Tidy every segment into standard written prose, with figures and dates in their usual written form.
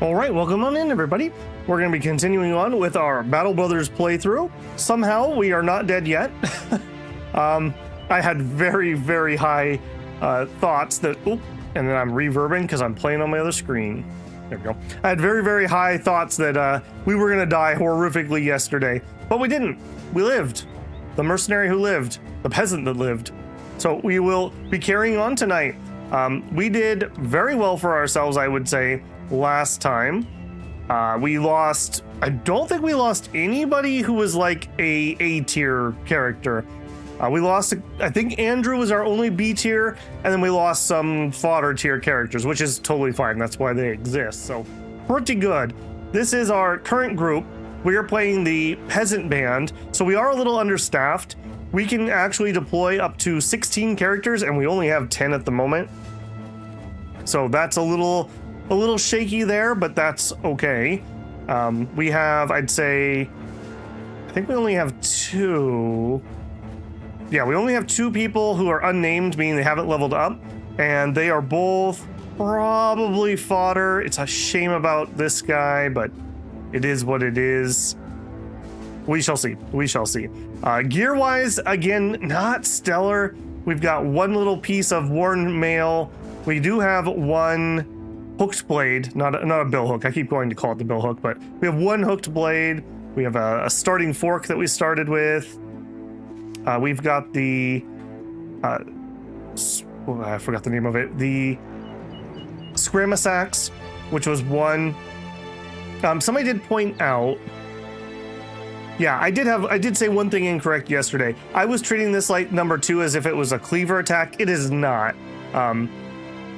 All right, welcome on in, everybody. We're going to be continuing on with our Battle Brothers playthrough. Somehow, we are not dead yet. I had very, very high thoughts that... Oh, and then I'm reverbing because I'm playing on my other screen. There we go. I had very, very high thoughts that we were going to die horrifically yesterday, but we didn't. We lived. The mercenary who lived. The peasant that lived. So we will be carrying on tonight. We did very well for ourselves, I would say, last time. We lost... I don't think we lost anybody who was like a A-tier character. We lost... I think Andrew was our only B-tier, and then we lost some fodder tier characters, which is totally fine. That's why they exist. So, pretty good. This is our current group. We are playing the peasant band, so we are a little understaffed. We can actually deploy up to 16 characters, and we only have 10 at the moment. So that's a little shaky there, but that's okay. We have, I'd say, I think we only have 2. Yeah, we only have 2 people who are unnamed, meaning they haven't leveled up, and they are both probably fodder. It's a shame about this guy, but it is what it is. We shall see. We shall see. Gear-wise, again, not stellar. We've got one little piece of worn mail. We do have one hooked blade, not a bill hook. I keep going to call it the bill hook, but we have one hooked blade. We have a starting fork that we started with. We've got the... I forgot the name of it. The Scramasax, which was one... somebody did point out... Yeah, I did say one thing incorrect yesterday. I was treating this like number 2 as if it was a cleaver attack. It is not.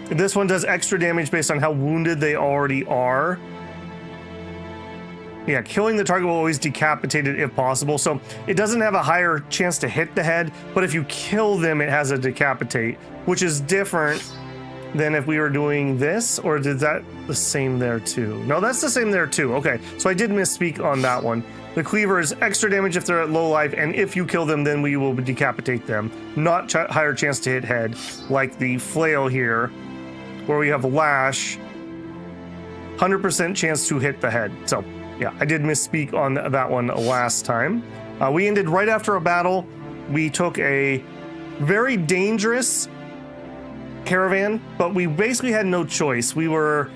This one does extra damage based on how wounded they already are. Yeah, killing the target will always decapitate it if possible. So it doesn't have a higher chance to hit the head, but if you kill them, it has a decapitate, which is different than if we were doing this, or did that the same there too? No, that's the same there too. Okay, so I did misspeak on that one. The cleaver is extra damage if they're at low life, and if you kill them, then we will decapitate them. Not higher chance to hit head, like the flail here, where we have lash, 100% chance to hit the head. So, yeah, I did misspeak on that one last time. We ended right after a battle. We took a very dangerous caravan, but we basically had no choice. We were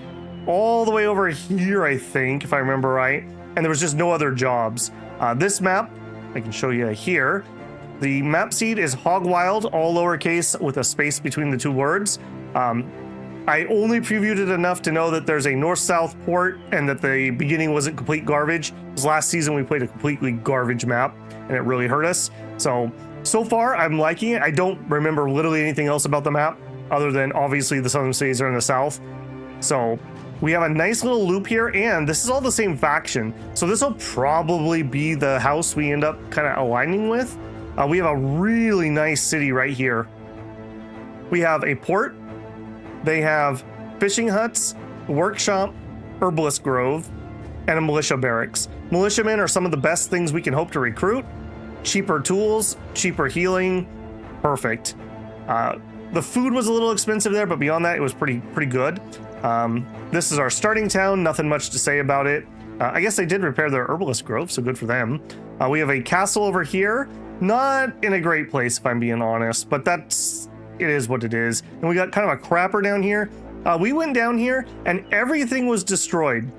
all the way over here, I think, if I remember right, and there was just no other jobs. This map, I can show you here. The map seed is Hog Wild, all lowercase with a space between the 2 words. I only previewed it enough to know that there's a north-south port and that the beginning wasn't complete garbage. Because last season we played a completely garbage map and it really hurt us. So far I'm liking it. I don't remember literally anything else about the map other than obviously the southern cities are in the south. So we have a nice little loop here, and this is all the same faction. So this will probably be the house we end up kind of aligning with. We have a really nice city right here. We have a port. They have fishing huts, workshop, herbalist grove, and a militia barracks. Militiamen are some of the best things we can hope to recruit. Cheaper tools, cheaper healing, perfect. The food was a little expensive there, but beyond that, it was pretty good. This is our starting town. Nothing much to say about it. I guess they did repair their herbalist grove, so good for them. We have a castle over here. Not in a great place, if I'm being honest, but it is what it is. And we got kind of a crapper down here. We went down here and everything was destroyed.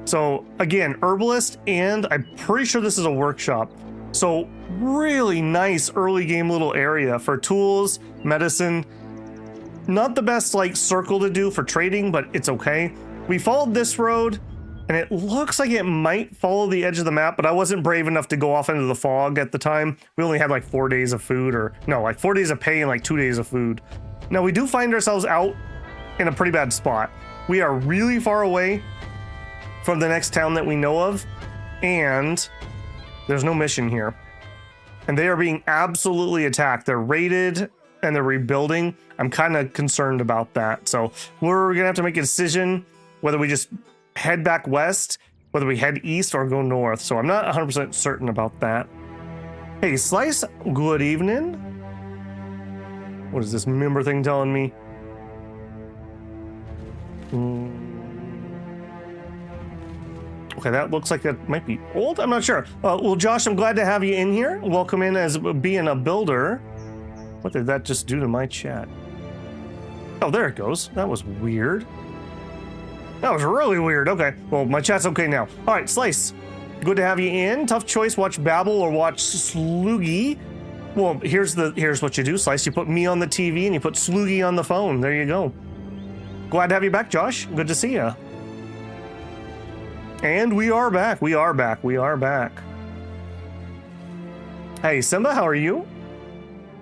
So again, herbalist, and I'm pretty sure this is a workshop. So really nice early game little area for tools, medicine. Not the best like circle to do for trading, but it's okay. We followed this road and it looks like it might follow the edge of the map, but I wasn't brave enough to go off into the fog at the time. We only had like 4 days of food, or no, like 4 days of pay and like 2 days of food. Now we do find ourselves out in a pretty bad spot. We are really far away from the next town that we know of, and there's no mission here. And they are being absolutely attacked. They're raided and they're rebuilding. I'm kind of concerned about that. So we're gonna have to make a decision whether we just head back west, whether we head east or go north. So I'm not 100% certain about that. Hey, Slice, good evening. What is this member thing telling me? Okay, that looks like that might be old. I'm not sure. Well, Josh, I'm glad to have you in here. Welcome in as being a builder. What did that just do to my chat? Oh, there it goes. That was weird. That was really weird. Okay, well, my chat's okay now. All right, Slice. Good to have you in. Tough choice, watch Babel or watch Sloogie. Well, here's what you do, Slice. You put me on the TV and you put Sloogie on the phone. There you go. Glad to have you back, Josh. Good to see you. And we are back. We are back. We are back. Hey, Simba, how are you?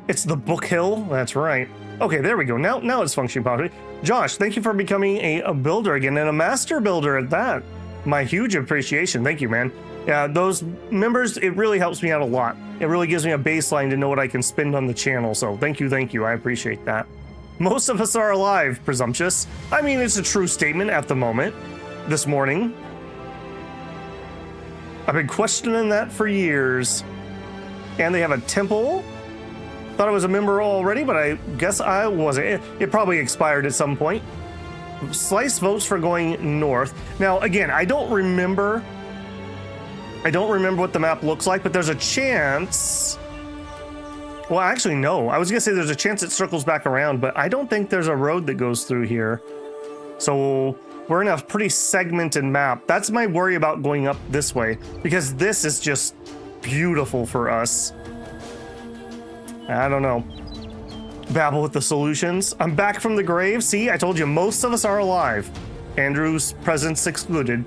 It's the Book Hill. That's right. Okay, there we go. Now it's functioning properly. Josh, thank you for becoming a builder again, and a master builder at that. My huge appreciation. Thank you, man. Yeah, those members, it really helps me out a lot. It really gives me a baseline to know what I can spend on the channel. So thank you. I appreciate that. Most of us are alive, presumptuous. I mean, it's a true statement at the moment. This morning. I've been questioning that for years. And they have a temple. Thought I was a member already, but I guess I wasn't. It probably expired at some point. Slice votes for going north. Now, again, I don't remember what the map looks like, but there's a chance. Well, actually, no. I was going to say there's a chance it circles back around, but I don't think there's a road that goes through here. So we're in a pretty segmented map. That's my worry about going up this way, because this is just beautiful for us. I don't know. Babble with the solutions. I'm back from the grave. See, I told you, most of us are alive. Andrew's presence excluded.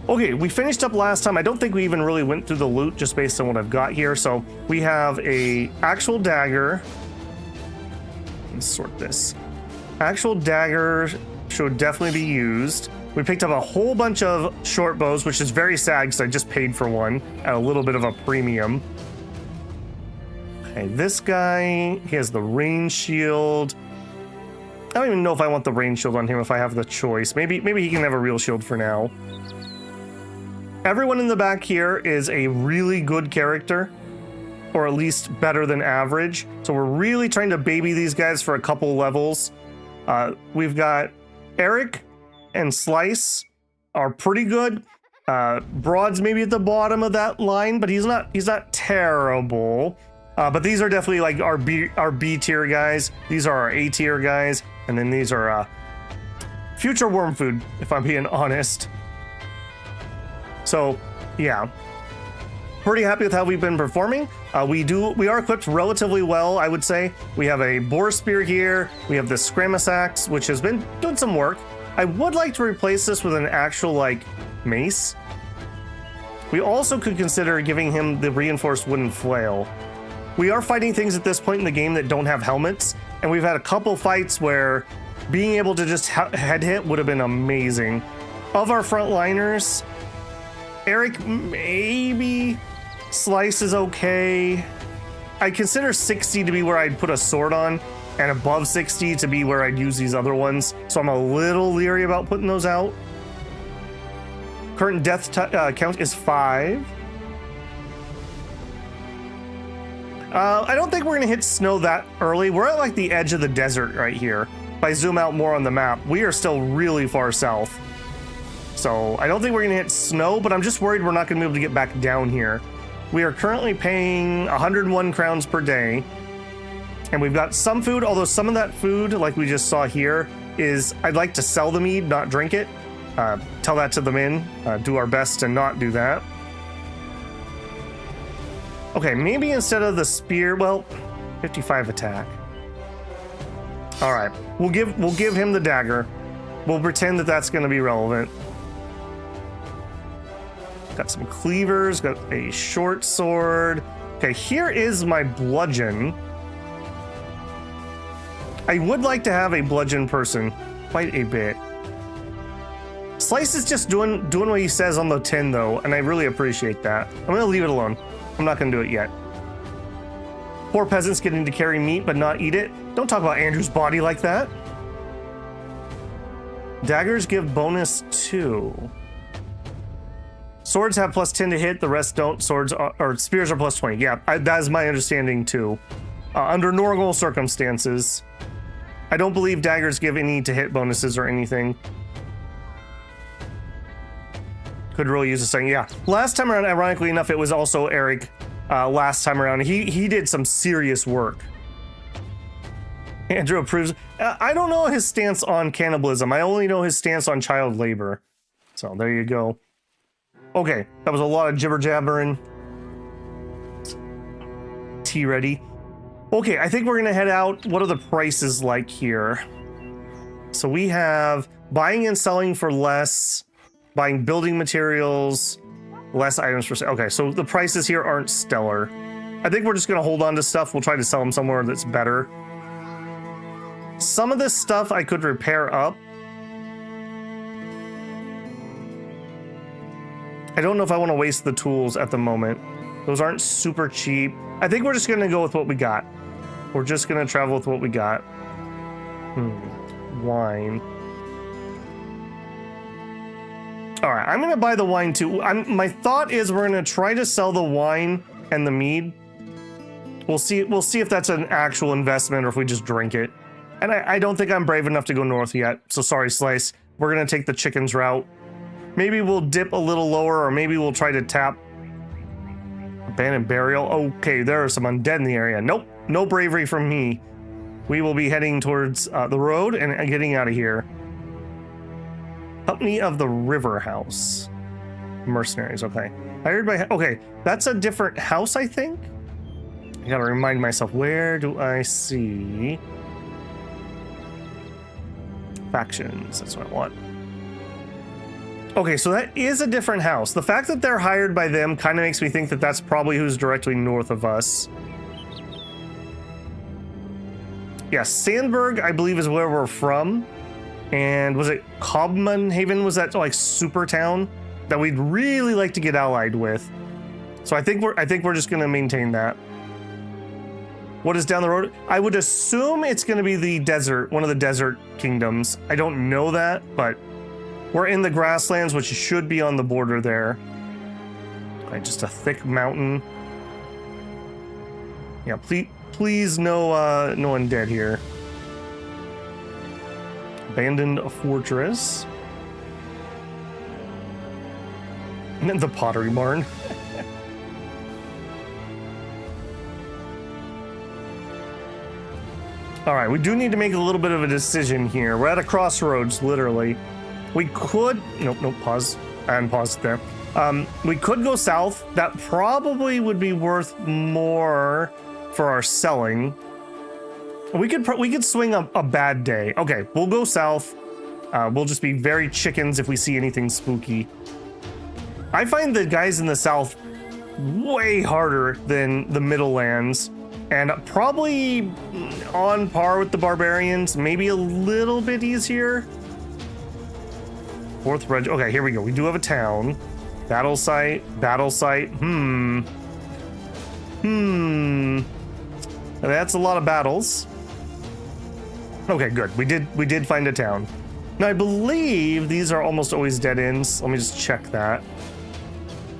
Okay, we finished up last time. I don't think we even really went through the loot just based on what I've got here. So we have a actual dagger. Let's sort this. Actual dagger should definitely be used. We picked up a whole bunch of short bows, which is very sad because I just paid for one at a little bit of a premium. Okay, this guy, he has the rain shield. I don't even know if I want the rain shield on him if I have the choice. Maybe he can have a real shield for now. Everyone in the back here is a really good character, or at least better than average. So we're really trying to baby these guys for a couple levels. We've got Eric and Slice are pretty good. Broad's maybe at the bottom of that line, but he's not terrible. But these are definitely like our B tier guys. These are our A tier guys, and then these are future worm food, if I'm being honest. So, yeah, pretty happy with how we've been performing. We are equipped relatively well, I would say. We have a boar spear here. We have the Scramus axe, which has been doing some work. I would like to replace this with an actual like mace. We also could consider giving him the reinforced wooden flail. We are fighting things at this point in the game that don't have helmets, and we've had a couple fights where being able to just head hit would have been amazing. Of our frontliners, Eric, maybe. Slice is okay. I consider 60 to be where I'd put a sword on, and above 60 to be where I'd use these other ones. So I'm a little leery about putting those out. Current death count is 5. I don't think we're gonna hit snow that early. We're at like the edge of the desert right here. If I zoom out more on the map, we are still really far south. So I don't think we're gonna hit snow, but I'm just worried we're not gonna be able to get back down here. We are currently paying 101 crowns per day. And we've got some food, although some of that food, like we just saw here, is I'd like to sell the mead, not drink it. Tell that to the men. Do our best to not do that. Okay, maybe instead of the spear, well, 55 attack. All right, we'll give him the dagger. We'll pretend that that's going to be relevant. Got some cleavers, got a short sword. Okay, here is my bludgeon. I would like to have a bludgeon person quite a bit. Slice is just doing what he says on the tin though, and I really appreciate that. I'm gonna leave it alone. I'm not gonna do it yet. Poor peasants getting to carry meat but not eat it. Don't talk about Andrew's body like that. Daggers give bonus 2. Swords have plus 10 to hit, the rest don't. Swords or spears are plus 20. Yeah, that is my understanding too. Under normal circumstances. I don't believe daggers give any to hit bonuses or anything. Could really use a second. Yeah, last time around, ironically enough, it was also Eric. Last time around, he did some serious work. Andrew approves. I don't know his stance on cannibalism. I only know his stance on child labor. So there you go. Okay, that was a lot of jibber jabbering. Tea ready. Okay, I think we're gonna head out. What are the prices like here? So we have buying and selling for less, buying building materials, less items for sale. Okay, so the prices here aren't stellar. I think we're just gonna hold on to stuff. We'll try to sell them somewhere that's better. Some of this stuff I could repair up. I don't know if I want to waste the tools at the moment. Those aren't super cheap. I think we're just going to go with what we got. We're just going to travel with what we got. Wine. All right, I'm going to buy the wine too. My thought is we're going to try to sell the wine and the mead. We'll see if that's an actual investment or if we just drink it. And I don't think I'm brave enough to go north yet. So sorry, Slice. We're going to take the chickens route. Maybe we'll dip a little lower, or maybe we'll try to tap abandoned burial. Okay, there are some undead in the area. Nope, no bravery from me. We will be heading towards the road and getting out of here. Company of the River House. Mercenaries, okay. Hired by, okay, that's a different house, I think. I gotta remind myself, where do I see factions? That's what I want. Okay, so that is a different house. The fact that they're hired by them kind of makes me think that that's probably who's directly north of us. Yeah, Sandburg, I believe, is where we're from. And was it Cobman Haven? Was that like super town that we'd really like to get allied with? So I think we're just gonna maintain that. What is down the road? I would assume it's gonna be the desert, one of the desert kingdoms. I don't know that, but we're in the grasslands, which should be on the border there. Okay, just a thick mountain. Yeah, please no undead here. Abandoned fortress. And then the pottery barn. All right, we do need to make a little bit of a decision here. We're at a crossroads, literally. We could, nope, pause, and pause there. We could go south. That probably would be worth more for our selling. We could swing a bad day. Okay, we'll go south. We'll just be very chickens if we see anything spooky. I find the guys in the south way harder than the middle lands, and probably on par with the barbarians, maybe a little bit easier. Fourth Reg. Okay, here we go. We do have a town. Battle site. That's a lot of battles. Okay, good. We did find a town. Now I believe these are almost always dead ends. Let me just check that.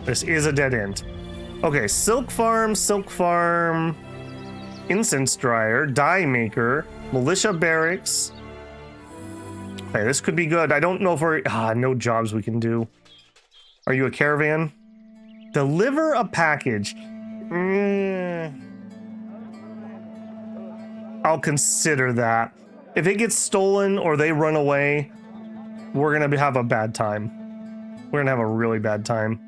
This is a dead end. Okay, silk farm, incense dryer, dye maker, militia barracks. Okay, this could be good. I don't know if we're... no jobs we can do. Are you a caravan? Deliver a package. I'll consider that. If it gets stolen or they run away, we're going to have a bad time. We're going to have a really bad time.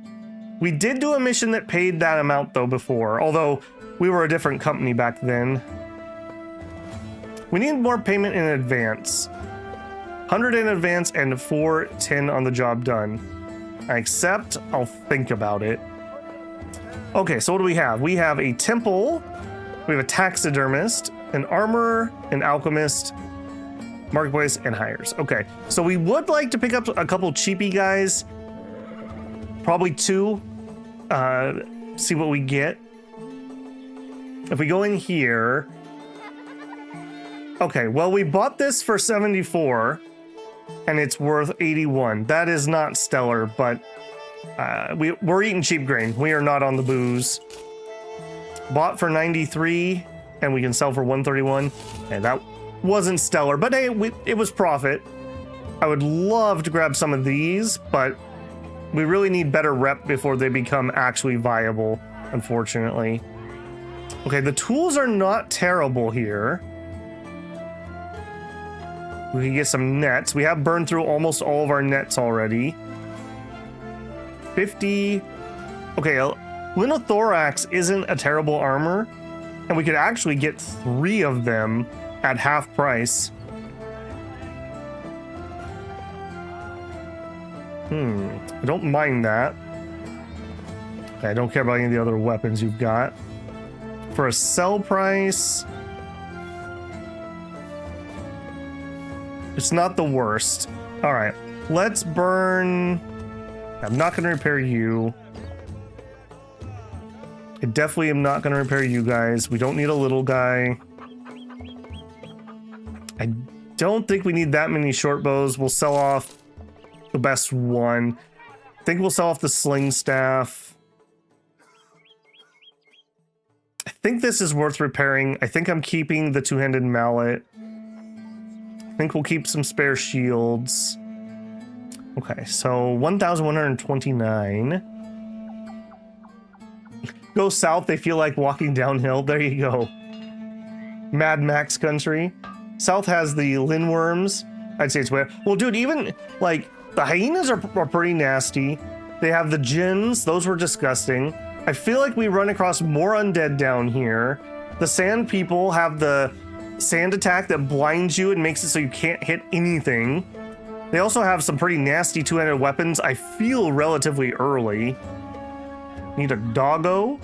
We did do a mission that paid that amount, though, before. Although, we were a different company back then. We need more payment in advance. 100 in advance and 410 on the job done. I accept. I'll think about it. Okay, so what do we have? We have a temple. We have a taxidermist, an armorer, an alchemist, marketplace, and hires. Okay, so we would like to pick up a couple cheapy guys. Probably 2. See what we get. If we go in here... Okay, well, we bought this for 74, and it's worth 81. That is not stellar, but we're eating cheap grain. We are not on the booze. Bought for 93, and we can sell for 131. And that wasn't stellar, but hey, it was profit. I would love to grab some of these, but We really need better rep before they become actually viable, unfortunately. Okay, the tools are not terrible here. We can get some nets. We have burned through almost all of our nets already. 50. Okay, Linothorax isn't a terrible armor, and we could actually get 3 of them at half price. I don't mind that. Okay, I don't care about any of the other weapons you've got. For a sell price, it's not the worst. All right, let's burn. I'm not going to repair you. I definitely am not going to repair you guys. We don't need a little guy. I don't think we need that many short bows. We'll sell off the best one. I think we'll sell off the sling staff. I think this is worth repairing. I think I'm keeping the two-handed mallet. I think we'll keep some spare shields. Okay, so 1,129. Go south, they feel like walking downhill. There you go. Mad Max country. South has the lindworms. I'd say it's where. Well, dude, even like the hyenas are pretty nasty. They have the gins. Those were disgusting. I feel like we run across more undead down here. The sand people have the sand attack that blinds you and makes it so you can't hit anything. They also have some pretty nasty two-handed weapons. I feel relatively early. Need a doggo?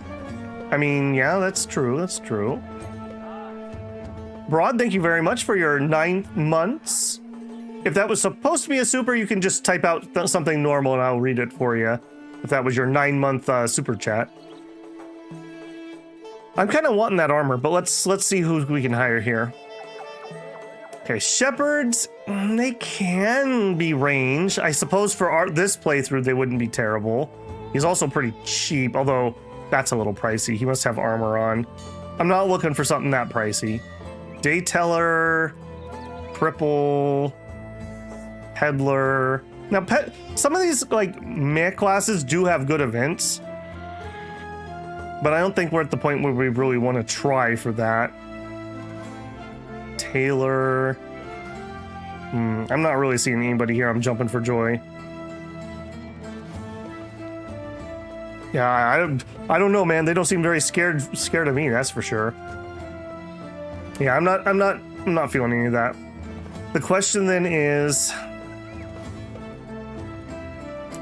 I mean, yeah, that's true. That's true. Broad, thank you very much for your 9 months. If that was supposed to be a super, you can just type out something normal and I'll read it for you. If that was your 9-month super chat. I'm kind of wanting that armor, but let's see who we can hire here. Okay, shepherds, they can be ranged. I suppose for this playthrough, they wouldn't be terrible. He's also pretty cheap, although that's a little pricey. He must have armor on. I'm not looking for something that pricey. Dayteller, cripple, peddler. Now, some of these like meh classes do have good events, but I don't think we're at the point where we really want to try for that. Taylor. I'm not really seeing anybody here. I'm jumping for joy. Yeah, I don't know, man. They don't seem very scared of me. That's for sure. Yeah, I'm not feeling any of that. The question then is,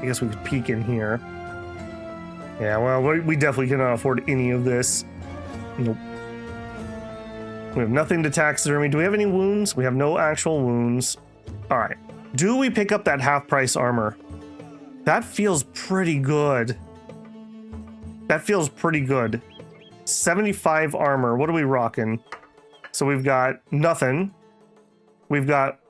I guess we could peek in here. Yeah, well, we definitely cannot afford any of this. Nope. We have nothing to taxidermy. Do we have any wounds? We have no actual wounds. All right. Do we pick up that half-price armor? That feels pretty good. That feels pretty good. 75 armor. What are we rocking? So we've got nothing. We've got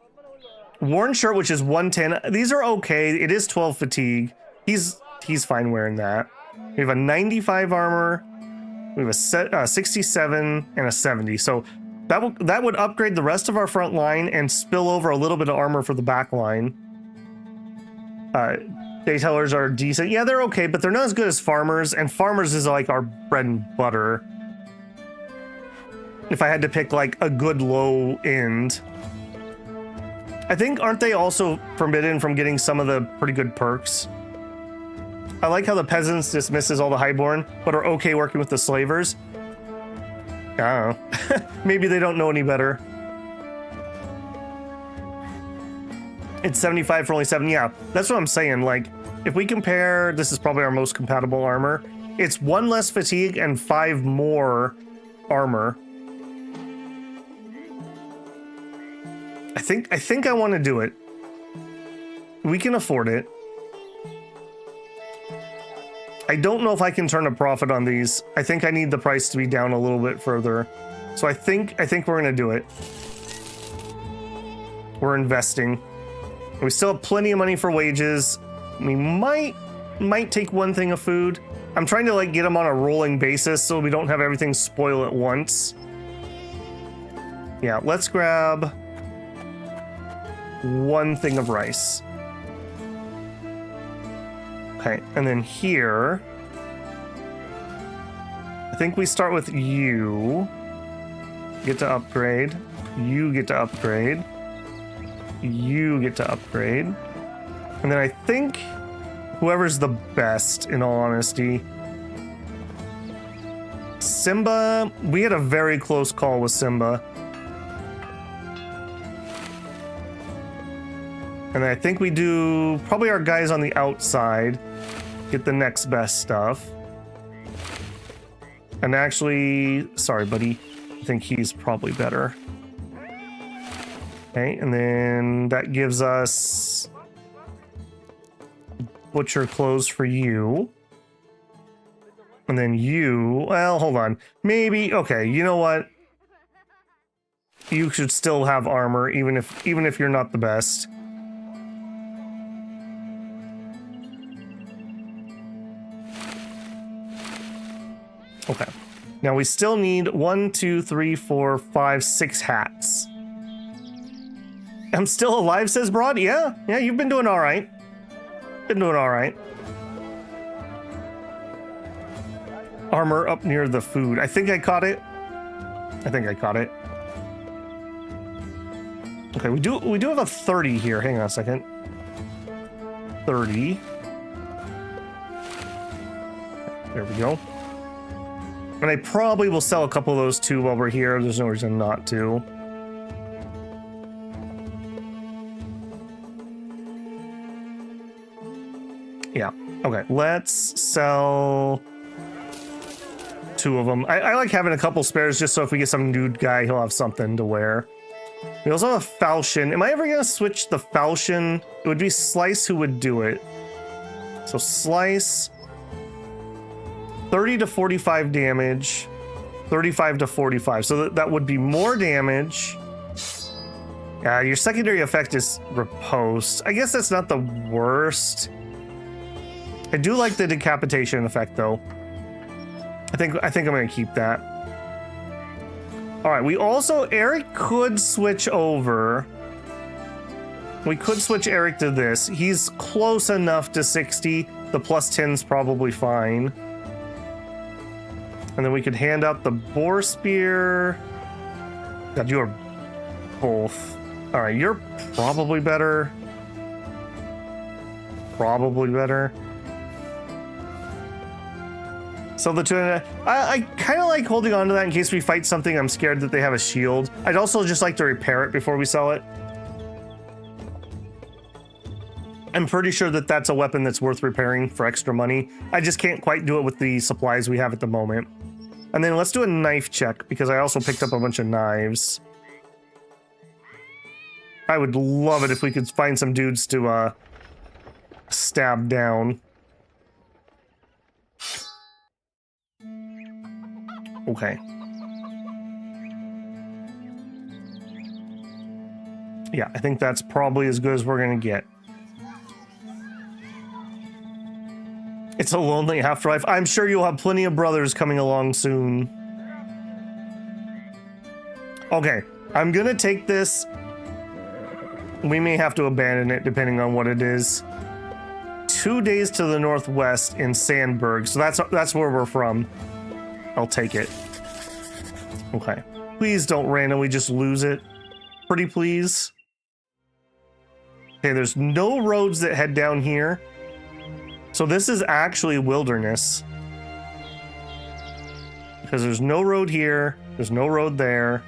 worn shirt, which is 110. These are okay. It is 12 fatigue. He's fine wearing that. We have a 95 armor. We have a 67 and a 70. So that would upgrade the rest of our front line and spill over a little bit of armor for the back line. Daytellers are decent. Yeah, they're okay, but they're not as good as farmers. And farmers is like our bread and butter. If I had to pick like a good low end. I think, aren't they also forbidden from getting some of the pretty good perks? I like how the peasants dismisses all the highborn, but are okay working with the slavers. I don't know. Maybe they don't know any better. It's 75 for only 7. Yeah, that's what I'm saying. Like, if we compare, this is probably our most compatible armor. It's 1 less fatigue and 5 more armor. I think I want to do it. We can afford it. I don't know if I can turn a profit on these. I think I need the price to be down a little bit further. So I think we're gonna do it. We're investing. We still have plenty of money for wages. We might take 1 thing of food. I'm trying to like get them on a rolling basis so we don't have everything spoil at once. Yeah, let's grab 1 thing of rice. Okay, and then here, I think we start with you. Get to upgrade. You get to upgrade. You get to upgrade. And then I think whoever's the best, in all honesty. Simba, we had a very close call with Simba. And I think we do probably our guys on the outside get the next best stuff. And actually, sorry, buddy, I think he's probably better. Okay, and then that gives us butcher clothes for you. And then you, well, hold on. Maybe, okay, you know what? You should still have armor, even if you're not the best. Okay. Now we still need 1, 2, 3, 4, 5, 6 hats. I'm still alive, says Broad. Yeah, you've been doing all right. Been doing all right. Armor up near the food. I think I caught it. Okay, we do have a 30 here. Hang on a second. 30. There we go. And I probably will sell a couple of those too while we're here. There's no reason not to. Yeah. Okay, let's sell 2 of them. I like having a couple spares just so if we get some nude guy, he'll have something to wear. We also have a falchion. Am I ever going to switch the falchion? It would be Slice who would do it. So Slice, 30 to 45 damage, 35 to 45. So that would be more damage. Your secondary effect is riposte. I guess that's not the worst. I do like the decapitation effect though. I think I'm gonna keep that. All right, we also, Eric could switch over. We could switch Eric to this. He's close enough to 60. The plus 10's probably fine. And then we could hand out the boar spear. God, you are both. All right, you're probably better. Probably better. So the 2, I kind of like holding on to that in case we fight something. I'm scared that they have a shield. I'd also just like to repair it before we sell it. I'm pretty sure that that's a weapon that's worth repairing for extra money. I just can't quite do it with the supplies we have at the moment. And then let's do a knife check because I also picked up a bunch of knives. I would love it if we could find some dudes to stab down. Okay. Yeah, I think that's probably as good as we're gonna get. It's a lonely afterlife. I'm sure you'll have plenty of brothers coming along soon. Okay, I'm gonna take this. We may have to abandon it depending on what it is. 2 days to the northwest in Sandburg, so that's where we're from. I'll take it. Okay. Please don't randomly just lose it. Pretty please. Okay, there's no roads that head down here. So this is actually wilderness. Because there's no road here. There's no road there.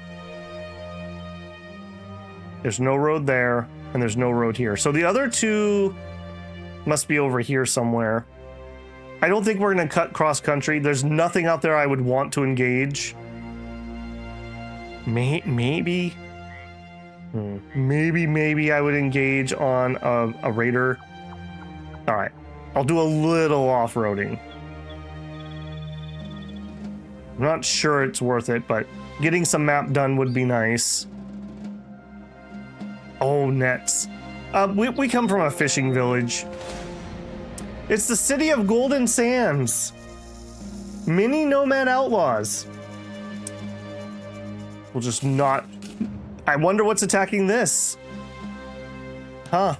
There's no road there. And there's no road here. So the other 2 must be over here somewhere. I don't think we're going to cut cross country. There's nothing out there I would want to engage. Maybe I would engage on a raider. All right, I'll do a little off-roading. I'm not sure it's worth it, but getting some map done would be nice. Oh, nets. We come from a fishing village. It's the city of Golden Sands. Mini nomad outlaws. We'll just not... I wonder what's attacking this. Huh.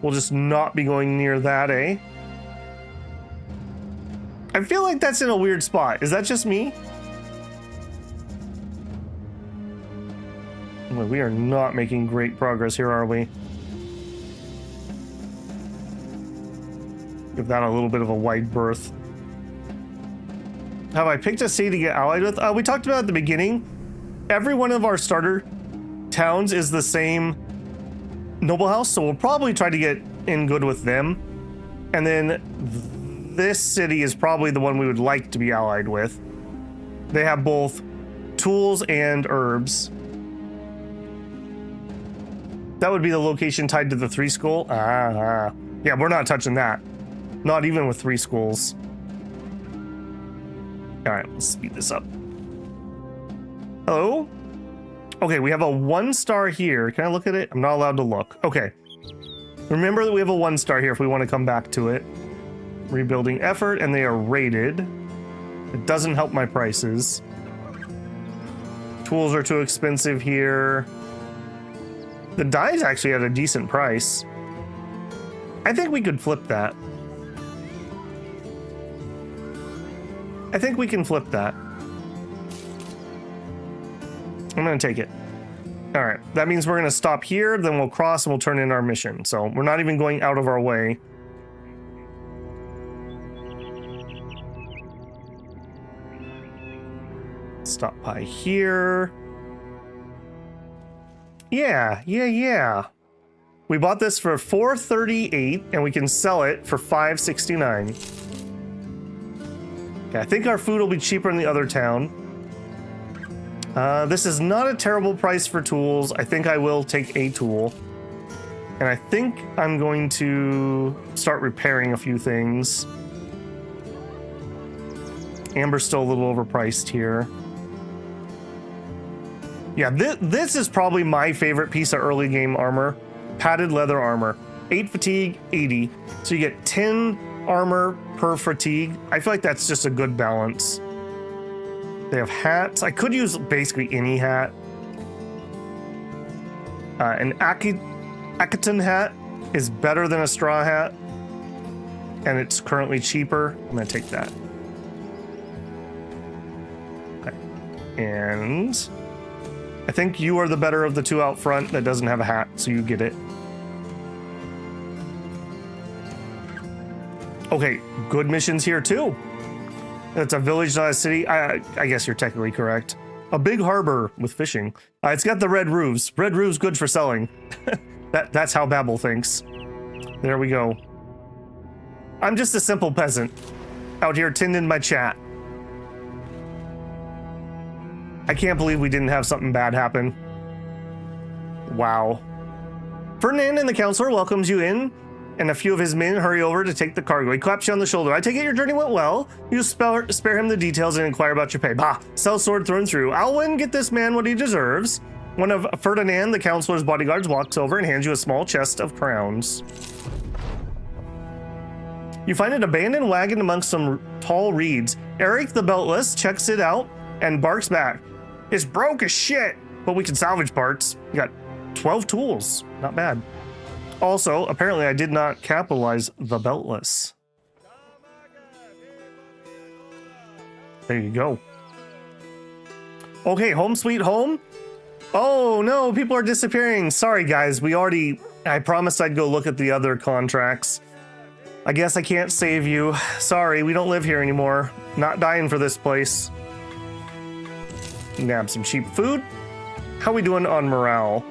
We'll just not be going near that, eh? I feel like that's in a weird spot. Is that just me? Well, we are not making great progress here, are we? Give that a little bit of a wide berth. Have I picked a city to get allied with? We talked about at the beginning. Every one of our starter towns is the same noble house, so we'll probably try to get in good with them. And then this city is probably the one we would like to be allied with. They have both tools and herbs. That would be the location tied to the 3 school. Yeah, we're not touching that. Not even with 3 schools. All right, let's speed this up. Hello? Okay, we have a 1-star here. Can I look at it? I'm not allowed to look. Okay. Remember that we have a 1-star here if we want to come back to it. Rebuilding effort, and they are rated. It doesn't help my prices. Tools are too expensive here. The dye's actually at a decent price. I think we could flip that. I think we can flip that. I'm gonna take it. All right, that means we're gonna stop here, then we'll cross and we'll turn in our mission. So we're not even going out of our way. Stop by here. Yeah. We bought this for $438 and we can sell it for $569. Okay, I think our food will be cheaper in the other town. This is not a terrible price for tools. I think I will take a tool. And I think I'm going to start repairing a few things. Amber's still a little overpriced here. Yeah, this is probably my favorite piece of early game armor. Padded leather armor. 8 fatigue, 80. So you get 10 armor per fatigue. I feel like that's just a good balance. They have hats. I could use basically any hat. An Akiton hat is better than a straw hat. And it's currently cheaper. I'm going to take that. Okay. And I think you are the better of the 2 out front that doesn't have a hat, so you get it. Okay, good missions here too. It's a village, not a city. I guess you're technically correct. A big harbor with fishing. It's got the red roofs. Red roofs good for selling. That's how Babel thinks. There we go. I'm just a simple peasant out here tending my chat. I can't believe we didn't have something bad happen. Wow. Ferdinand and the counselor welcomes you in, and a few of his men hurry over to take the cargo. He claps you on the shoulder. I take it your journey went well. You spare him the details and inquire about your pay. Bah, sell sword through and through. I'll win, get this man what he deserves. One of Ferdinand, the counselor's bodyguards, walks over and hands you a small chest of crowns. You find an abandoned wagon amongst some tall reeds. Eric the Beltless checks it out and barks back. It's broke as shit, but we can salvage parts. You got 12 tools. Not bad. Also, apparently I did not capitalize the Beltless. There you go. Okay, home sweet home. Oh no, people are disappearing. Sorry guys, I promised I'd go look at the other contracts. I guess I can't save you. Sorry, we don't live here anymore. Not dying for this place. Nab some cheap food. How we doing on morale?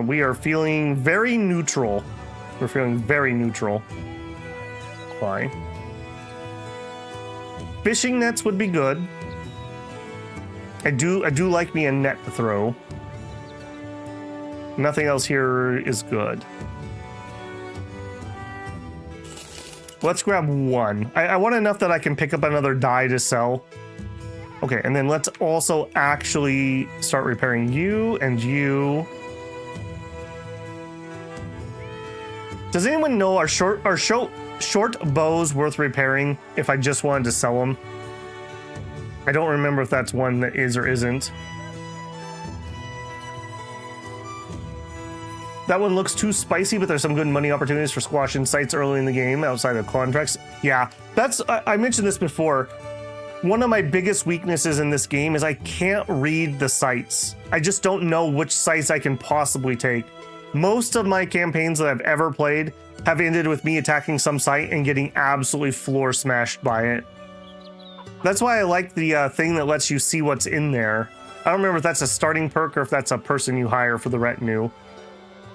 We are feeling very neutral. We're feeling very neutral. Why? Fishing nets would be good. I do like me a net to throw. Nothing else here is good. Let's grab one. I want enough that I can pick up another dye to sell. Okay, and then let's also actually start repairing you and you. Does anyone know are short bows worth repairing if I just wanted to sell them? I don't remember if that's one that is or isn't. That one looks too spicy, but there's some good money opportunities for squashing sites early in the game outside of contracts. Yeah, I mentioned this before. One of my biggest weaknesses in this game is I can't read the sites. I just don't know which sites I can possibly take. Most of my campaigns that I've ever played have ended with me attacking some site and getting absolutely floor smashed by it. That's why I like the thing that lets you see what's in there. I don't remember if that's a starting perk or if that's a person you hire for the retinue,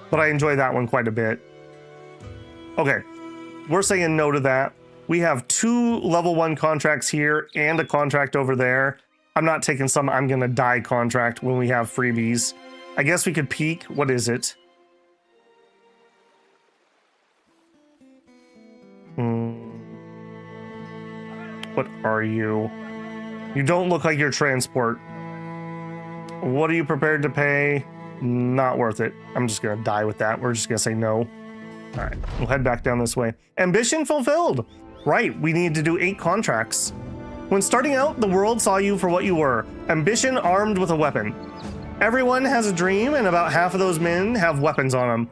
but I enjoy that one quite a bit. Okay, we're saying no to that. We have 2 level 1 contracts here and a contract over there. I'm not taking some I'm gonna die contract when we have freebies. I guess we could peek. What is it? What are you? You don't look like you're transport. What are you prepared to pay? Not worth it. I'm just gonna die with that. We're just gonna say no. All right, we'll head back down this way. Ambition fulfilled. Right, we need to do 8 contracts. When starting out, the world saw you for what you were. Ambition armed with a weapon. Everyone has a dream, and about half of those men have weapons on them.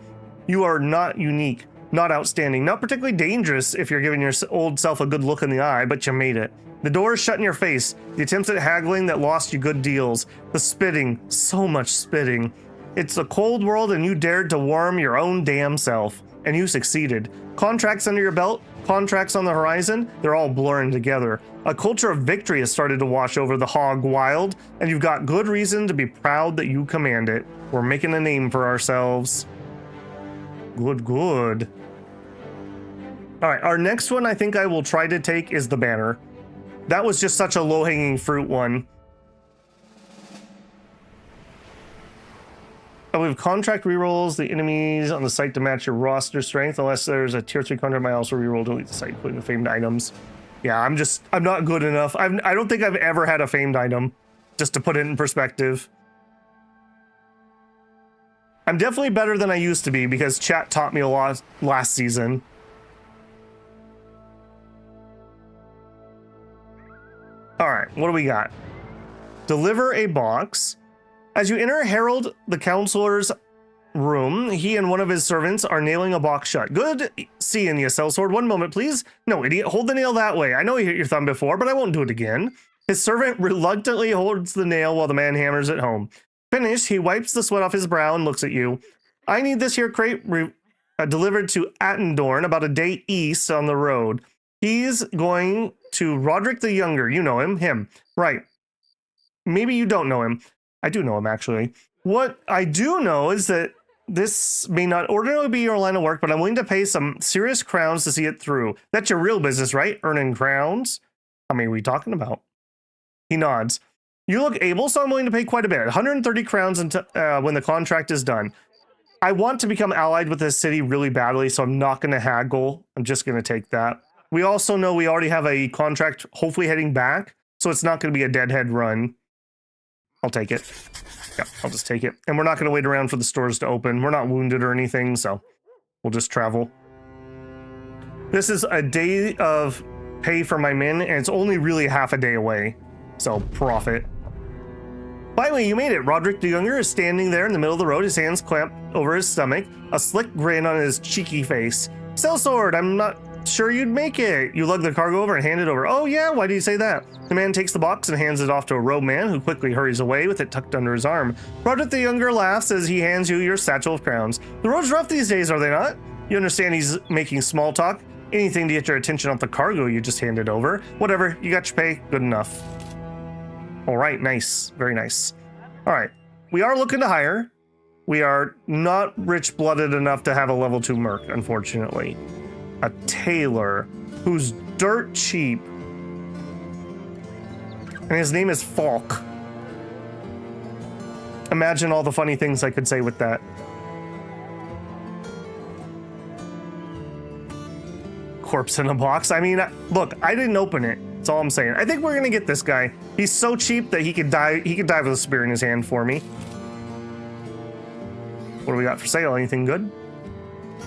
You are not unique, not outstanding, not particularly dangerous if you're giving your old self a good look in the eye, but you made it. The door is shut in your face, the attempts at haggling that lost you good deals, the spitting, so much spitting. It's a cold world and you dared to warm your own damn self, and you succeeded. Contracts under your belt, contracts on the horizon, they're all blurring together. A culture of victory has started to wash over the Hog Wild, and you've got good reason to be proud that you command it. We're making a name for ourselves. Good, good. All right, our next one I think I will try to take is the banner. That was just such a low-hanging fruit one. We have contract rerolls, the enemies on the site to match your roster strength, unless there's a tier 3 contract might also reroll to delete the site, including the famed items. Yeah, I'm not good enough. I don't think I've ever had a famed item, just to put it in perspective. I'm definitely better than I used to be because chat taught me a lot last season. All right, what do we got? Deliver a box. As you enter Harold, the counselor's room, he and one of his servants are nailing a box shut. Good seeing you, sellsword. One moment, please. No, idiot, hold the nail that way. I know you hit your thumb before, but I won't do it again. His servant reluctantly holds the nail while the man hammers it home. Finished, he wipes the sweat off his brow and looks at you. I need this here crate delivered to Attendorn, about a day east on the road. He's going to Roderick the Younger. You know him. Right. Maybe you don't know him. I do know him, actually. What I do know is that this may not ordinarily be your line of work, but I'm willing to pay some serious crowns to see it through. That's your real business, right? Earning crowns? How many are we talking about? He nods. You look able, so I'm willing to pay quite a bit. 130 crowns until, when the contract is done. I want to become allied with this city really badly, so I'm not going to haggle. I'm just going to take that. We also know we already have a contract hopefully heading back, so it's not going to be a deadhead run. I'll take it. Yeah, I'll just take it. And we're not going to wait around for the stores to open. We're not wounded or anything, so we'll just travel. This is a day of pay for my men, and it's only really half a day away. So, profit. Finally, you made it. Roderick the Younger is standing there in the middle of the road, his hands clamped over his stomach, a slick grin on his cheeky face. Sellsword, I'm not sure you'd make it. You lug the cargo over and hand it over. Oh yeah, why do you say that? The man takes the box and hands it off to a robed man who quickly hurries away with it tucked under his arm. Roderick the Younger laughs as he hands you your satchel of crowns. The road's rough these days, are they not? You understand he's making small talk. Anything to get your attention off the cargo you just handed over. Whatever, you got your pay, good enough. All right, nice, very nice. All right, we are looking to hire. We are not rich-blooded enough to have a level 2 merc, unfortunately. A tailor who's dirt cheap. And his name is Falk. Imagine all the funny things I could say with that. Corpse in a box. I mean, look, I didn't open it. That's all I'm saying. I think we're gonna get this guy. He's so cheap that he could die. He could die with a spear in his hand for me. What do we got for sale? Anything good?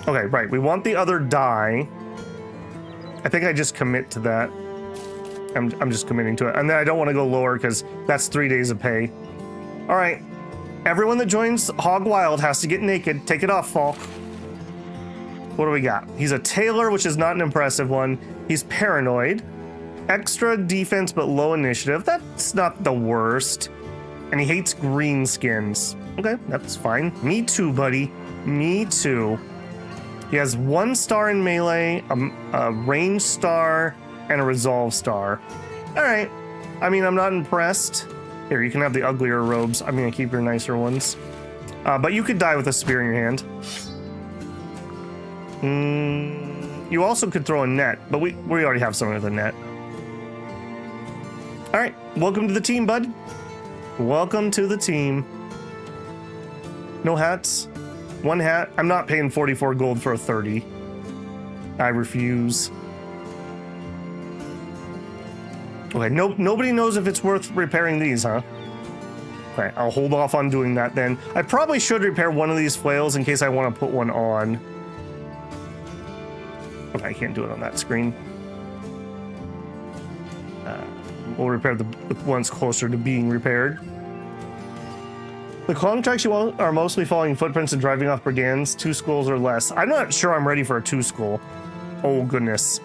Okay, right. We want the other die. I think I just commit to that. I'm just committing to it. And then I don't want to go lower because that's 3 days of pay. All right. Everyone that joins Hog Wild has to get naked. Take it off, Falk. What do we got? He's a tailor, which is not an impressive one. He's paranoid. Extra defense, but low initiative. That's not the worst. And he hates green skins. Okay, that's fine. Me too, buddy. Me too. He has 1 star in melee, a range star, and a resolve star. All right. I mean, I'm not impressed. Here, you can have the uglier robes. I'm going to keep your nicer ones. But you could die with a spear in your hand. You also could throw a net, but we already have someone with a net. All right. Welcome to the team, bud. Welcome to the team. No hats. 1 hat. I'm not paying 44 gold for a 30. I refuse. Okay, nobody knows if it's worth repairing these, huh? Okay, I'll hold off on doing that then. I probably should repair one of these flails in case I want to put one on. Okay, I can't do it on that screen. We'll repair the ones closer to being repaired. The contracts you want are mostly following footprints and driving off brigands, 2 skulls or less. I'm not sure I'm ready for a 2 skull. Oh, goodness.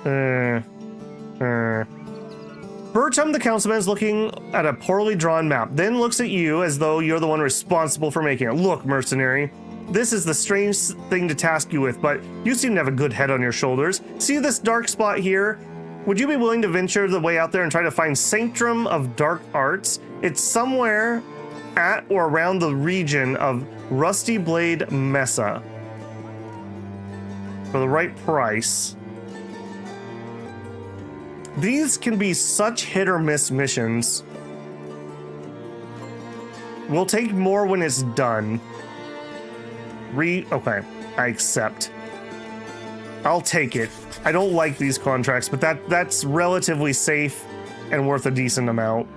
Bertram, the councilman, is looking at a poorly drawn map, then looks at you as though you're the one responsible for making it. Look, mercenary, this is the strange thing to task you with, but you seem to have a good head on your shoulders. See this dark spot here? Would you be willing to venture the way out there and try to find Sanctum of Dark Arts? It's somewhere at or around the region of Rusty Blade Mesa. For the right price. These can be such hit or miss missions. We'll take more when it's done. Okay, I accept. I'll take it. I don't like these contracts, but that's relatively safe and worth a decent amount.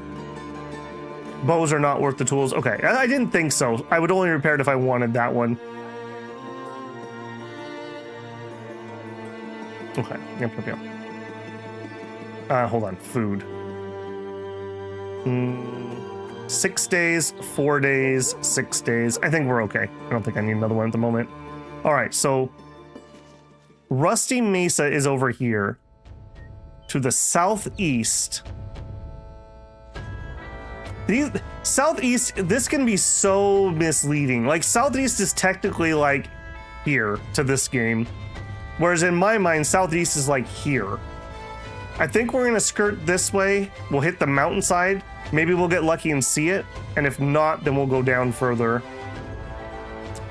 Bows are not worth the tools. Okay, I didn't think so. I would only repair it if I wanted that one. Okay, yep. Hold on, food. 6 days, 4 days, 6 days. I think we're okay. I don't think I need another one at the moment. All right, so Rusty Mesa is over here to the southeast. Southeast, this can be so misleading. Like, southeast is technically like here to this game, whereas in my mind, southeast is like here. I think we're gonna skirt this way. We'll hit the mountainside. Maybe we'll get lucky and see it. And if not, then we'll go down further.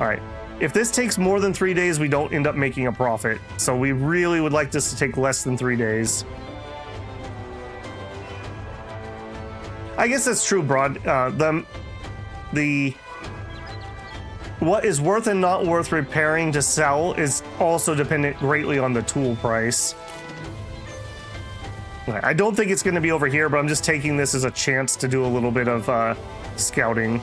All right. If this takes more than 3 days, we don't end up making a profit. So we really would like this to take less than 3 days. I guess that's true, Broad. What is worth and not worth repairing to sell is also dependent greatly on the tool price. I don't think it's going to be over here, but I'm just taking this as a chance to do a little bit of scouting.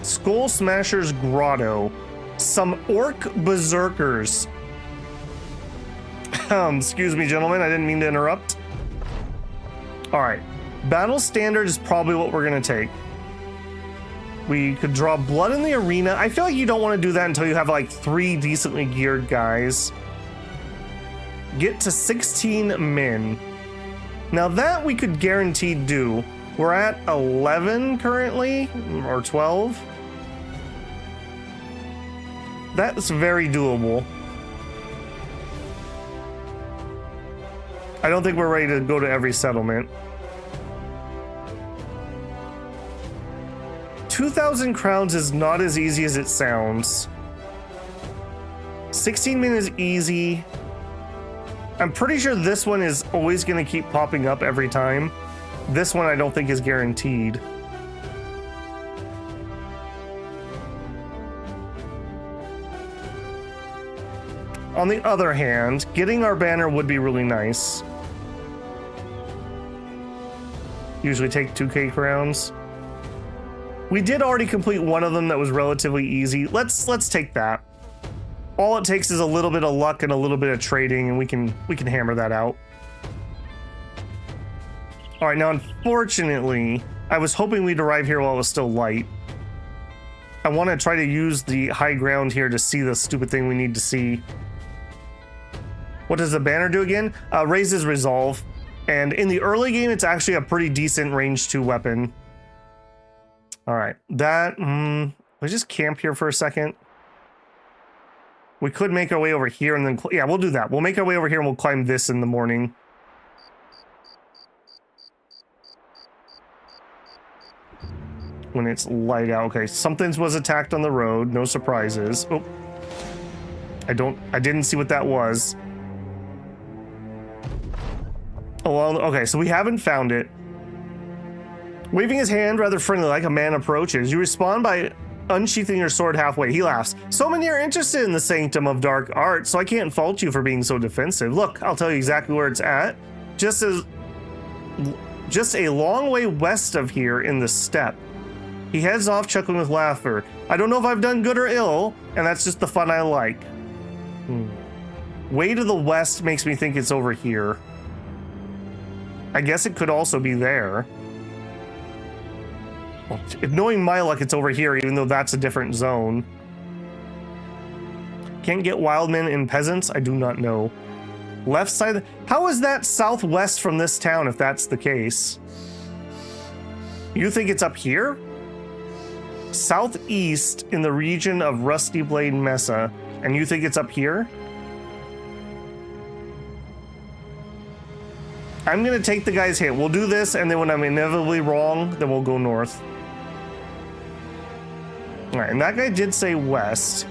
Skull Smasher's Grotto. Some orc berserkers. Excuse me, gentlemen. I didn't mean to interrupt. All right. Battle Standard is probably what we're going to take. We could draw blood in the arena. I feel like you don't want to do that until you have like 3 decently geared guys. Get to 16 men. Now that we could guaranteed do. We're at 11 currently, or 12. That's very doable. I don't think we're ready to go to every settlement. 2,000 crowns is not as easy as it sounds. 16 men is easy. I'm pretty sure this one is always going to keep popping up every time. This one I don't think is guaranteed. On the other hand, getting our banner would be really nice. Usually take 2k crowns. We did already complete one of them that was relatively easy. Let's take that. All it takes is a little bit of luck and a little bit of trading, and we can hammer that out. All right, now unfortunately, I was hoping we'd arrive here while it was still light. I want to try to use the high ground here to see the stupid thing we need to see. What does the banner do again? Raises resolve. And in the early game, it's actually a pretty decent range 2 weapon. All right, that... let's just camp here for a second. We could make our way over here and then... Yeah, we'll do that. We'll make our way over here and we'll climb this in the morning. When it's light out. Okay, something was attacked on the road. No surprises. Oh. I didn't see what that was. Oh, well, okay, so we haven't found it. Waving his hand rather friendly like a man approaches, you respond by unsheathing your sword halfway. He laughs. So many are interested in the sanctum of dark art, so I can't fault you for being so defensive. Look, I'll tell you exactly where it's at. Just a long way west of here in the steppe. He heads off chuckling with laughter. I don't know if I've done good or ill, and that's just the fun I like. Way to the west makes me think it's over here. I guess it could also be there. Well, knowing my luck, it's over here, even though that's a different zone. Can't get wildmen and peasants? I do not know. Left side? How is that southwest from this town, if that's the case? You think it's up here? Southeast in the region of Rusty Blade Mesa. And you think it's up here? I'm gonna take the guy's hint. We'll do this, and then when I'm inevitably wrong, then we'll go north. All right, and that guy did say west.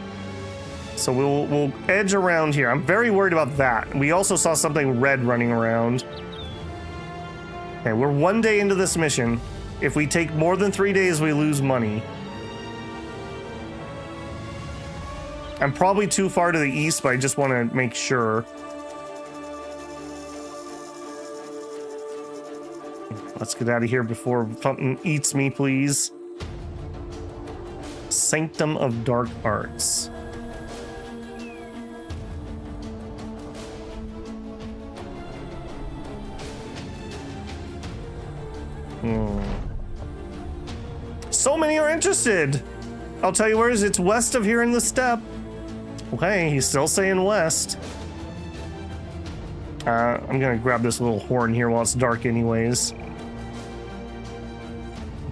So we'll edge around here. I'm very worried about that. We also saw something red running around. Okay, we're 1 day into this mission. If we take more than 3 days, we lose money. I'm probably too far to the east, but I just want to make sure. Let's get out of here before something eats me, please. Sanctum of Dark Arts. So many are interested. I'll tell you where it is. It's west of here in the steppe. Okay, he's still saying west. I'm gonna grab this little horn here while it's dark anyways.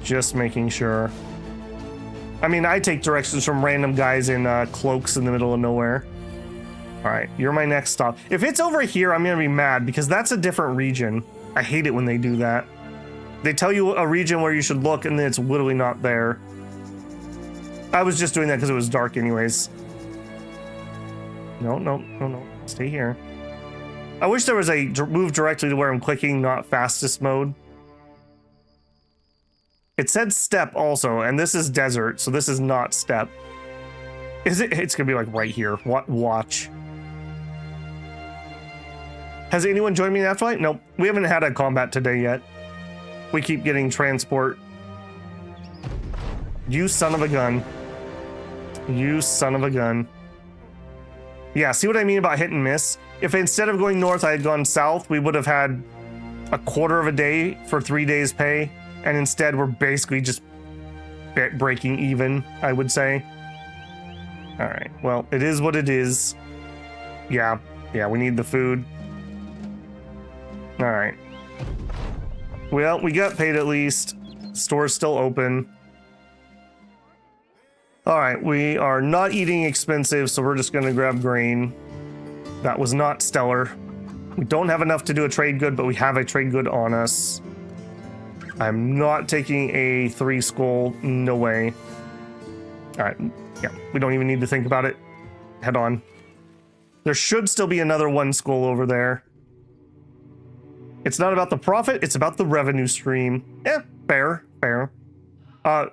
Just making sure. I mean, I take directions from random guys in cloaks in the middle of nowhere. All right, you're my next stop. If it's over here, I'm gonna be mad because that's a different region. I hate it when they do that. They tell you a region where you should look and then it's literally not there. I was just doing that because it was dark anyways. No. Stay here. I wish there was a move directly to where I'm clicking, not fastest mode. It said steppe also, and this is desert, so this is not steppe. Is it? It's gonna be like right here. Watch. Has anyone joined me in Afterlight? Nope. We haven't had a combat today yet. We keep getting transport. You son of a gun. You son of a gun. Yeah, see what I mean about hit and miss? If instead of going north, I had gone south, we would have had a quarter of a day for 3 days pay. And instead, we're basically just breaking even, I would say. All right, well, it is what it is. Yeah, we need the food. All right. Well, we got paid at least. Store's still open. All right, we are not eating expensive, so we're just gonna grab grain. That was not stellar. We don't have enough to do a trade good, but we have a trade good on us. I'm not taking a 3 skull, no way. All right, yeah, we don't even need to think about it. Head on. There should still be another 1 skull over there. It's not about the profit, it's about the revenue stream. Yeah, fair.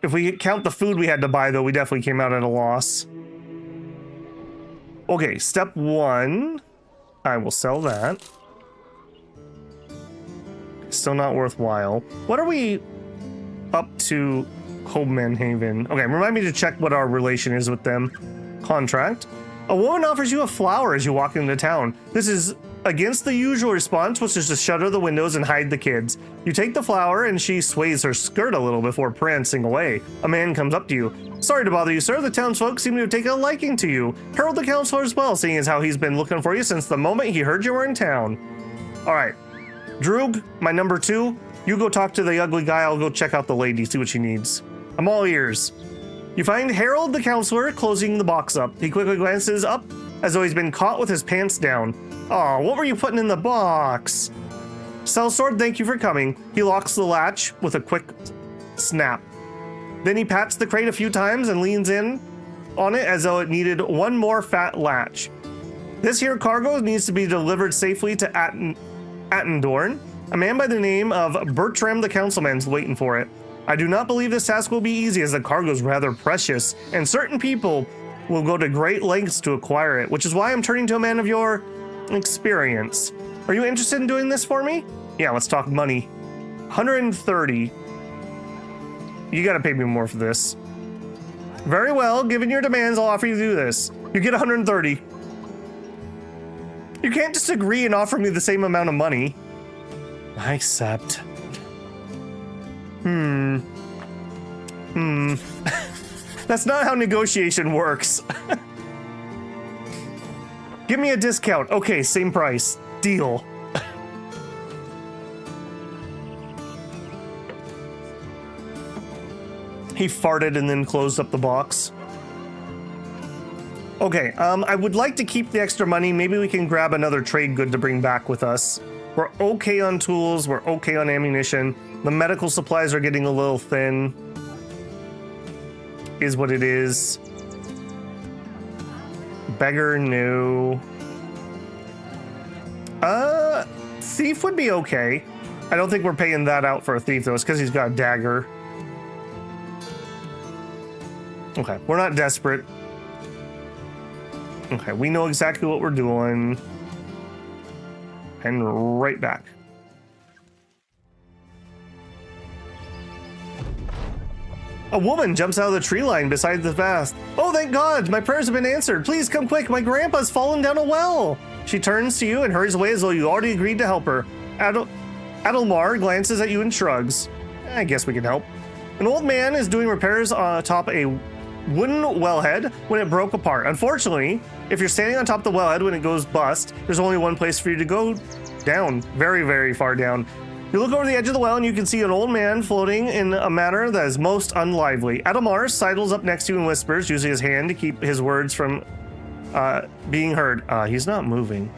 If we count the food we had to buy, though, we definitely came out at a loss. Okay, step 1. I will sell that. Still not worthwhile. What are we up to Homeman Haven? Okay, remind me to check what our relation is with them. Contract. A woman offers you a flower as you walk into town. This is against the usual response, which is to shutter the windows and hide the kids. You take the flower, and she sways her skirt a little before prancing away. A man comes up to you. Sorry to bother you, sir. The townsfolk seem to have taken a liking to you. Herald the counselor as well, seeing as how he's been looking for you since the moment he heard you were in town. All right. Droog, my number 2. You go talk to the ugly guy. I'll go check out the lady, see what she needs. I'm all ears. You find Harold the counselor closing the box up. He quickly glances up as though he's been caught with his pants down. Oh, what were you putting in the box? Sellsword, thank you for coming. He locks the latch with a quick snap. Then he pats the crate a few times and leans in on it as though it needed one more fat latch. This here cargo needs to be delivered safely to Attendorn. A man by the name of Bertram the councilman's waiting for it. I do not believe this task will be easy as the cargo is rather precious, and certain people will go to great lengths to acquire it, which is why I'm turning to a man of your experience. Are you interested in doing this for me? Yeah, let's talk money. 130. You gotta pay me more for this. Very well, given your demands, I'll offer you to do this. You get 130. You can't just agree and offer me the same amount of money. I accept. That's not how negotiation works. Give me a discount. Okay, same price. Deal. He farted and then closed up the box. Okay, I would like to keep the extra money. Maybe we can grab another trade good to bring back with us. We're okay on tools. We're okay on ammunition. The medical supplies are getting a little thin. Is what it is. Beggar, no. Thief would be okay. I don't think we're paying that out for a thief, though. It's because he's got a dagger. Okay, we're not desperate. Okay, we know exactly what we're doing. And right back. A woman jumps out of the tree line beside the path. Oh, thank God! My prayers have been answered. Please come quick. My grandpa's fallen down a well. She turns to you and hurries away as though you already agreed to help her. Adelmar glances at you and shrugs. I guess we can help. An old man is doing repairs atop a wooden wellhead when it broke apart. Unfortunately, if you're standing on top of the wellhead when it goes bust, there's only one place for you to go down. Very, very far down. You look over the edge of the well and you can see an old man floating in a manner that is most unlively. Adelmar sidles up next to you and whispers, using his hand to keep his words from being heard. He's not moving.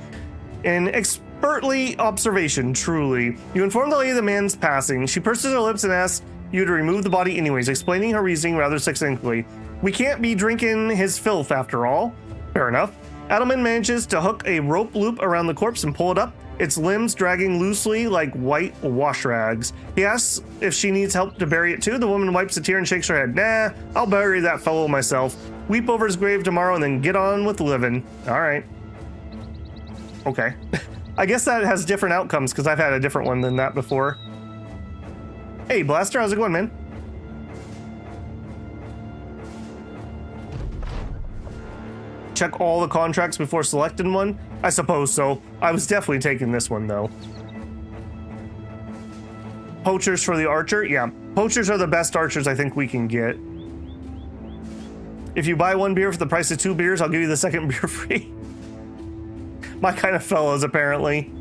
An expertly observation, truly. You inform the lady the man's passing. She purses her lips and asks you to remove the body anyways, explaining her reasoning rather succinctly. We can't be drinking his filth after all. Fair enough. Adelman manages to hook a rope loop around the corpse and pull it up, its limbs dragging loosely like white wash rags. He asks if she needs help to bury it too. The woman wipes a tear and shakes her head. Nah, I'll bury that fellow myself. Weep over his grave tomorrow and then get on with living. All right. Okay. I guess that has different outcomes because I've had a different one than that before. Hey, Blaster, how's it going, man? Check all the contracts before selecting one? I suppose so. I was definitely taking this one, though. Poachers for the archer? Yeah, poachers are the best archers I think we can get. If you buy one beer for the price of 2 beers, I'll give you the second beer free. My kind of fellows, apparently.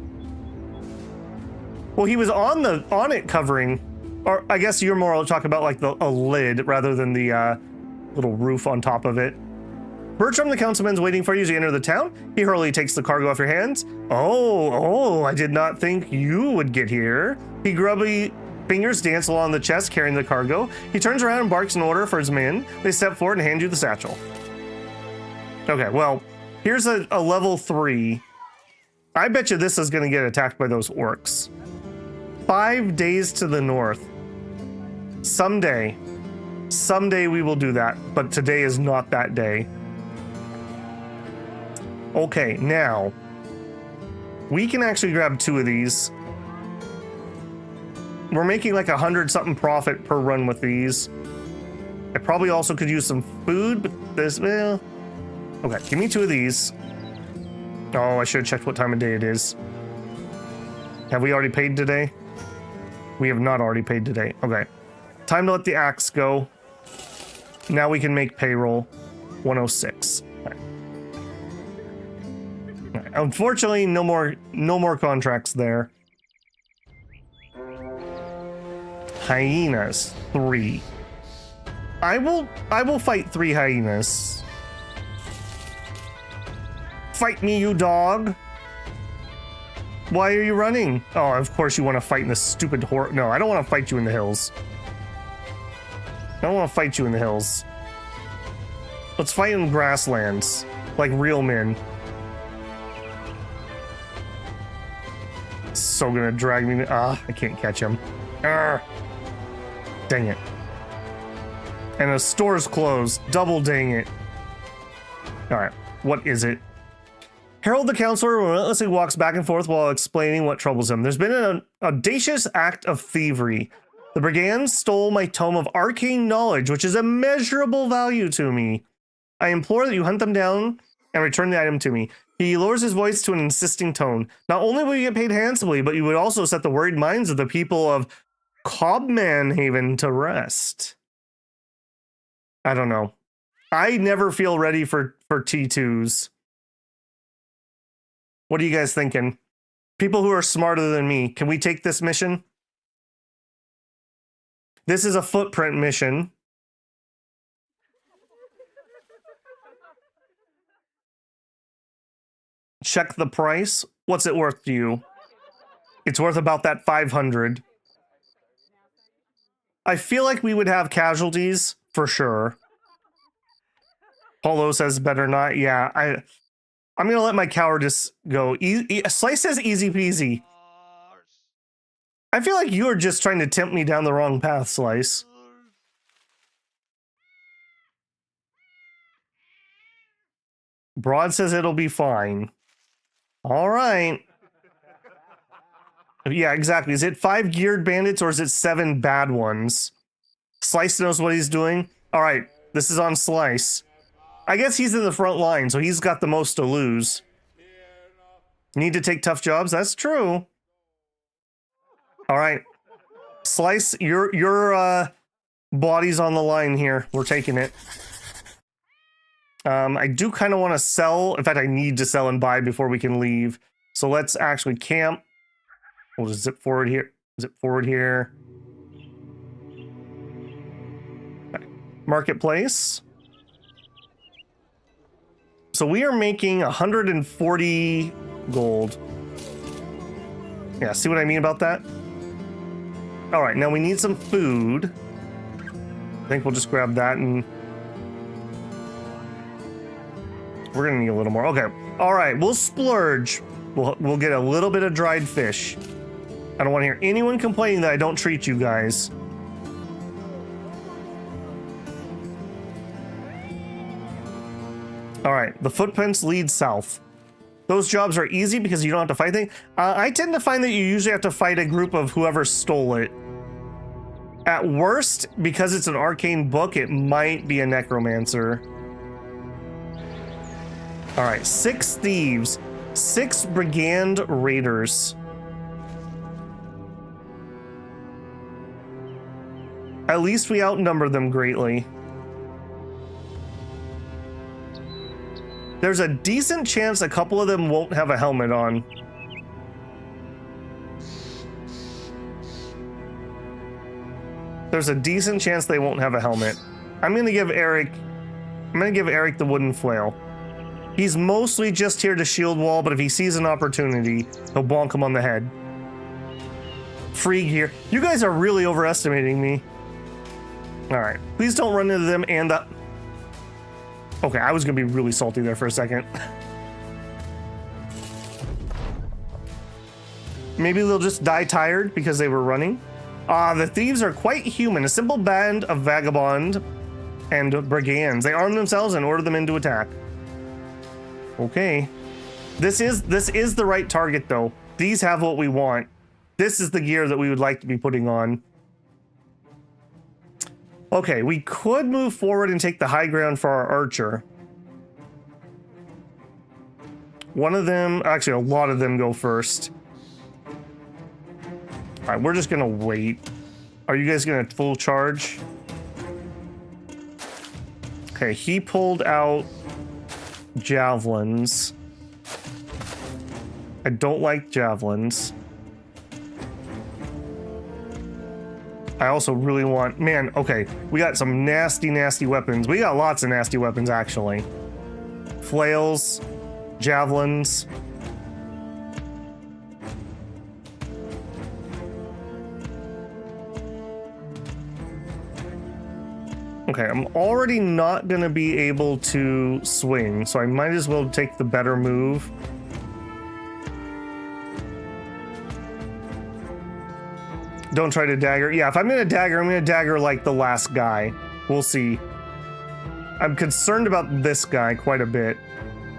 Well, he was on it covering, or I guess you're more talking about like a lid rather than the little roof on top of it. Bertram the councilman's waiting for you as you enter the town. He hurriedly takes the cargo off your hands. Oh, I did not think you would get here. He grubby fingers dance along the chest carrying the cargo. He turns around and barks an order for his men. They step forward and hand you the satchel. Okay, well, here's a level 3. I bet you this is going to get attacked by those orcs. 5 days to the north. Someday we will do that, but today is not that day. Okay, now, we can actually grab 2 of these. We're making like 100-something profit per run with these. I probably also could use some food, but this, well... Okay, give me 2 of these. Oh, I should have checked what time of day it is. Have we already paid today? We have not already paid today. Okay. Time to let the axe go. Now we can make payroll. 106. Okay. Okay. Unfortunately, no more contracts there. Hyenas. 3. I will fight 3 hyenas. Fight me, you dog. Why are you running? Oh, of course you want to fight in the stupid horror. No, I don't want to fight you in the hills. I don't want to fight you in the hills. Let's fight in grasslands, like real men. So gonna drag me. Ah, I can't catch him. Arrgh. Dang it. And the store's closed. Double dang it. Alright, what is it? Harold the counselor relentlessly walks back and forth while explaining what troubles him. There's been an audacious act of thievery. The brigands stole my tome of arcane knowledge, which is immeasurable value to me. I implore that you hunt them down and return the item to me. He lowers his voice to an insisting tone. Not only will you get paid handsomely, but you would also set the worried minds of the people of Cobman Haven to rest. I don't know. I never feel ready for T2s. What are you guys thinking? People who are smarter than me, can we take this mission? This is a footprint mission. Check the price. What's it worth to you? It's worth about that 500. I feel like we would have casualties for sure. Polo says better not. Yeah, I'm gonna let my cowardice go. Slice says easy peasy. I feel like you're just trying to tempt me down the wrong path, Slice. Broad says it'll be fine. All right. Yeah, exactly. Is it 5 geared bandits or is it 7 bad ones? Slice knows what he's doing. All right, this is on Slice. I guess he's in the front line, so he's got the most to lose. Need to take tough jobs? That's true. All right. Slice, your body's on the line here. We're taking it. I do kind of want to sell. In fact, I need to sell and buy before we can leave. So let's actually camp. We'll just zip forward here. Zip forward here. Okay. Marketplace. So we are making 140 gold. Yeah, see what I mean about that? All right, now we need some food. I think we'll just grab that and we're gonna need a little more. Okay, all right, we'll splurge. We'll get a little bit of dried fish. I don't want to hear anyone complaining that I don't treat you guys. All right, the footprints lead south. Those jobs are easy because you don't have to fight things. I tend to find that you usually have to fight a group of whoever stole it. At worst, because it's an arcane book, it might be a necromancer. All right, 6 thieves, 6 brigand raiders. At least we outnumber them greatly. There's a decent chance a couple of them won't have a helmet on. There's a decent chance they won't have a helmet. I'm gonna give Eric the wooden flail. He's mostly just here to shield wall, but if he sees an opportunity, he'll bonk him on the head. Free gear. You guys are really overestimating me. All right, please don't run into them and the... Okay, I was gonna be really salty there for a second. Maybe they'll just die tired because they were running. The thieves are quite human, a simple band of vagabond and brigands. They arm themselves and order them into attack. Okay. This is the right target though. These have what we want. This is the gear that we would like to be putting on. Okay, we could move forward and take the high ground for our archer. one of them, actually a lot of them go first. All right, we're just gonna wait. Are you guys gonna full charge? Okay, he pulled out javelins. I don't like javelins. I also really want, man, okay, we got some nasty, nasty weapons. We got lots of nasty weapons, actually. Flails, javelins. Okay, I'm already not gonna be able to swing, so I might as well take the better move. Don't try to dagger. Yeah, if I'm gonna dagger like the last guy. We'll see. I'm concerned about this guy quite a bit.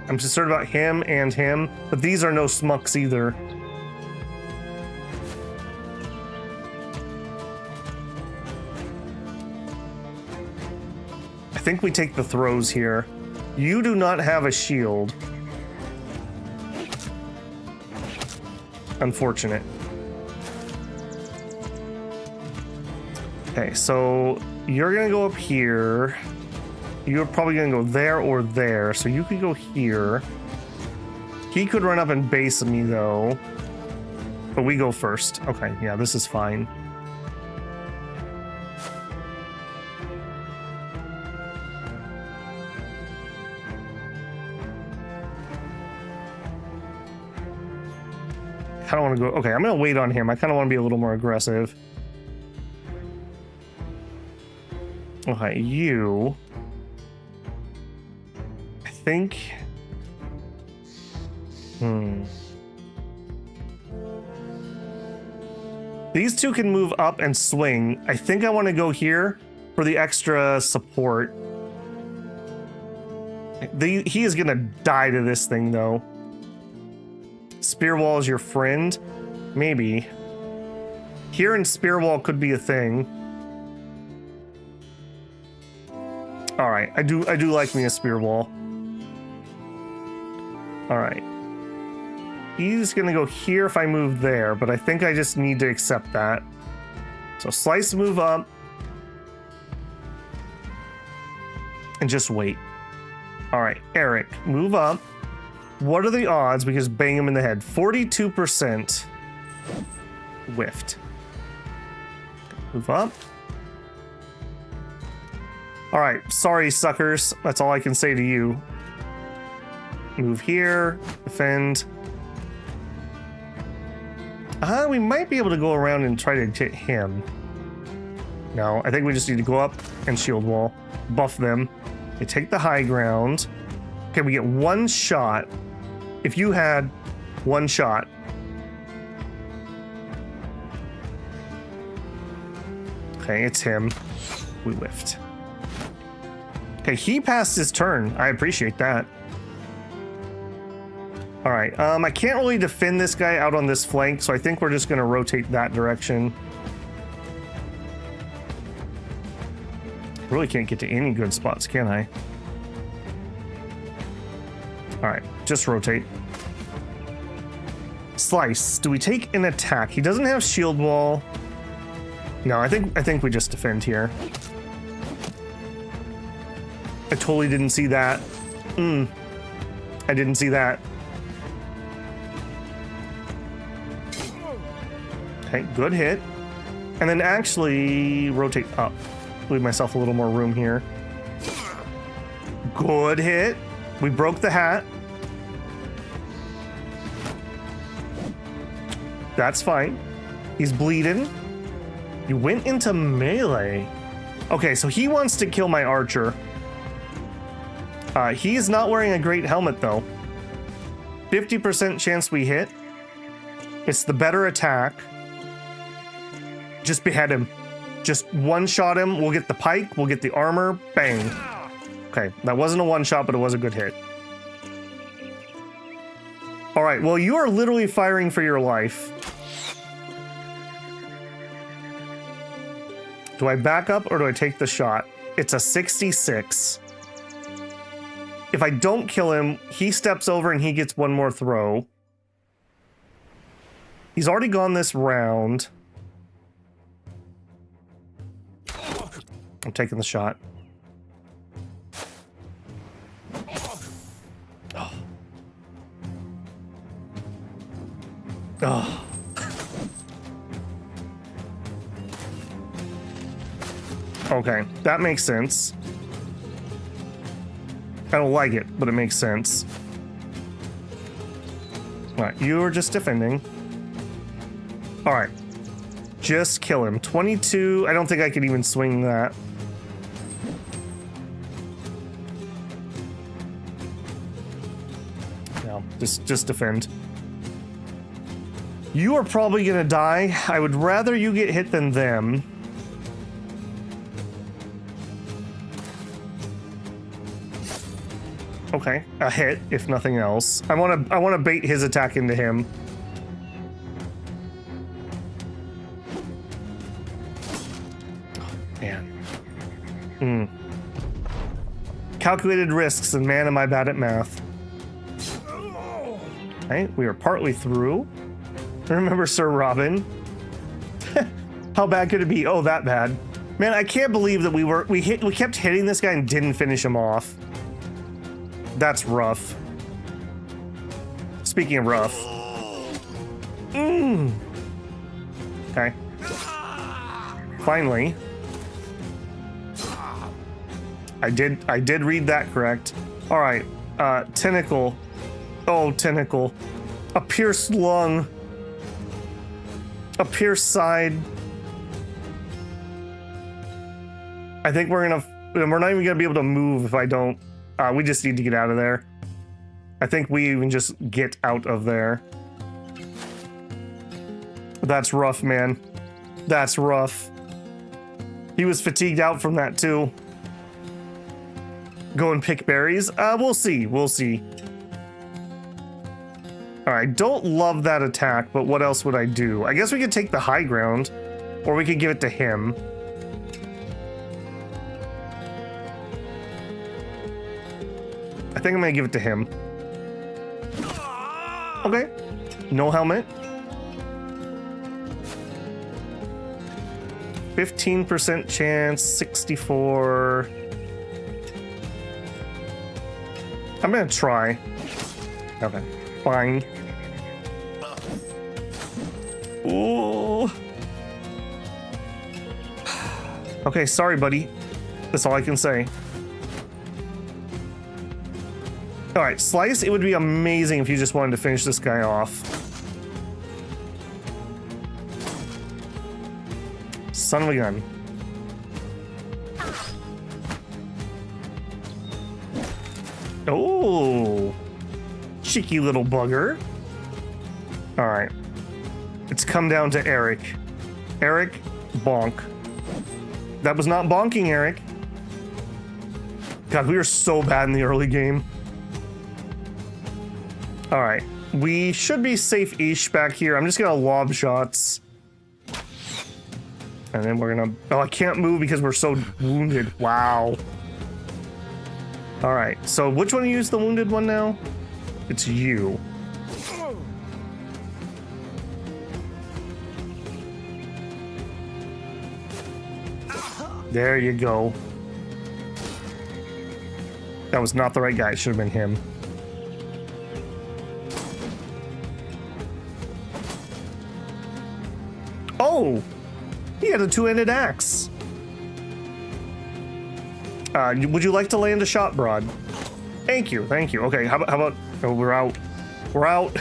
I'm concerned about him and him, but these are no smucks either. I think we take the throws here. You do not have a shield. Unfortunate. Okay, so you're gonna go up here. You're probably gonna go there or there, so you could go here. He could run up and base me though, but we go first. Okay, yeah, this is fine. I don't want to go. Okay, I'm gonna wait on him. I kind of want to be a little more aggressive. Okay, you. I think. These two can move up and swing. I think I want to go here for the extra support. He is gonna die to this thing though. Spear wall is your friend? Maybe. Here in spear wall could be a thing. All right, I do like me a spear wall. All right. He's gonna go here if I move there, but I think I just need to accept that. So slice, move up. And just wait. All right, Eric, move up. What are the odds we just bang him in the head? 42% whiffed. Move up. All right, sorry, suckers. That's all I can say to you. Move here, defend. We might be able to go around and try to hit him. No, I think we just need to go up and shield wall. Buff them. They take the high ground. Okay, we get one shot. If you had one shot. Okay, it's him. We whiffed. Okay, he passed his turn. I appreciate that. All right, I can't really defend this guy out on this flank, so I think we're just gonna rotate that direction. Really can't get to any good spots, can I? All right, just rotate. Slice. Do we take an attack? He doesn't have shield wall. No, I think we just defend here. I totally didn't see that. I didn't see that. Okay, good hit. And then actually rotate up. Leave myself a little more room here. Good hit. We broke the hat. That's fine. He's bleeding. You went into melee. Okay, so he wants to kill my archer. He is not wearing a great helmet though. 50% chance we hit. It's the better attack. Just behead him. Just one shot him. We'll get the pike. We'll get the armor. Bang. Okay, that wasn't a one shot, but it was a good hit. All right, well, you are literally firing for your life. Do I back up or do I take the shot? It's a 66. If I don't kill him, he steps over and he gets one more throw. He's already gone this round. I'm taking the shot. Oh. Oh. Okay, that makes sense. I don't like it, but it makes sense. Alright, you are just defending. Alright. Just kill him. 22. I don't think I could even swing that. No, just defend. You are probably gonna die. I would rather you get hit than them. Okay, a hit, if nothing else. I wanna bait his attack into him. Oh, man. Calculated risks, and man, am I bad at math. Okay, we are partly through. Remember Sir Robin? How bad could it be? Oh, that bad. Man, I can't believe that we kept hitting this guy and didn't finish him off. That's rough. Speaking of rough. Okay. Finally. I did read that correct. All right. Tentacle. Oh, tentacle. A pierced lung. A pierced side. I think we're not even gonna be able to move if I don't. We just need to get out of there. I think we even just get out of there. That's rough, man. That's rough. He was fatigued out from that too. Go and pick berries? We'll see. We'll see. Alright, don't love that attack, but what else would I do? I guess we could take the high ground, or we could give it to him. I think I'm gonna give it to him. Okay. No helmet. 15% chance, 64. I'm gonna try. Okay, fine. Ooh. Okay, sorry, buddy. That's all I can say. All right, Slice, it would be amazing if you just wanted to finish this guy off. Son of a gun. Oh, cheeky little bugger. All right, it's come down to Eric. Eric, bonk. That was not bonking, Eric. God, we were so bad in the early game. All right, we should be safe-ish back here. I'm just gonna lob shots. And then we're gonna, oh, I can't move because we're so wounded. Wow. All right, so which one used the wounded one now? It's you. There you go. That was not the right guy. It should have been him. Oh, he had a two-handed axe. Would you like to land a shot, Broad? Thank you, thank you. Okay, how about oh, we're out. We're out.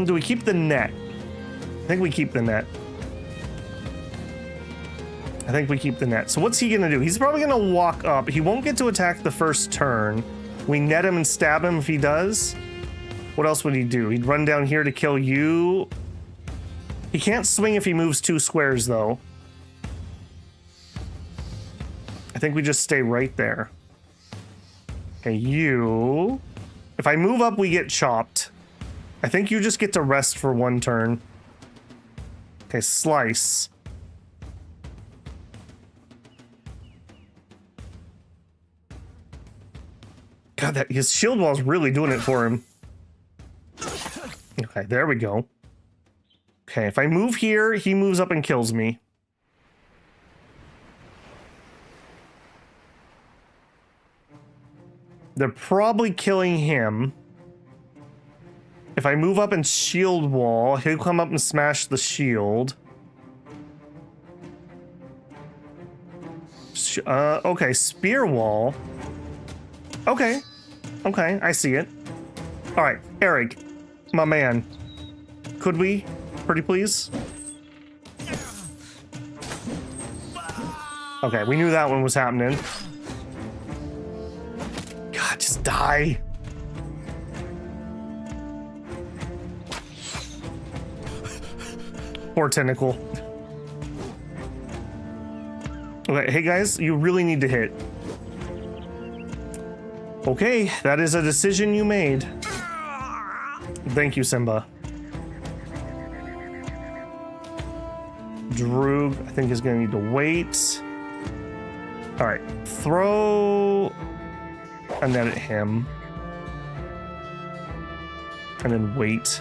Do we keep the net? I think we keep the net. I think we keep the net. So what's he gonna do? He's probably gonna walk up. He won't get to attack the first turn. We net him and stab him if he does. What else would he do? He'd run down here to kill you. He can't swing if he moves 2 squares, though. I think we just stay right there. Okay, you... If I move up, we get chopped. I think you just get to rest for 1 turn. Okay, Slice. God, that his shield wall's really doing it for him. Okay, there we go. Okay, if I move here, he moves up and kills me. They're probably killing him. If I move up and shield wall, he'll come up and smash the shield. Okay, spear wall. Okay, I see it. All right, Eric, my man. Could we, pretty please? Okay, we knew that one was happening. God, just die. Poor tentacle. Okay, hey guys, you really need to hit. Okay, that is a decision you made. Thank you, Simba. Droog, I think, is gonna need to wait. All right, throw and then at him. And then wait.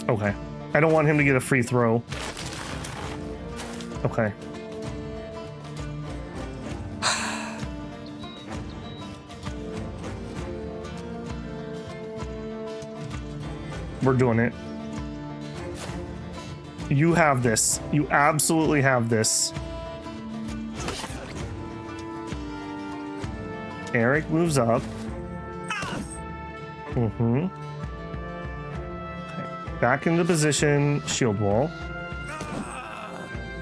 Okay. I don't want him to get a free throw. Okay. We're doing it. You have this. You absolutely have this. Eric moves up. Mm-hmm. Okay. Back into position. Shield wall.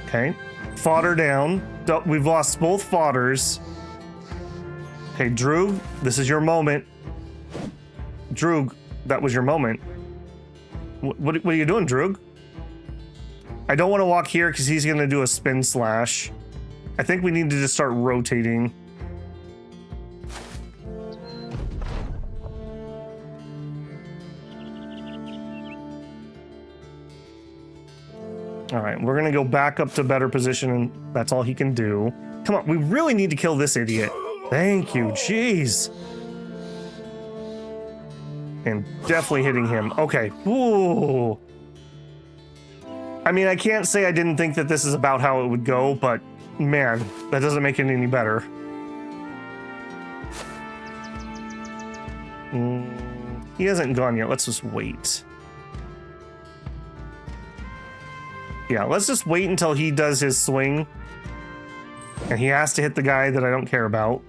Okay. Fodder down. We've lost both fodders. Okay, Droog, this is your moment. Droog, that was your moment. What are you doing, Droog? I don't want to walk here because he's going to do a spin slash. I think we need to just start rotating. All right, we're going to go back up to better position, and that's all he can do. Come on, we really need to kill this idiot. Thank you, jeez. And definitely hitting him. Okay. Ooh. I mean, I can't say I didn't think that this is about how it would go, but man, that doesn't make it any better. He hasn't gone yet. Let's just wait. Yeah, let's just wait until he does his swing. And he has to hit the guy that I don't care about.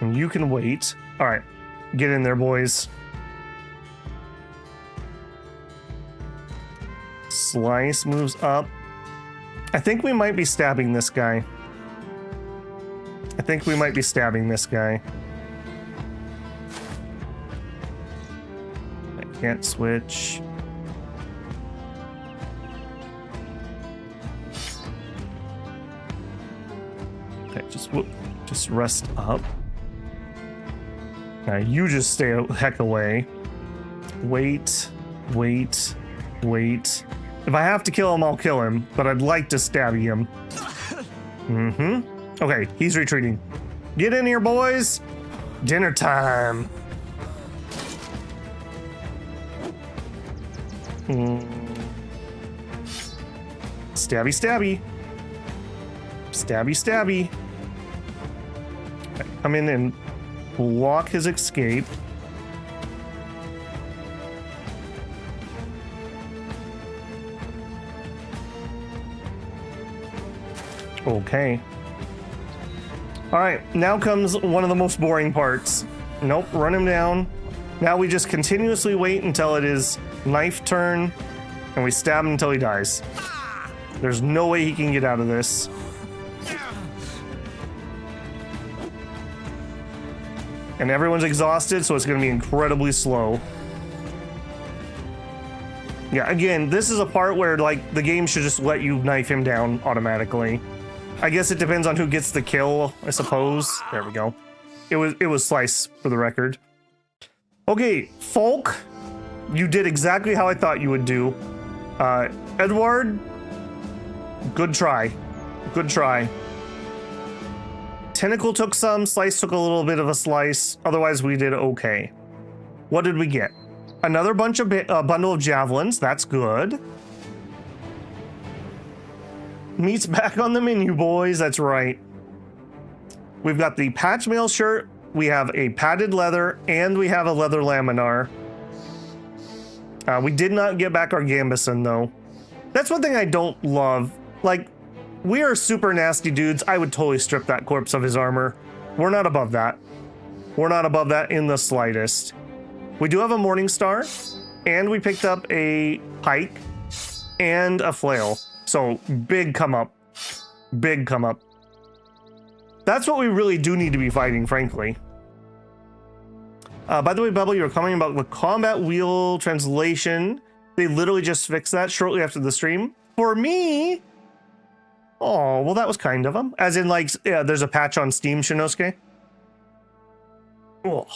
And you can wait. All right. Get in there, boys. Slice moves up. I think we might be stabbing this guy. I can't switch. Okay, just rest up. Now you just stay a heck away. Wait. If I have to kill him, I'll kill him, but I'd like to stab him. Okay, he's retreating. Get in here, boys. Dinner time. Stabby. Okay, come in and block his escape. Okay. All right, now comes one of the most boring parts. Nope, run him down. Now we just continuously wait until it is knife turn, and we stab him until he dies. There's no way he can get out of this. And everyone's exhausted, so it's going to be incredibly slow. Yeah, again, this is a part where, like, the game should just let you knife him down automatically. I guess it depends on who gets the kill, I suppose. There we go. It was Slice, for the record. Okay, Folk. You did exactly how I thought you would do. Edward, good try. Good try. Tentacle took some, Slice took a little bit of a slice. Otherwise, we did okay. What did we get? Another bundle of javelins. That's good. Meat's back on the menu, boys. That's right. We've got the patch mail shirt. We have a padded leather, and we have a leather laminar. We did not get back our Gambison, though. That's one thing I don't love. Like, we are super nasty dudes. I would totally strip that corpse of his armor. We're not above that. We're not above that in the slightest. We do have a Morning Star, and we picked up a pike and a flail. So, big come up. Big come up. That's what we really do need to be fighting, frankly. By the way, Bubble, you were commenting about the combat wheel translation. They literally just fixed that shortly after the stream. For me... Oh, well, that was kind of them. As in, like, yeah, there's a patch on Steam, Shinosuke. Oh.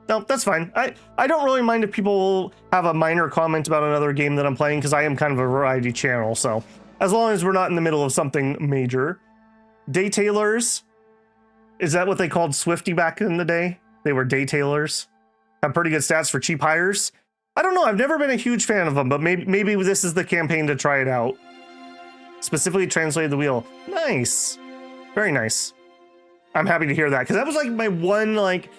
No, that's fine. I don't really mind if people have a minor comment about another game that I'm playing, because I am kind of a variety channel, so... As long as we're not in the middle of something major. Daytailers. Is that what they called Swifty back in the day? They were daytailers. Have pretty good stats for cheap hires. I don't know. I've never been a huge fan of them, but maybe this is the campaign to try it out. Specifically translated the wheel. Nice. Very nice. I'm happy to hear that, because that was like my one, like,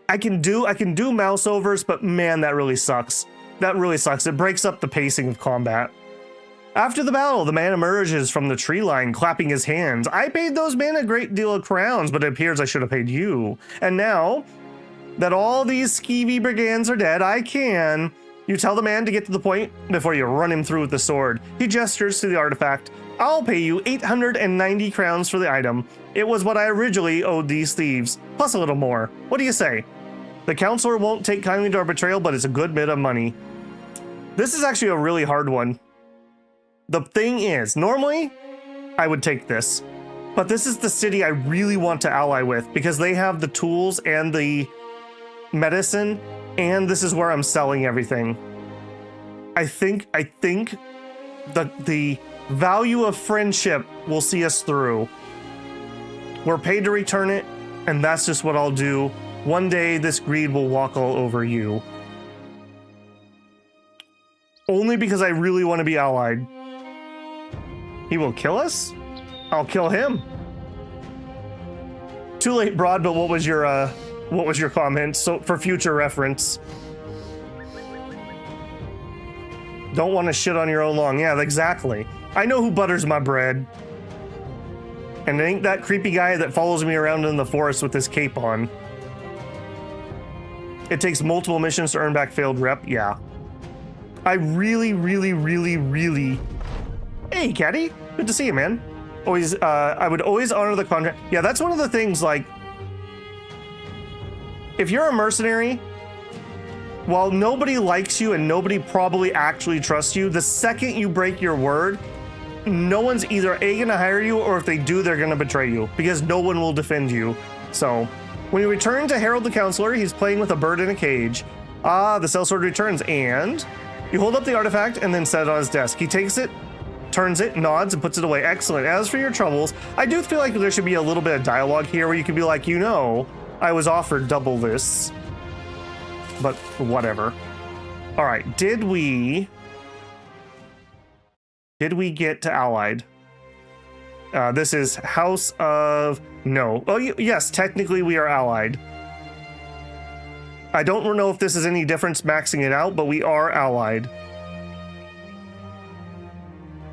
I can do mouse overs, but man, that really sucks. That really sucks. It breaks up the pacing of combat. After the battle, the man emerges from the tree line, clapping his hands. I paid those men a great deal of crowns, but it appears I should have paid you. And now that all these skeevy brigands are dead, I can. You tell the man to get to the point before you run him through with the sword. He gestures to the artifact. I'll pay you 890 crowns for the item. It was what I originally owed these thieves, plus a little more. What do you say? The counselor won't take kindly to our betrayal, but it's a good bit of money. This is actually a really hard one. The thing is, normally, I would take this. But this is the city I really want to ally with, because they have the tools and the medicine, and this is where I'm selling everything. I think the value of friendship will see us through. We're paid to return it, and that's just what I'll do. One day, this greed will walk all over you. Only because I really want to be allied. He will kill us? I'll kill him. Too late, Broad, but what was your comment? So for future reference. Don't want to shit on your own long. Yeah, exactly. I know who butters my bread. And it ain't that creepy guy that follows me around in the forest with his cape on. It takes multiple missions to earn back failed rep. Yeah. I really... Hey, Caddy. Good to see you, man. Always, I would always honor the contract. Yeah, that's one of the things, like... If you're a mercenary, while nobody likes you and nobody probably actually trusts you, the second you break your word, no one's either A, gonna hire you, or if they do, they're gonna betray you, because no one will defend you. So, when you return to Harold the Counselor, he's playing with a bird in a cage. Ah, the sellsword returns, and... You hold up the artifact and then set it on his desk. He takes it, turns it, nods, and puts it away. Excellent. As for your troubles, I do feel like there should be a little bit of dialogue here where you can be like, you know, I was offered double this. But whatever. All right, did we get to Allied? This is House of... No. Oh, yes, technically we are Allied. I don't know if this is any difference maxing it out, but we are Allied.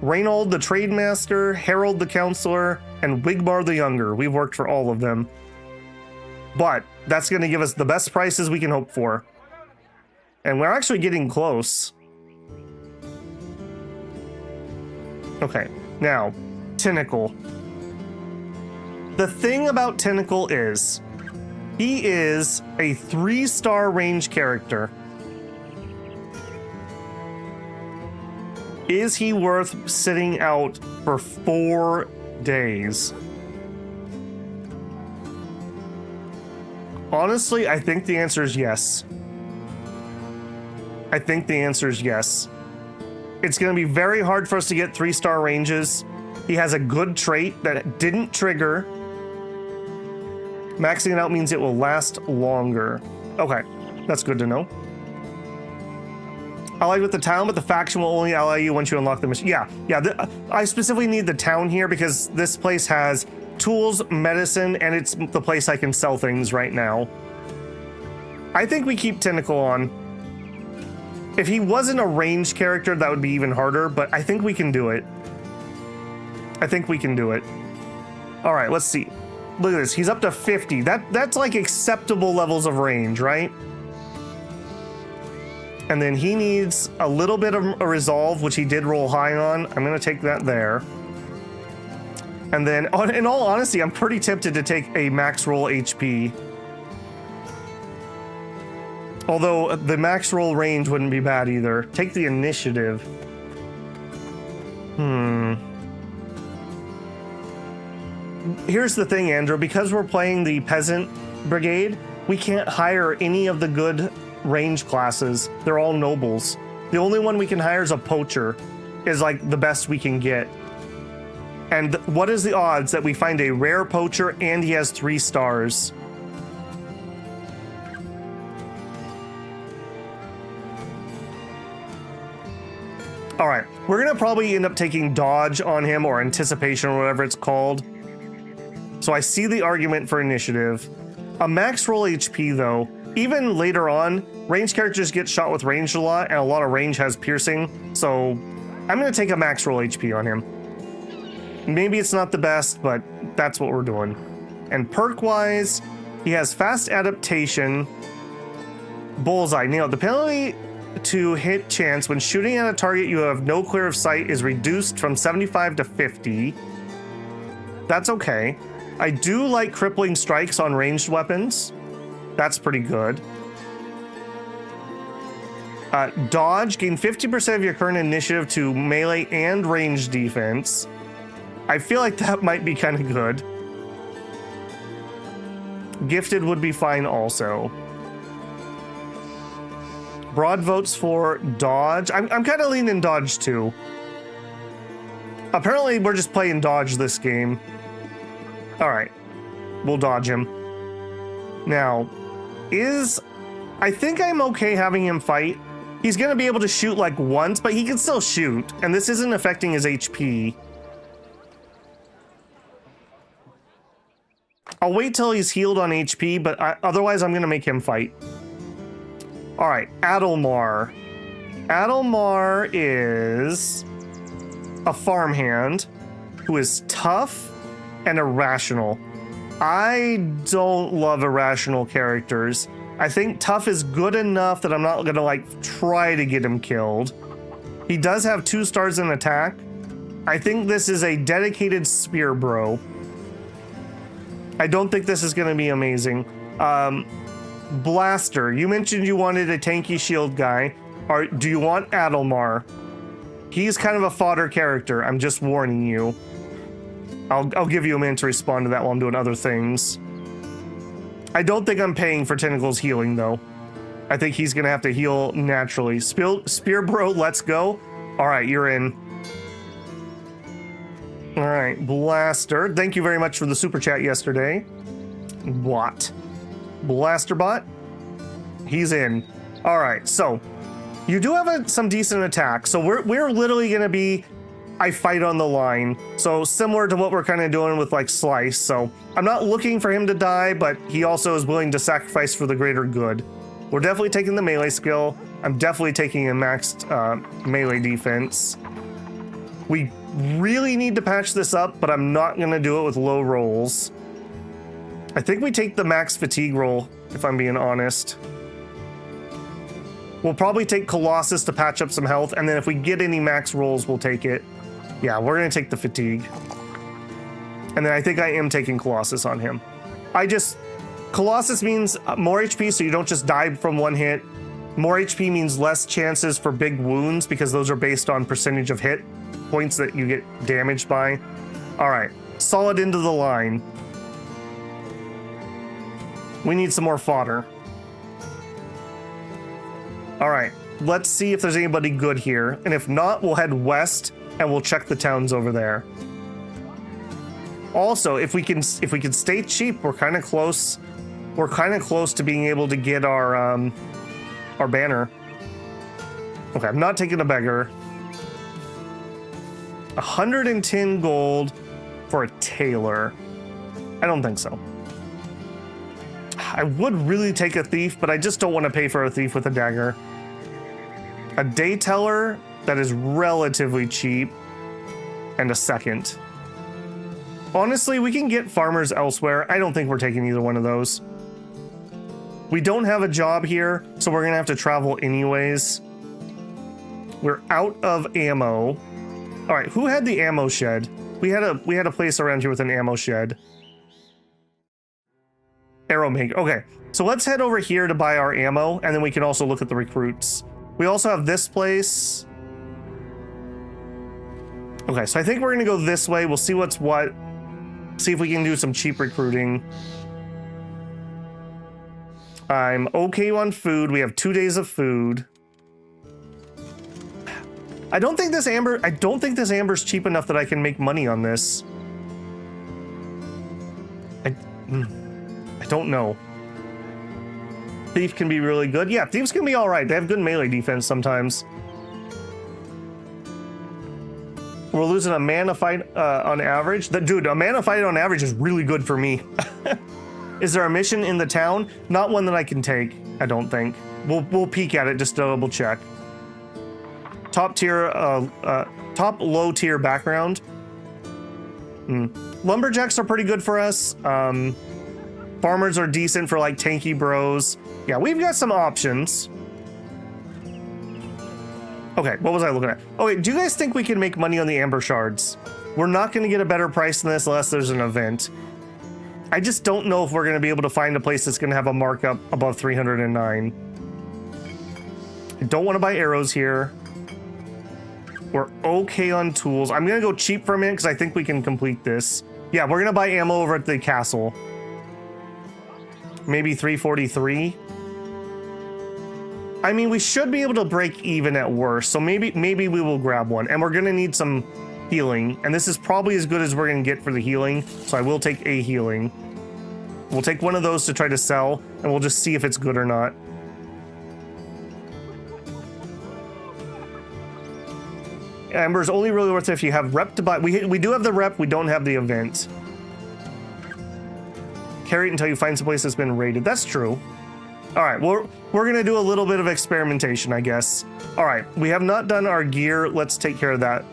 Reynold the Trademaster, Harold the Counselor, and Wigmar the Younger. We've worked for all of them. But that's going to give us the best prices we can hope for. And we're actually getting close. Okay, now, Tentacle. The thing about Tentacle is, he is a 3-star range character. Is he worth sitting out for 4 days? Honestly, I think the answer is yes. I think the answer is yes. It's going to be very hard for us to get 3-star ranges. He has a good trait that didn't trigger. Maxing it out means it will last longer. Okay, that's good to know. Allied with the town, but the faction will only ally you once you unlock the mission. Yeah. I specifically need the town here because this place has tools, medicine, and it's the place I can sell things right now. I think we keep Tentacle on. If he wasn't a ranged character, that would be even harder, but I think we can do it. I think we can do it. All right, let's see. Look at this. He's up to 50. That's like acceptable levels of range, right? And then he needs a little bit of a resolve, which he did roll high on. I'm going to take that there. And then, in all honesty, I'm pretty tempted to take a max roll HP. Although the max roll range wouldn't be bad either. Take the initiative. Here's the thing, Andrew. Because we're playing the Peasant Brigade, we can't hire any of the good range classes. They're all nobles. The only one we can hire is a poacher. Is like the best we can get. And what is the odds that we find a rare poacher and he has 3 stars? All right, we're gonna probably end up taking dodge on him or anticipation or whatever it's called. So I see the argument for initiative. A max roll HP though, even later on, ranged characters get shot with range a lot and a lot of range has piercing. So I'm gonna take a max roll HP on him. Maybe it's not the best, but that's what we're doing. And perk-wise, he has fast adaptation, bullseye. Now, the penalty to hit chance when shooting at a target you have no clear of sight is reduced from 75 to 50. That's okay. I do like crippling strikes on ranged weapons. That's pretty good. Dodge, gain 50% of your current initiative to melee and range defense. I feel like that might be kind of good. Gifted would be fine also. Broad votes for dodge. I'm kind of leaning dodge too. Apparently we're just playing dodge this game. All right, we'll dodge him. Now, I think I'm okay having him fight. He's gonna be able to shoot like once, but he can still shoot, and this isn't affecting his HP. I'll wait till he's healed on HP, but otherwise I'm gonna make him fight. All right, Adelmar. Adelmar is a farmhand who is tough and irrational. I don't love irrational characters. I think tough is good enough that I'm not gonna like try to get him killed. He does have 2 stars in attack. I think this is a dedicated spear bro. I don't think this is gonna be amazing. Blaster, you mentioned you wanted a tanky shield guy. Do you want Adelmar? He's kind of a fodder character, I'm just warning you. I'll give you a minute to respond to that while I'm doing other things. I don't think I'm paying for Tentacle's healing though. I think he's gonna have to heal naturally. Spear bro, let's go. All right, you're in. All right, Blaster. Thank you very much for the super chat yesterday. What? Blaster bot? He's in. All right, so you do have some decent attack. So we're literally gonna be, I fight on the line. So similar to what we're kind of doing with like Slice. So I'm not looking for him to die, but he also is willing to sacrifice for the greater good. We're definitely taking the melee skill. I'm definitely taking a maxed melee defense. We really need to patch this up, but I'm not gonna do it with low rolls. I think we take the max fatigue roll, if I'm being honest. We'll probably take Colossus to patch up some health, and then if we get any max rolls, we'll take it. Yeah, we're gonna take the fatigue. And then I think I am taking Colossus on him. Colossus means more HP, so you don't just die from one hit. More HP means less chances for big wounds, because those are based on percentage of hit points that you get damaged by. All right, solid into the line. We need some more fodder. All right, let's see if there's anybody good here. And if not, we'll head west and we'll check the towns over there. Also, if we can stay cheap, we're kind of close. We're kind of close to being able to get our banner. Okay, I'm not taking a beggar. 110 gold for a tailor. I don't think so. I would really take a thief, but I just don't want to pay for a thief with a dagger. A day teller that is relatively cheap, and a second. Honestly, we can get farmers elsewhere. I don't think we're taking either one of those. We don't have a job here, so we're gonna have to travel anyways. We're out of ammo. All right, who had the ammo shed? We had a place around here with an ammo shed. Arrow maker. Okay, so let's head over here to buy our ammo, and then we can also look at the recruits. We also have this place. Okay, so I think we're gonna go this way. We'll see what's what. See if we can do some cheap recruiting. I'm okay on food. We have 2 days of food. I don't think this amber's cheap enough that I can make money on this. I don't know. Thief can be really good. Yeah, thieves can be all right. They have good melee defense sometimes. We're losing a mana fight on average. Dude, a mana fight on average is really good for me. Is there a mission in the town? Not one that I can take, I don't think. We'll peek at it just to double check. Top tier, top low tier background. Lumberjacks are pretty good for us. Farmers are decent for like tanky bros. Yeah, we've got some options. Okay, what was I looking at? Okay, do you guys think we can make money on the amber shards? We're not going to get a better price than this unless there's an event. I just don't know if we're going to be able to find a place that's going to have a markup above 309. I don't want to buy arrows here. We're okay on tools. I'm going to go cheap for a minute because I think we can complete this. Yeah, we're going to buy ammo over at the castle. Maybe 343. I mean, we should be able to break even at worst, so maybe we will grab one. And we're going to need some healing, and this is probably as good as we're going to get for the healing, so I will take a healing. We'll take one of those to try to sell, and we'll just see if it's good or not. Amber's only really worth it if you have rep to buy. We do have the rep, we don't have the event. Carry it until you find some place that's been raided. That's true. All right, we're gonna do a little bit of experimentation, I guess. All right, we have not done our gear. Let's take care of that.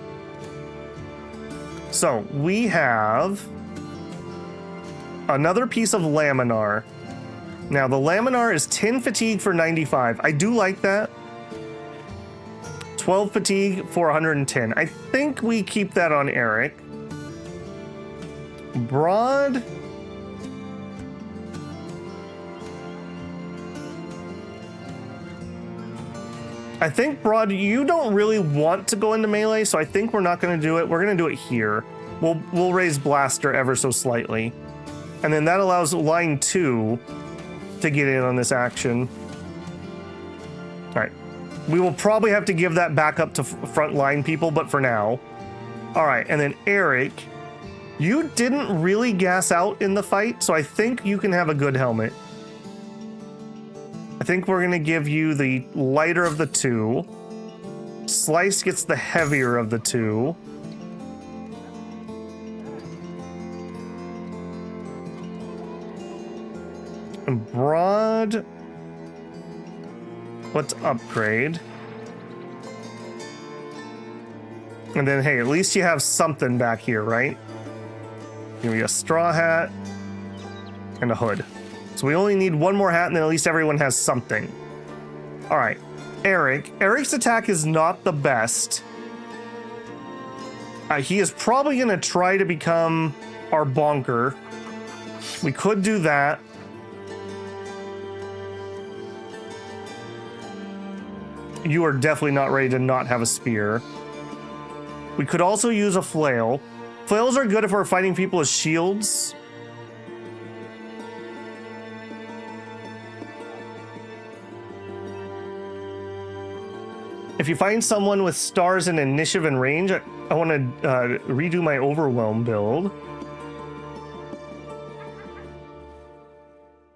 So we have another piece of laminar. Now the laminar is 10 fatigue for 95. I do like that. 12 fatigue for 110. I think we keep that on Eric. Broad. I think Broad, you don't really want to go into melee, so I think we're not going to do it. We're going to do it here. We'll raise Blaster ever so slightly. And then that allows line 2 to get in on this action. All right. We will probably have to give that back up to front line people, but for now. All right, and then Eric, you didn't really gas out in the fight, so I think you can have a good helmet. I think we're gonna give you the lighter of the two. Slice gets the heavier of the two. And Broad, let's upgrade. And then, hey, at least you have something back here, right? Give me a straw hat and a hood. So we only need one more hat, and then at least everyone has something. All right, Eric. Eric's attack is not the best. He is probably going to try to become our bonker. We could do that. You are definitely not ready to not have a spear. We could also use a flail. Flails are good if we're fighting people with shields. If you find someone with stars in initiative and range, I want to redo my overwhelm build.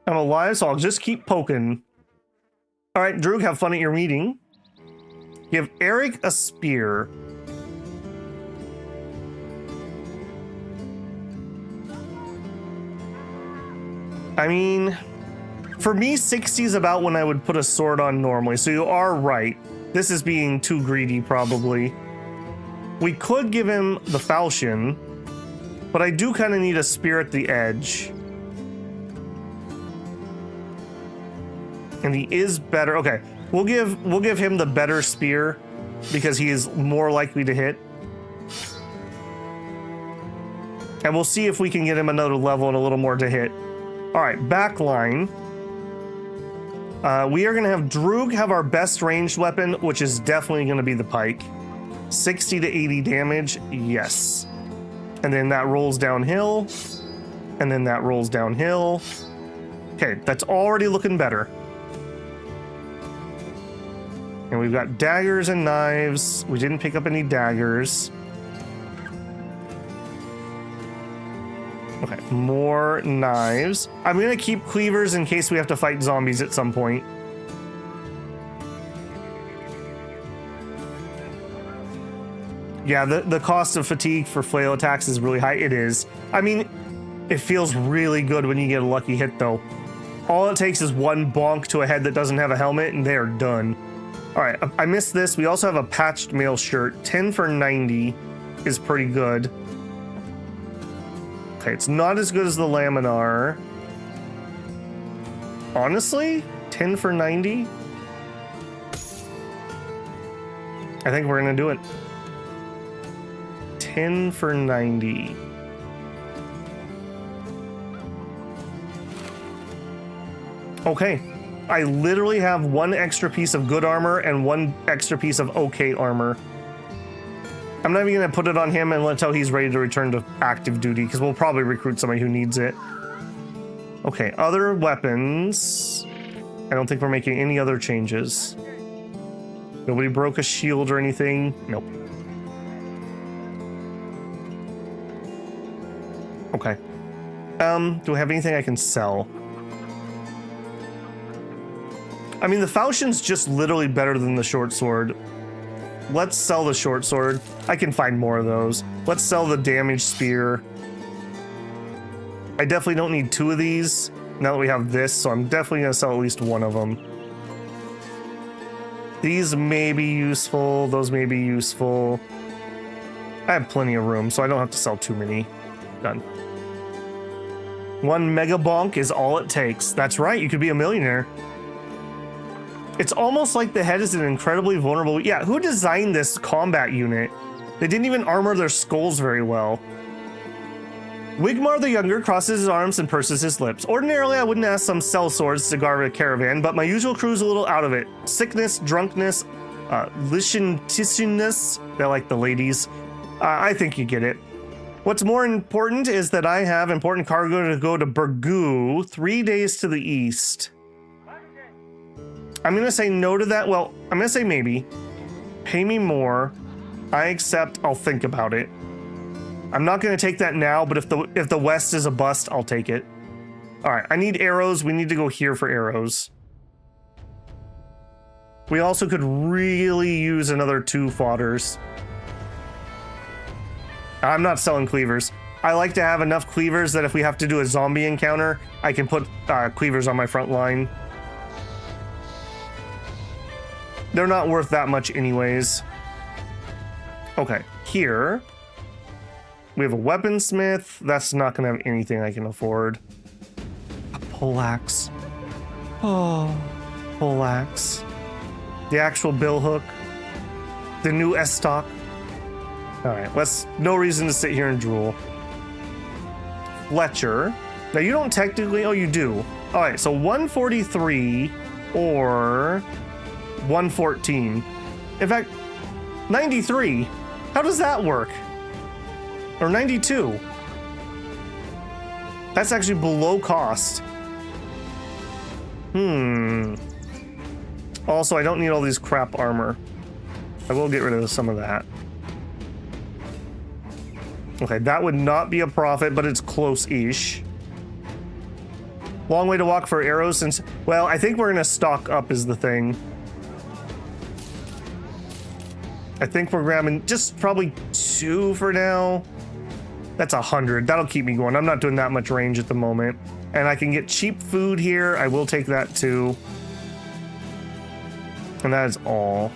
I'm alive, so I'll just keep poking. All right, Droog, have fun at your meeting. Give Eric a spear. I mean, for me, 60 is about when I would put a sword on normally, so you are right. This is being too greedy, probably. We could give him the falchion, but I do kind of need a spear at the edge. And he is better. Okay, we'll give him the better spear because he is more likely to hit. And we'll see if we can get him another level and a little more to hit. All right, back line. We are going to have Droog have our best ranged weapon, which is definitely going to be the pike. 60 to 80 damage, yes. And then that rolls downhill. And then that rolls downhill. Okay, that's already looking better. And we've got daggers and knives. We didn't pick up any daggers. Okay, more knives. I'm going to keep cleavers in case we have to fight zombies at some point. Yeah, the cost of fatigue for flail attacks is really high. It is. I mean, it feels really good when you get a lucky hit, though. All it takes is one bonk to a head that doesn't have a helmet, and they are done. All right, I missed this. We also have a patched mail shirt. 10 for 90 is pretty good. Okay, it's not as good as the laminar. Honestly, 10 for 90? I think we're gonna do it. 10 for 90. Okay, I literally have one extra piece of good armor and one extra piece of okay armor. I'm not even going to put it on him until he's ready to return to active duty, because we'll probably recruit somebody who needs it. Okay, other weapons. I don't think we're making any other changes. Nobody broke a shield or anything. Nope. Okay. Do I have anything I can sell? I mean, the falchion's just literally better than the short sword. Let's sell the short sword. I can find more of those. Let's sell the damage spear. I definitely don't need two of these now that we have this, so I'm definitely going to sell at least one of them. These may be useful. Those may be useful. I have plenty of room, so I don't have to sell too many. Done. One mega bonk is all it takes. That's right, you could be a millionaire. It's almost like the head is an incredibly vulnerable... Yeah, who designed this combat unit? They didn't even armor their skulls very well. Wigmar the Younger crosses his arms and purses his lips. Ordinarily, I wouldn't ask some sellswords to guard a caravan, but my usual crew's a little out of it. Sickness, drunkenness, licentiousness. They're like the ladies. I think you get it. What's more important is that I have important cargo to go to Burgoo, 3 days to the east. I'm going to say no to that. Well, I'm going to say maybe. Pay me more. I accept. I'll think about it. I'm not going to take that now, but if the west is a bust, I'll take it. All right, I need arrows. We need to go here for arrows. We also could really use another 2 fodders. I'm not selling cleavers. I like to have enough cleavers that if we have to do a zombie encounter, I can put cleavers on my front line. They're not worth that much anyways. Okay, here we have a weaponsmith. That's not gonna have anything I can afford. A poleaxe. Oh, poleaxe. The actual billhook. The new S-stock. All right, no reason to sit here and drool. Fletcher. Now you don't technically, oh you do. All right, so 143 or 114. In fact, 93. How does that work? Or 92. That's actually below cost. Also, I don't need all these crap armor. I will get rid of some of that. Okay, that would not be a profit, but it's close-ish. Long way to walk for arrows since... Well, I think we're going to stock up is the thing. I think we're grabbing just probably 2 for now. That's 100. That'll keep me going. I'm not doing that much range at the moment. And I can get cheap food here. I will take that too. And that is all.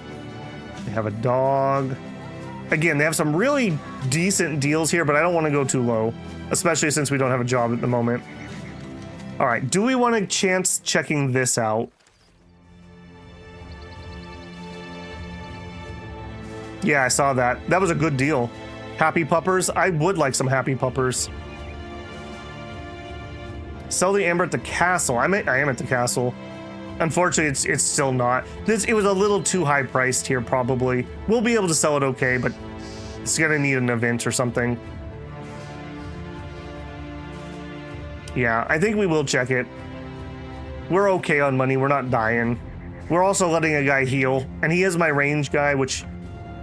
They have a dog. Again, they have some really decent deals here, but I don't want to go too low, especially since we don't have a job at the moment. All right, do we want to chance checking this out? Yeah, I saw that. That was a good deal. Happy puppers. I would like some happy puppers. Sell the amber at the castle. I am at the castle. Unfortunately, it's still not. It was a little too high priced here, probably. We'll be able to sell it okay, but it's gonna need an event or something. Yeah, I think we will check it. We're okay on money. We're not dying. We're also letting a guy heal, and he is my range guy, which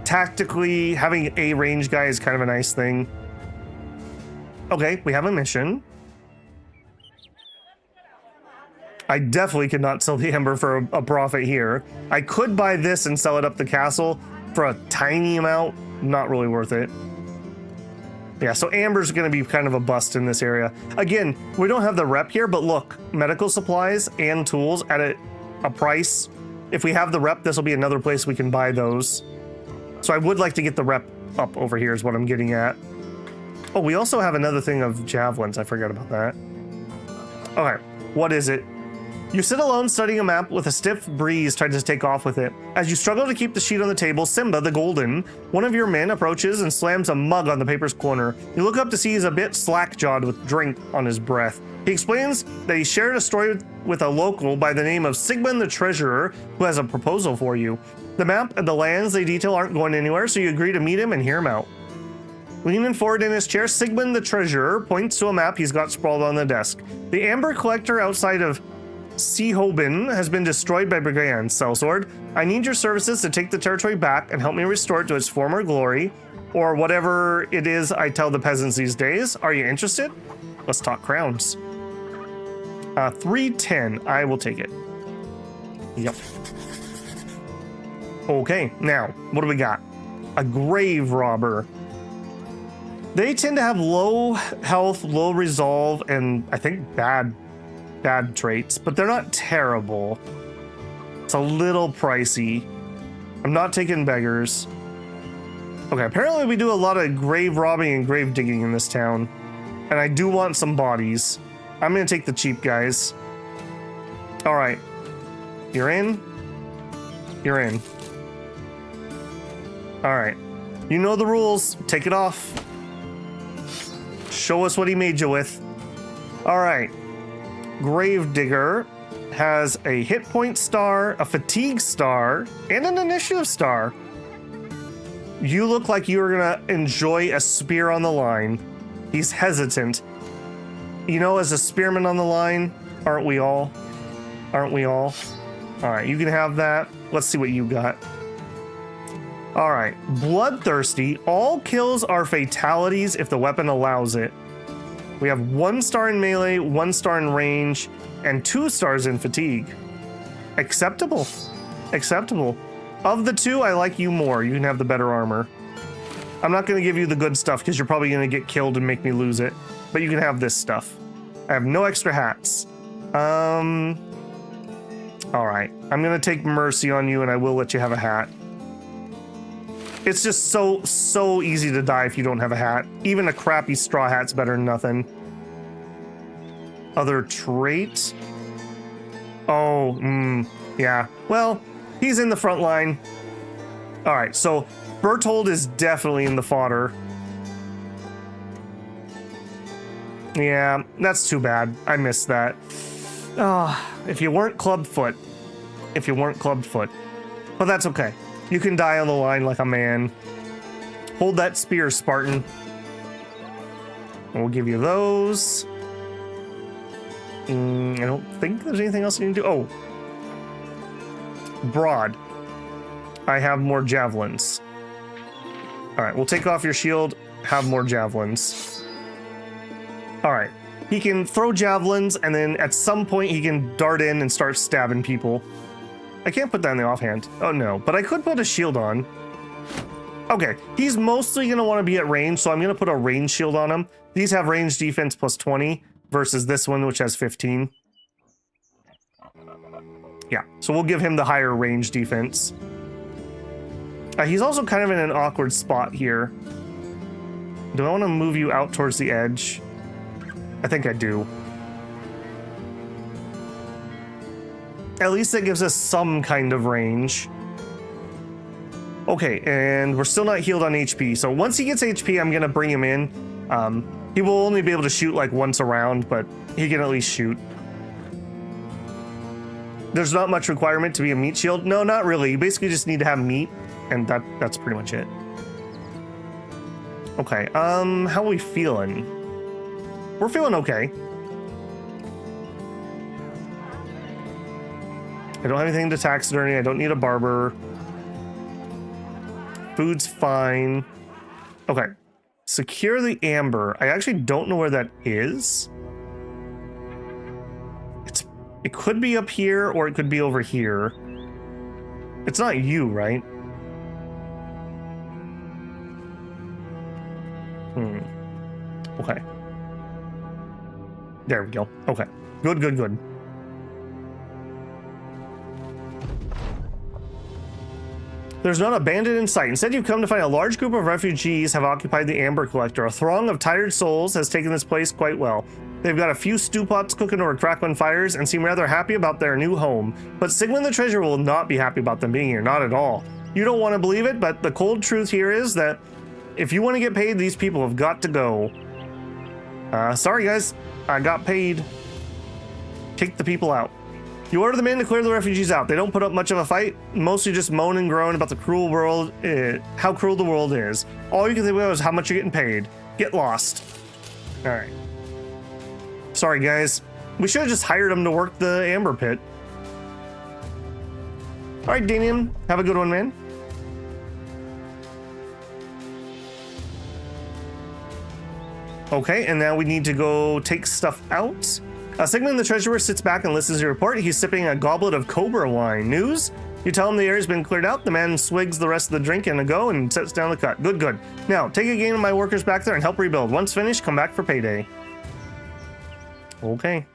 tactically having a range guy is kind of a nice thing. Okay, we have a mission. I definitely could not sell the ember for a profit here. I could buy this and sell it up the castle for a tiny amount. Not really worth it. Yeah, so amber's going to be kind of a bust in this area. Again, we don't have the rep here, but look, medical supplies and tools at a price. If we have the rep, this will be another place we can buy those. So I would like to get the rep up over here is what I'm getting at. Oh, we also have another thing of javelins. I forgot about that. Okay, what is it? You sit alone studying a map with a stiff breeze trying to take off with it. As you struggle to keep the sheet on the table, Simba the Golden, one of your men, approaches and slams a mug on the paper's corner. You look up to see he's a bit slack-jawed with drink on his breath. He explains that he shared a story with a local by the name of Sigmund the Treasurer, who has a proposal for you. The map and the lands they detail aren't going anywhere, so you agree to meet him and hear him out. Leaning forward in his chair, Sigmund the Treasurer points to a map he's got sprawled on the desk. The amber collector outside of Seehoben has been destroyed by brigands. Sellsword, I need your services to take the territory back and help me restore it to its former glory, or whatever it is I tell the peasants these days. Are you interested? Let's talk crowns. 310. I will take it. Yep. Okay, now, what do we got? A grave robber. They tend to have low health, low resolve, and I think bad traits, but they're not terrible. It's a little pricey. I'm not taking beggars. Okay, apparently we do a lot of grave robbing and grave digging in this town, and I do want some bodies. I'm gonna take the cheap guys. All right, you're in. You're in. All right, you know the rules. Take it off. Show us what he made you with. All right. Gravedigger has a hit point star, a fatigue star, and an initiative star. You look like you're gonna enjoy a spear on the line. He's hesitant. You know, as a spearman on the line, aren't we all? Aren't we all? All right, you can have that. Let's see what you got. All right, bloodthirsty. All kills are fatalities if the weapon allows it. We have 1 star in melee, 1 star in range, and 2 stars in fatigue. Acceptable. Acceptable. Of the 2, I like you more. You can have the better armor. I'm not going to give you the good stuff because you're probably going to get killed and make me lose it. But you can have this stuff. I have no extra hats. All right. I'm going to take mercy on you and I will let you have a hat. It's just so easy to die if you don't have a hat. Even a crappy straw hat's better than nothing. Other trait? Oh, yeah. Well, he's in the front line. All right, so Berthold is definitely in the fodder. Yeah, that's too bad. I missed that. If you weren't clubfoot. If you weren't clubfoot. But that's okay. You can die on the line like a man. Hold that spear, Spartan. We'll give you those. I don't think there's anything else you can do. Oh. Broad. I have more javelins. All right, we'll take off your shield, have more javelins. All right, he can throw javelins, and then at some point he can dart in and start stabbing people. I can't put that in the offhand. Oh no, but I could put a shield on. Okay, he's mostly gonna wanna be at range, so I'm gonna put a range shield on him. These have range defense plus 20 versus this one, which has 15. Yeah, so we'll give him the higher range defense. He's also kind of in an awkward spot here. Do I want to move you out towards the edge? I think I do. At least that gives us some kind of range. Okay, and we're still not healed on HP. So once he gets HP, I'm going to bring him in. He will only be able to shoot like once a round, but he can at least shoot. There's not much requirement to be a meat shield. No, not really. You basically just need to have meat, and that's pretty much it. Okay, how are we feeling? We're feeling okay. I don't have anything to taxidermy. I don't need a barber. Food's fine. Okay. Secure the amber. I actually don't know where that is. It could be up here, or it could be over here. It's not you, right? Okay. There we go. Okay. Good, good, good. There's not a bandit in sight. Instead, you've come to find a large group of refugees have occupied the Amber Collector. A throng of tired souls has taken this place quite well. They've got a few stew pots cooking over crackling fires and seem rather happy about their new home. But Sigmund the Treasurer will not be happy about them being here, not at all. You don't want to believe it, but the cold truth here is that if you want to get paid, these people have got to go. Sorry guys, I got paid. Kick the people out. You order the men to clear the refugees out. They don't put up much of a fight, mostly just moan and groan about the cruel world, how cruel the world is. All you can think about is how much you're getting paid. Get lost. All right. Sorry, guys. We should have just hired them to work the Amber Pit. All right, Daniel, have a good one, man. Okay, and now we need to go take stuff out. Sigmund the Treasurer sits back and listens to your report. He's sipping a goblet of Cobra wine. News? You tell him the area's been cleared out. The man swigs the rest of the drink in a go and sets down the cut. Good, good. Now, take a gain of my workers back there and help rebuild. Once finished, come back for payday. Okay.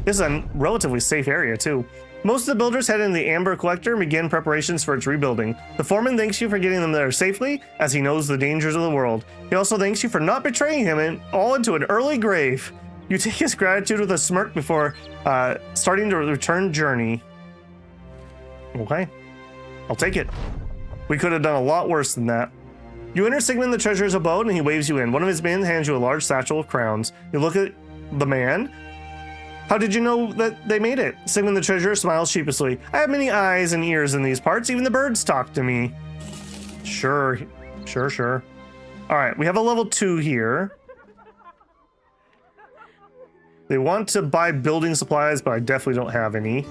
This is a relatively safe area, too. Most of the builders head into the Amber Collector and begin preparations for its rebuilding. The foreman thanks you for getting them there safely, as he knows the dangers of the world. He also thanks you for not betraying him all into an early grave. You take his gratitude with a smirk before starting to return journey. Okay, I'll take it. We could have done a lot worse than that. You enter Sigmund the Treasurer's abode and he waves you in. One of his men hands you a large satchel of crowns. You look at the man. How did you know that they made it? Sigmund the Treasurer smiles sheepishly. I have many eyes and ears in these parts. Even the birds talk to me. Sure. All right, we have a level 2 here. They want to buy building supplies, but I definitely don't have any.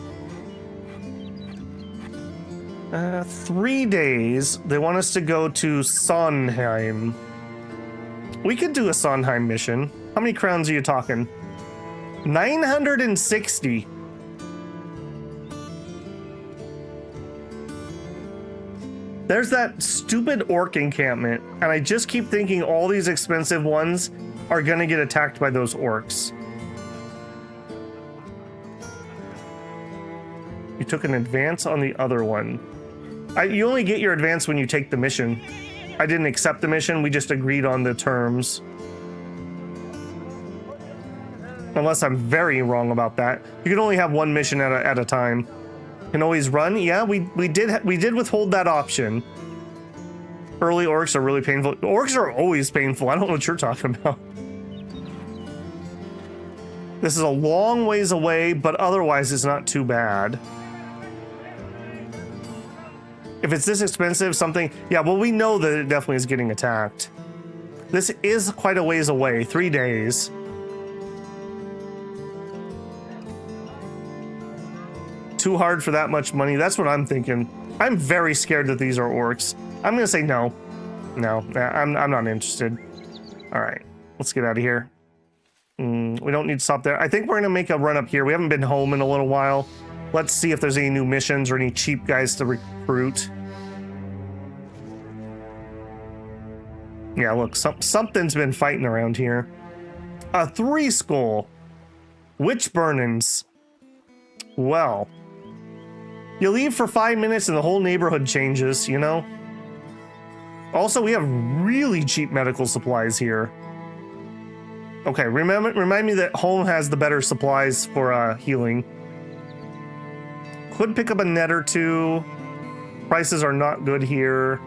3 days. They want us to go to Sondheim. We could do a Sondheim mission. How many crowns are you talking? 960. There's that stupid orc encampment, and I just keep thinking all these expensive ones are gonna get attacked by those orcs. You took an advance on the other one. You only get your advance when you take the mission. I didn't accept the mission, we just agreed on the terms. Unless I'm very wrong about that. You can only have one mission at a time. You can always run. Yeah, we did withhold that option. Early orcs are really painful. Orcs are always painful. I don't know what you're talking about. This is a long ways away, but otherwise it's not too bad. If it's this expensive, something... Yeah, well, we know that it definitely is getting attacked. This is quite a ways away. 3 days. too hard for that much money? That's what I'm thinking. I'm very scared that these are orcs. I'm gonna say no. No, I'm not interested. All right, let's get out of here. We don't need to stop there. I think we're gonna make a run up here. We haven't been home in a little while. Let's see if there's any new missions or any cheap guys to recruit. Yeah, look, something's been fighting around here. A 3 skull. Witch burnings. Well, you leave for 5 minutes and the whole neighborhood changes, you know? Also, we have really cheap medical supplies here. Okay, remind me that home has the better supplies for healing. Could pick up a net or two. Prices are not good here.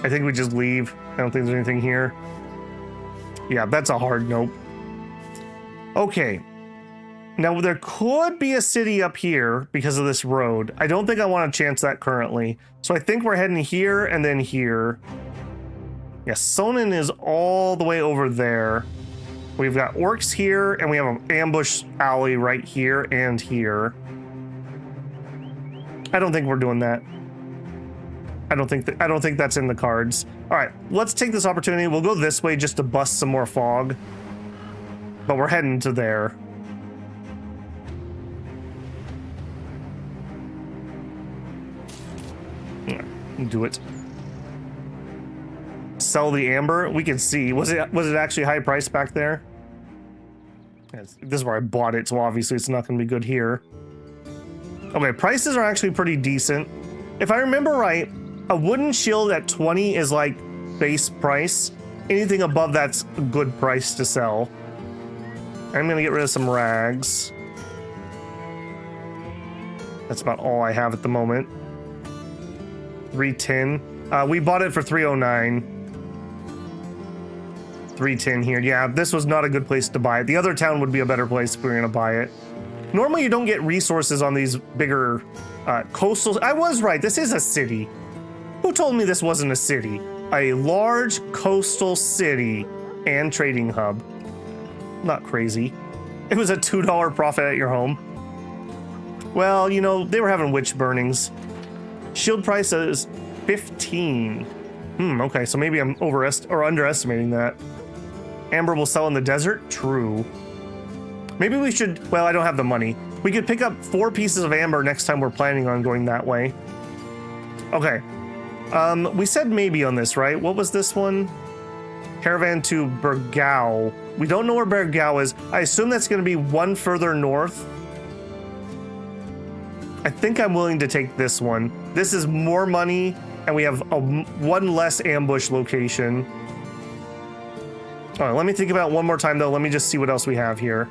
I think we just leave. I don't think there's anything here. Yeah, that's a hard nope. Okay. Now, there could be a city up here because of this road. I don't think I want to chance that currently. So I think we're heading here and then here. Yeah, Sonin is all the way over there. We've got orcs here, and we have an ambush alley right here and here. I don't think we're doing that. I don't think that's in the cards. All right, let's take this opportunity. We'll go this way just to bust some more fog. But we're heading to there. Yeah, do it. Sell the amber. We can see. Was it actually high price back there? Yes, this is where I bought it, so obviously it's not going to be good here. Okay, prices are actually pretty decent. If I remember right, a wooden shield at 20 is like base price. Anything above that's a good price to sell. I'm going to get rid of some rags. That's about all I have at the moment. 310. We bought it for 309. 310 here. Yeah, this was not a good place to buy it. The other town would be a better place if we were going to buy it. Normally, you don't get resources on these bigger coastal... I was right. This is a city. Who told me this wasn't a city? A large coastal city and trading hub. Not crazy. It was a $2 profit at your home. Well, you know, they were having witch burnings. Shield price is 15. Okay, so maybe I'm underestimating that. Amber will sell in the desert? True. Maybe we should... Well, I don't have the money. We could pick up 4 pieces of amber next time we're planning on going that way. Okay. We said maybe on this, right? What was this one? Caravan to Bergau. We don't know where Bergau is. I assume that's going to be one further north. I think I'm willing to take this one. This is more money, and we have one less ambush location. All right, let me think about it one more time, though. Let me just see what else we have here.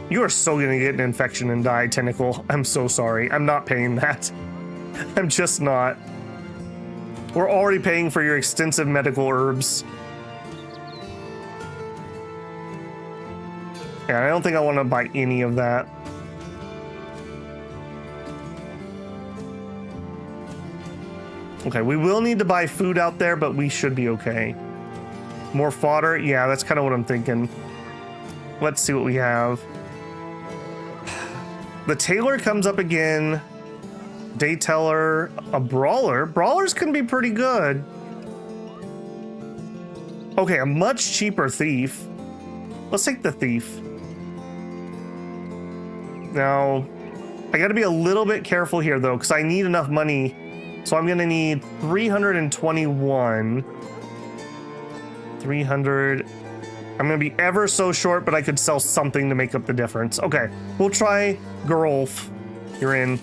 You are so going to get an infection and die, Tentacle. I'm so sorry. I'm not paying that. I'm just not. We're already paying for your extensive medical herbs. Yeah, I don't think I want to buy any of that. Okay, we will need to buy food out there, but we should be okay. More fodder? Yeah, that's kind of what I'm thinking. Let's see what we have. The tailor comes up again. Day teller, a brawler. Brawlers can be pretty good. Okay, a much cheaper thief. Let's take the thief. Now, I gotta be a little bit careful here though, because I need enough money. So I'm gonna need 321. 300. I'm gonna be ever so short, but I could sell something to make up the difference. Okay, we'll try Gerolf. You're in.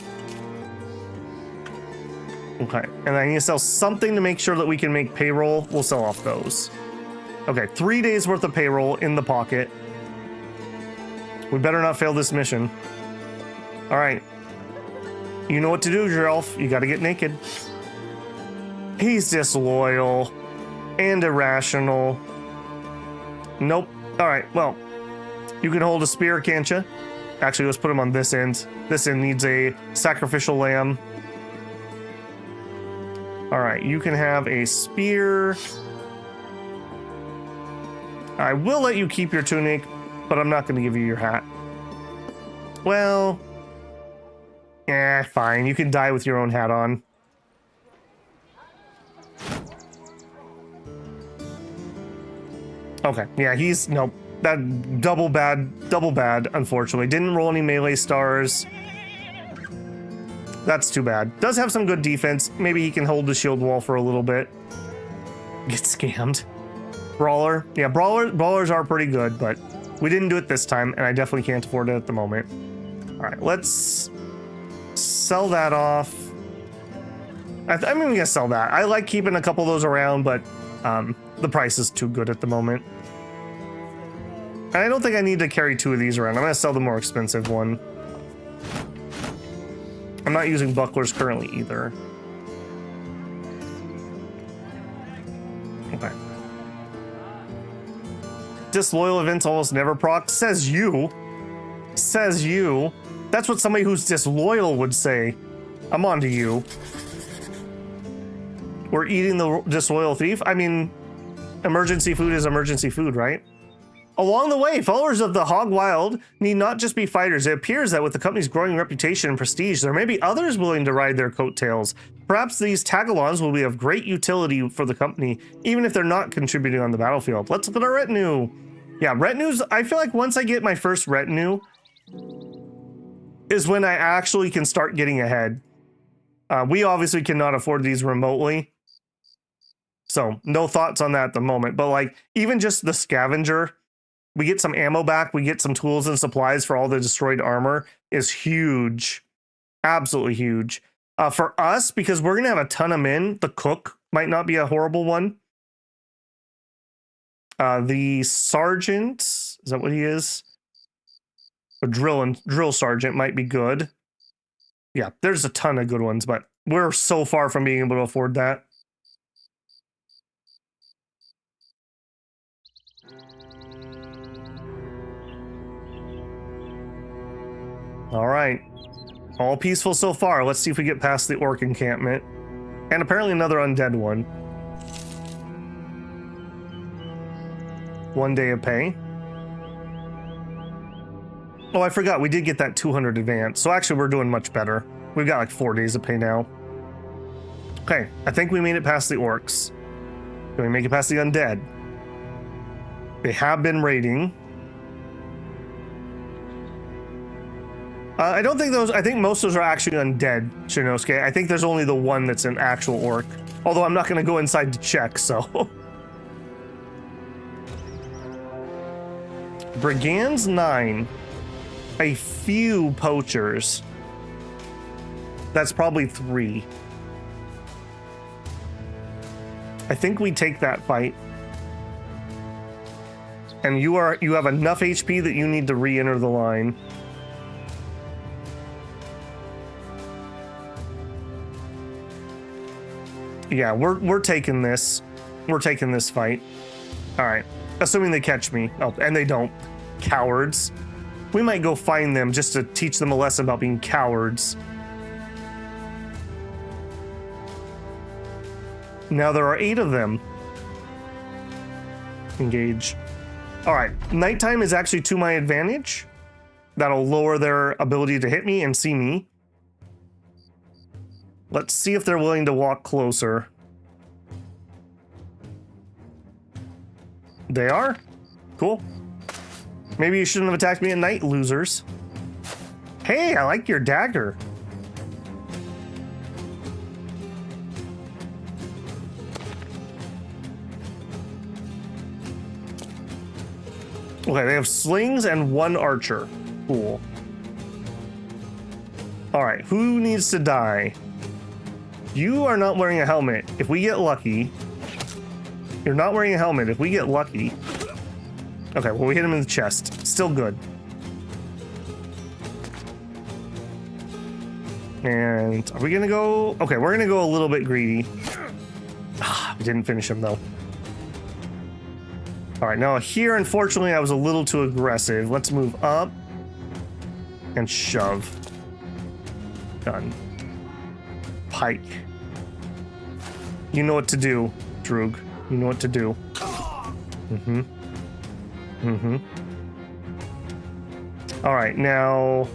Okay, and I need to sell something to make sure that we can make payroll. We'll sell off those. Okay, 3 days worth of payroll in the pocket. We better not fail this mission. All right. You know what to do, Gerolf. You gotta get naked. He's disloyal and irrational. Nope. All right, well, you can hold a spear, can't you? Actually, let's put him on this end. This end needs a sacrificial lamb. All right, you can have a spear. I will let you keep your tunic, but I'm not going to give you your hat. Well, fine. You can die with your own hat on. Okay, yeah, nope. That double bad, unfortunately. Didn't roll any melee stars. That's too bad. Does have some good defense. Maybe he can hold the shield wall for a little bit. Get scammed. Brawler. Yeah, brawlers are pretty good, but we didn't do it this time, and I definitely can't afford it at the moment. All right, let's sell that off. I'm even gonna sell that. I like keeping a couple of those around, but the price is too good at the moment. And I don't think I need to carry 2 of these around. I'm gonna sell the more expensive one. I'm not using bucklers currently either. Okay. Disloyal events almost never proc. Says you. Says you. That's what somebody who's disloyal would say. I'm on to you. We're eating the disloyal thief. I mean, emergency food is emergency food, right? Along the way, followers of the Hog Wild need not just be fighters. It appears that with the company's growing reputation and prestige, there may be others willing to ride their coattails. Perhaps these tagalongs will be of great utility for the company, even if they're not contributing on the battlefield. Let's look at our retinue. Yeah, retinues, I feel like once I get my first retinue is when I actually can start getting ahead. We obviously cannot afford these remotely. So no thoughts on that at the moment. But like even just the scavenger, we get some ammo back. We get some tools and supplies for all the destroyed armor is huge. Absolutely huge. For us, because we're going to have a ton of men, the cook might not be a horrible one. The sergeant, is that what he is? A drill sergeant might be good. Yeah, there's a ton of good ones, but we're so far from being able to afford that. All right. All peaceful so far. Let's see if we get past the orc encampment. And apparently another undead one. 1 day of pay. Oh, I forgot. We did get that 200 advance. So actually, we're doing much better. We've got like 4 days of pay now. Okay. I think we made it past the orcs. Can we make it past the undead? They have been raiding. I don't think those, I think most of those are actually undead, Shinosuke. I think there's only the one that's an actual orc. Although I'm not going to go inside to check, so. Brigands 9. A few poachers. That's probably 3. I think we take that fight. And you have enough HP that you need to re-enter the line. Yeah, we're taking this. We're taking this fight. All right. Assuming they catch me. Oh, and they don't. Cowards. We might go find them just to teach them a lesson about being cowards. Now there are 8 of them. Engage. All right. Nighttime is actually to my advantage. That'll lower their ability to hit me and see me. Let's see if they're willing to walk closer. They are? Cool. Maybe you shouldn't have attacked me at night, losers. Hey, I like your dagger. Okay, they have slings and 1 archer. Cool. All right, who needs to die? You are not wearing a helmet. If we get lucky. You're not wearing a helmet. If we get lucky. Okay, well, we hit him in the chest. Still good. And are we going to go? Okay, we're going to go a little bit greedy. We didn't finish him, though. All right, now here, unfortunately, I was a little too aggressive. Let's move up and shove. Done. Pike. You know what to do, Droog. You know what to do. Mm-hmm. Mm-hmm. All right, now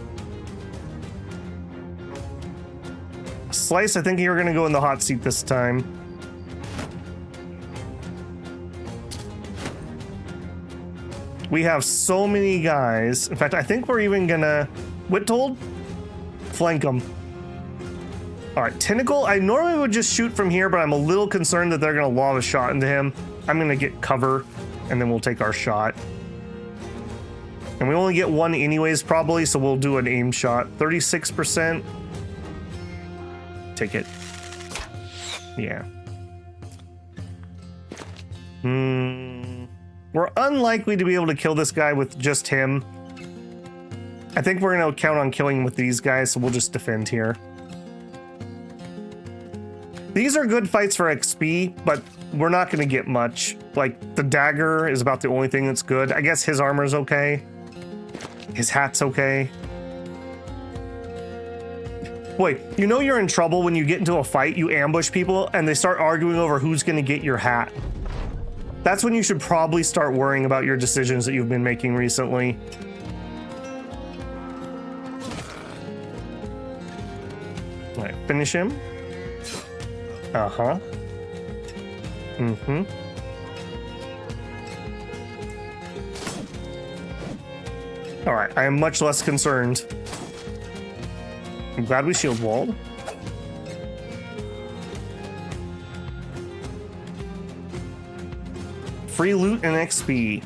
Slice, I think you're gonna go in the hot seat this time. We have so many guys. In fact, I think we're even gonna Whittold, flank them. All right, Tentacle, I normally would just shoot from here, but I'm a little concerned that they're gonna lob a shot into him. I'm gonna get cover, and then we'll take our shot. And we only get one anyways, probably, so we'll do an aim shot. 36%. Take it. Yeah. We're unlikely to be able to kill this guy with just him. I think we're going to count on killing with these guys, so we'll just defend here. These are good fights for XP, but we're not going to get much. Like, the dagger is about the only thing that's good. I guess his armor's okay. His hat's okay. Boy, you know you're in trouble when you get into a fight, you ambush people, and they start arguing over who's going to get your hat. That's when you should probably start worrying about your decisions that you've been making recently. All right, finish him. Uh-huh. Mm-hmm. All right, I am much less concerned. I'm glad we shield walled. Free loot and XP.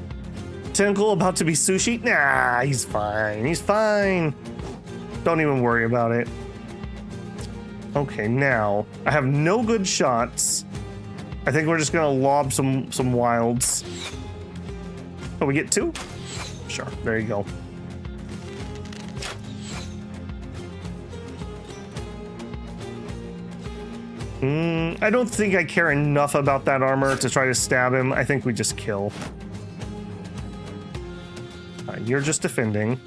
Tentacle about to be sushi? Nah, he's fine. He's fine. Don't even worry about it. Okay, now I have no good shots. I think we're just gonna lob some wilds. Oh, we get two? Sure, there you go. I don't think I care enough about that armor to try to stab him. I think we just kill. You're just defending.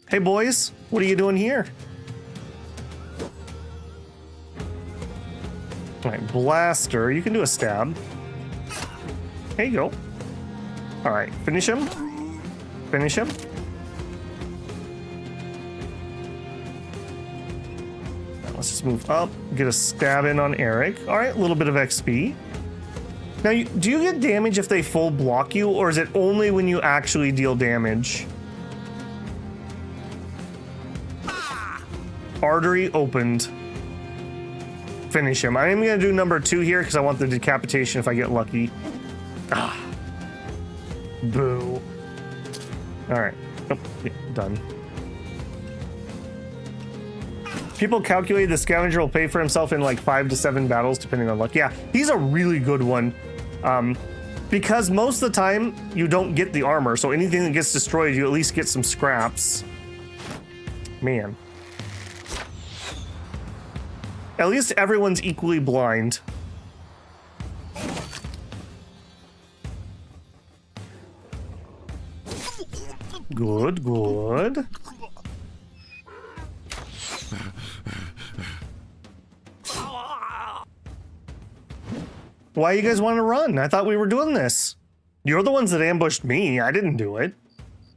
Hey boys, what are you doing here? All right, Blaster, you can do a stab. There you go. All right, finish him. Finish him. Let's just move up, get a stab in on Eric. All right, a little bit of XP. Now, do you get damage if they full block you, or is it only when you actually deal damage? Artery opened. Finish him. I am going to do number 2 here because I want the decapitation if I get lucky. Ah. Boo. All right. Oh, yeah, done. People calculate the scavenger will pay for himself in like 5 to 7 battles, depending on luck. Yeah, he's a really good one. Because most of the time, you don't get the armor, so anything that gets destroyed, you at least get some scraps. Man. At least everyone's equally blind. Good, good. Why you guys want to run? I thought we were doing this. You're the ones that ambushed me. I didn't do it.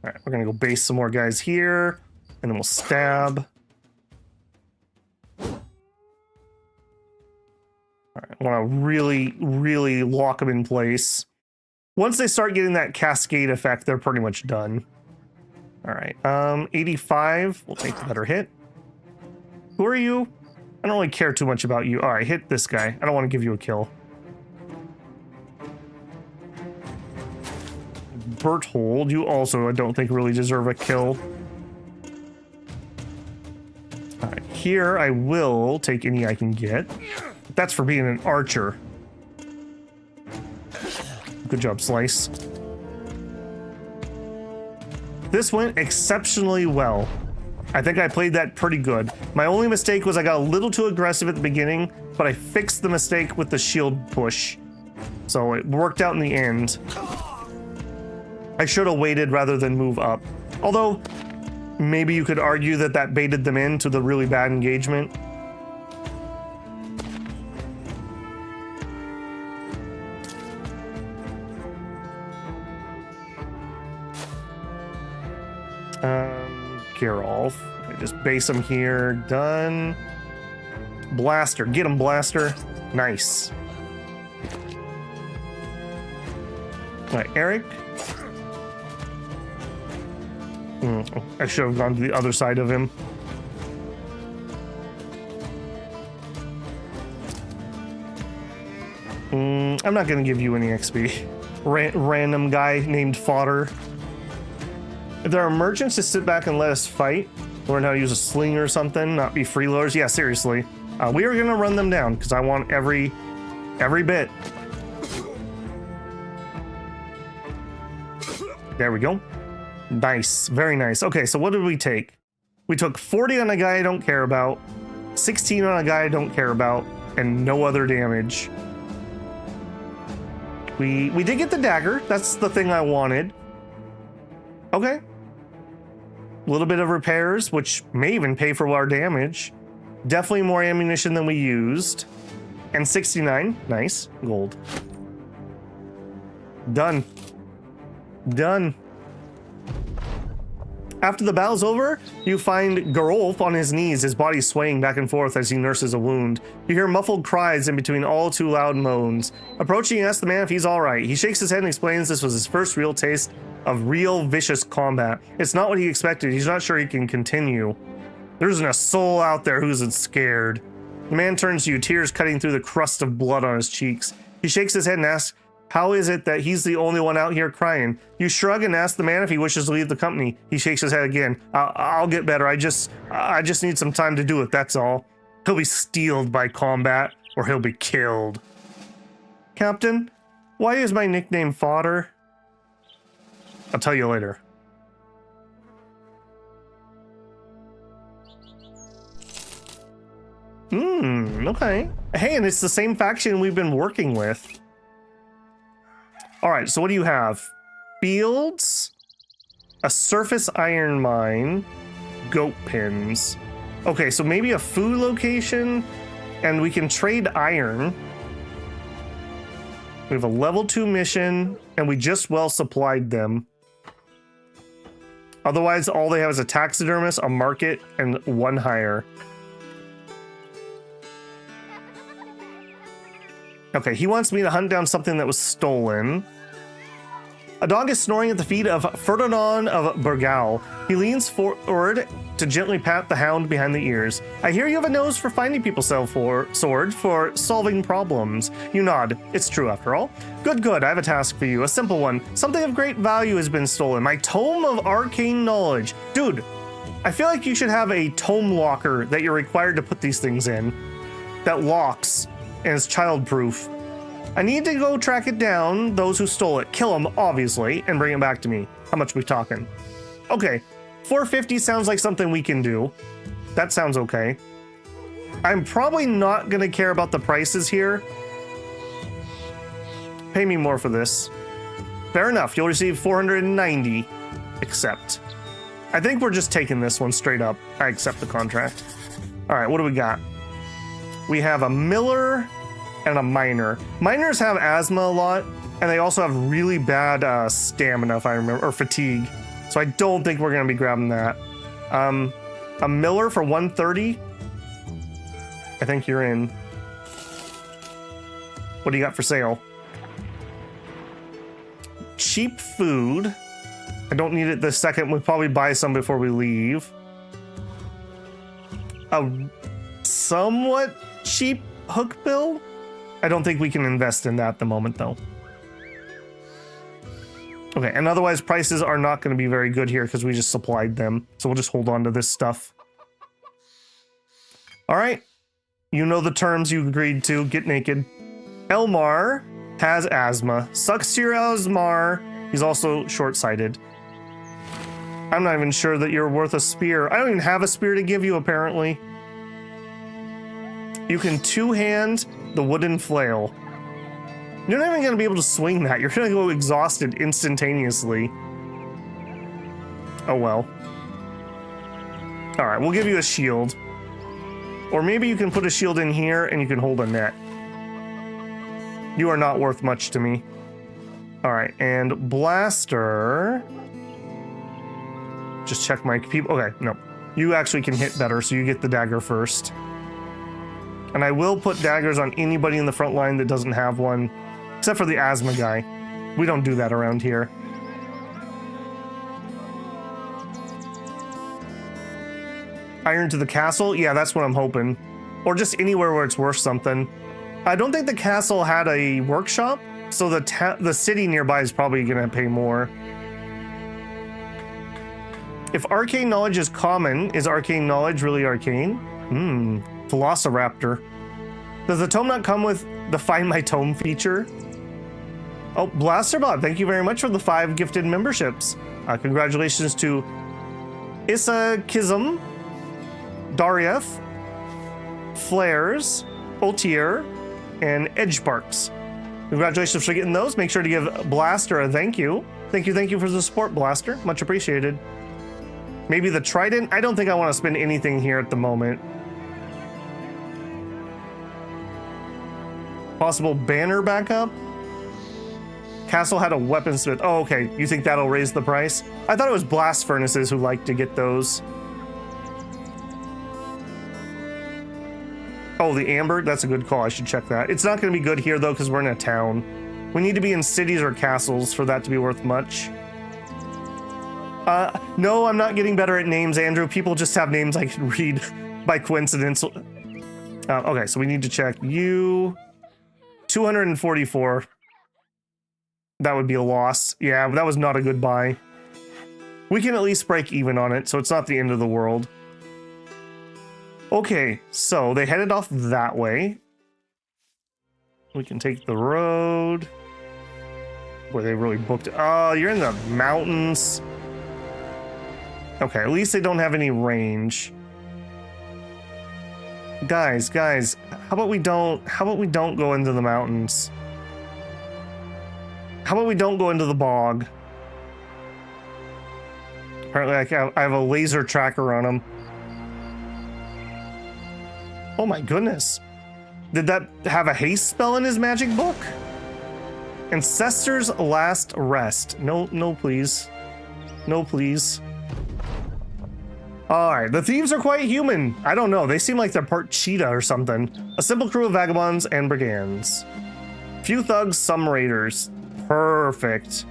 All right, we're gonna go base some more guys here, and then we'll stab. All right, I want to really, really lock them in place. Once they start getting that cascade effect, they're pretty much done. All right, 85. We'll take the better hit. Who are you? I don't really care too much about you. All right, hit this guy. I don't want to give you a kill. Berthold, you also, I don't think, really deserve a kill. All right, here I will take any I can get. That's for being an archer. Good job, Slice. This went exceptionally well. I think I played that pretty good. My only mistake was I got a little too aggressive at the beginning, but I fixed the mistake with the shield push. So it worked out in the end. I should have waited rather than move up. Although, maybe you could argue that that baited them into the really bad engagement. Geralt. I just base him here. Done. Blaster. Get him, Blaster. Nice. All right, Eric. I should have gone to the other side of him. I'm not going to give you any XP. Random guy named Fodder. If there are merchants, just sit back and let us fight. Learn how to use a sling or something, not be freeloaders. Yeah, seriously. We are going to run them down because I want every bit. There we go. Nice. Very nice. Okay, so what did we take? We took 40 on a guy I don't care about, 16 on a guy I don't care about, and no other damage. We did get the dagger. That's the thing I wanted. Okay. A little bit of repairs, which may even pay for our damage. Definitely more ammunition than we used. And 69. Nice. Gold. Done. Done. After the battle's over, you find Geralt on his knees, his body swaying back and forth as he nurses a wound. You hear muffled cries in between all too loud moans. Approaching, you ask the man if he's all right. He shakes his head and explains this was his first real taste of real vicious combat. It's not what he expected. He's not sure he can continue. There isn't a soul out there who isn't scared. The man turns to you, tears cutting through the crust of blood on his cheeks. He shakes his head and asks, how is it that he's the only one out here crying? You shrug and ask the man if he wishes to leave the company. He shakes his head again. I'll get better. I just need some time to do it, that's all. He'll be steeled by combat, or he'll be killed. Captain, why is my nickname Fodder? I'll tell you later. Okay. Hey, and it's the same faction we've been working with. All right, so what do you have? Fields, a surface iron mine, goat pins. Okay, so maybe a food location, and we can trade iron. We have a level 2 mission, and we just well supplied them. Otherwise, all they have is a taxidermist, a market, and 1 hire. Okay, he wants me to hunt down something that was stolen. A dog is snoring at the feet of Ferdinand of Burgal. He leans forward to gently pat the hound behind the ears. I hear you have a nose for finding people's sword for solving problems. You nod. It's true after all. Good. I have a task for you. A simple one. Something of great value has been stolen. My tome of arcane knowledge. Dude, I feel like you should have a tome locker that you're required to put these things in. That locks and is childproof. I need to go track it down, those who stole it, kill them, obviously, and bring it back to me. How much we talking? Okay, 450 sounds like something we can do. That sounds okay. I'm probably not gonna care about the prices here. Pay me more for this. Fair enough, you'll receive 490. Accept. I think we're just taking this one straight up. I accept the contract. All right, what do we got? We have a miller and a miner. Miners have asthma a lot, and they also have really bad stamina, if I remember, or fatigue. So I don't think we're gonna be grabbing that. A miller for 130. I think you're in. What do you got for sale? Cheap food. I don't need it this second. We'll probably buy some before we leave. A somewhat cheap hook bill. I don't think we can invest in that at the moment, though. Okay, and otherwise prices are not going to be very good here because we just supplied them. So we'll just hold on to this stuff. All right. You know the terms you agreed to. Get naked. Elmar has asthma. Sucks to your Elmar. He's also short-sighted. I'm not even sure that you're worth a spear. I don't even have a spear to give you, apparently. You can two-hand the wooden flail. You're not even going to be able to swing that. You're going to go exhausted instantaneously. Oh well. All right, we'll give you a shield. Or maybe you can put a shield in here and you can hold a net. You are not worth much to me. All right, and blaster. just check my people. Okay, no. You actually can hit better, so you get the dagger first. And I will put daggers on anybody in the front line that doesn't have one, except for the asthma guy. We don't do that around here. Iron to the castle? Yeah, that's what I'm hoping. Or just anywhere where it's worth something. I don't think the castle had a workshop, so the city nearby is probably going to pay more. If arcane knowledge is common, is arcane knowledge really arcane? Velociraptor. Does the tome not come with the Find My Tome feature? Oh, Blasterbot, thank you very much for the 5 gifted memberships. Congratulations to Issa Kism, Darieth, Flares, Ultier, and Edgeparks. Congratulations for getting those. Make sure to give Blaster a thank you. Thank you for the support, Blaster. Much appreciated. Maybe the Trident? I don't think I want to spend anything here at the moment. Possible banner backup? Castle had a weaponsmith. Oh, okay. You think that'll raise the price? I thought it was blast furnaces who like to get those. Oh, the amber? That's a good call. I should check that. It's not going to be good here, though, because we're in a town. We need to be in cities or castles for that to be worth much. No, I'm not getting better at names, Andrew. People just have names I can read by coincidence. Okay, so we need to check you. 244. That would be a loss. Yeah, that was not a good buy. We can at least break even on it, so it's not the end of the world. Okay, so they headed off that way. We can take the road. Where they really booked it. Oh, you're in the mountains. Okay, at least they don't have any range. Guys, how about we don't go into the mountains? How about we don't go into the bog? Apparently I have a laser tracker on them. Oh my goodness. Did that have a haste spell in his magic book? Ancestor's Last Rest. No, please. No, please. Alright, the thieves are quite human. I don't know, they seem like they're part cheetah or something. A simple crew of vagabonds and brigands. Few thugs, some raiders. Perfect.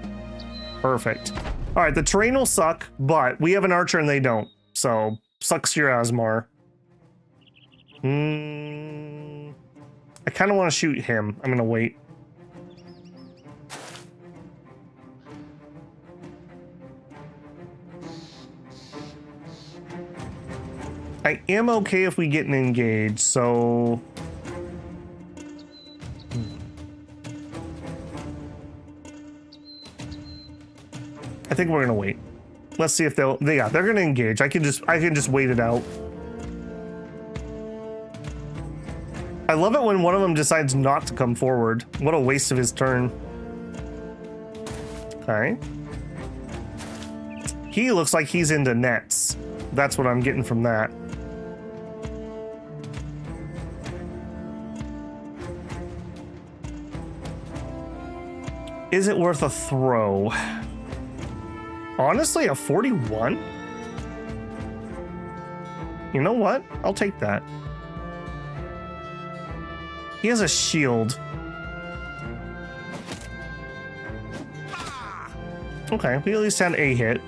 Perfect. Alright, the terrain will suck, but we have an archer and they don't. So, sucks your Asmar. I kind of want to shoot him. I'm going to wait. I am okay if we get an engage, so... I think we're going to wait. Let's see if they're going to engage. I can just wait it out. I love it when one of them decides not to come forward. What a waste of his turn. Okay. He looks like he's into nets. That's what I'm getting from that. Is it worth a throw? Honestly, a 41? You know what? I'll take that. He has a shield. Okay, we at least had a hit.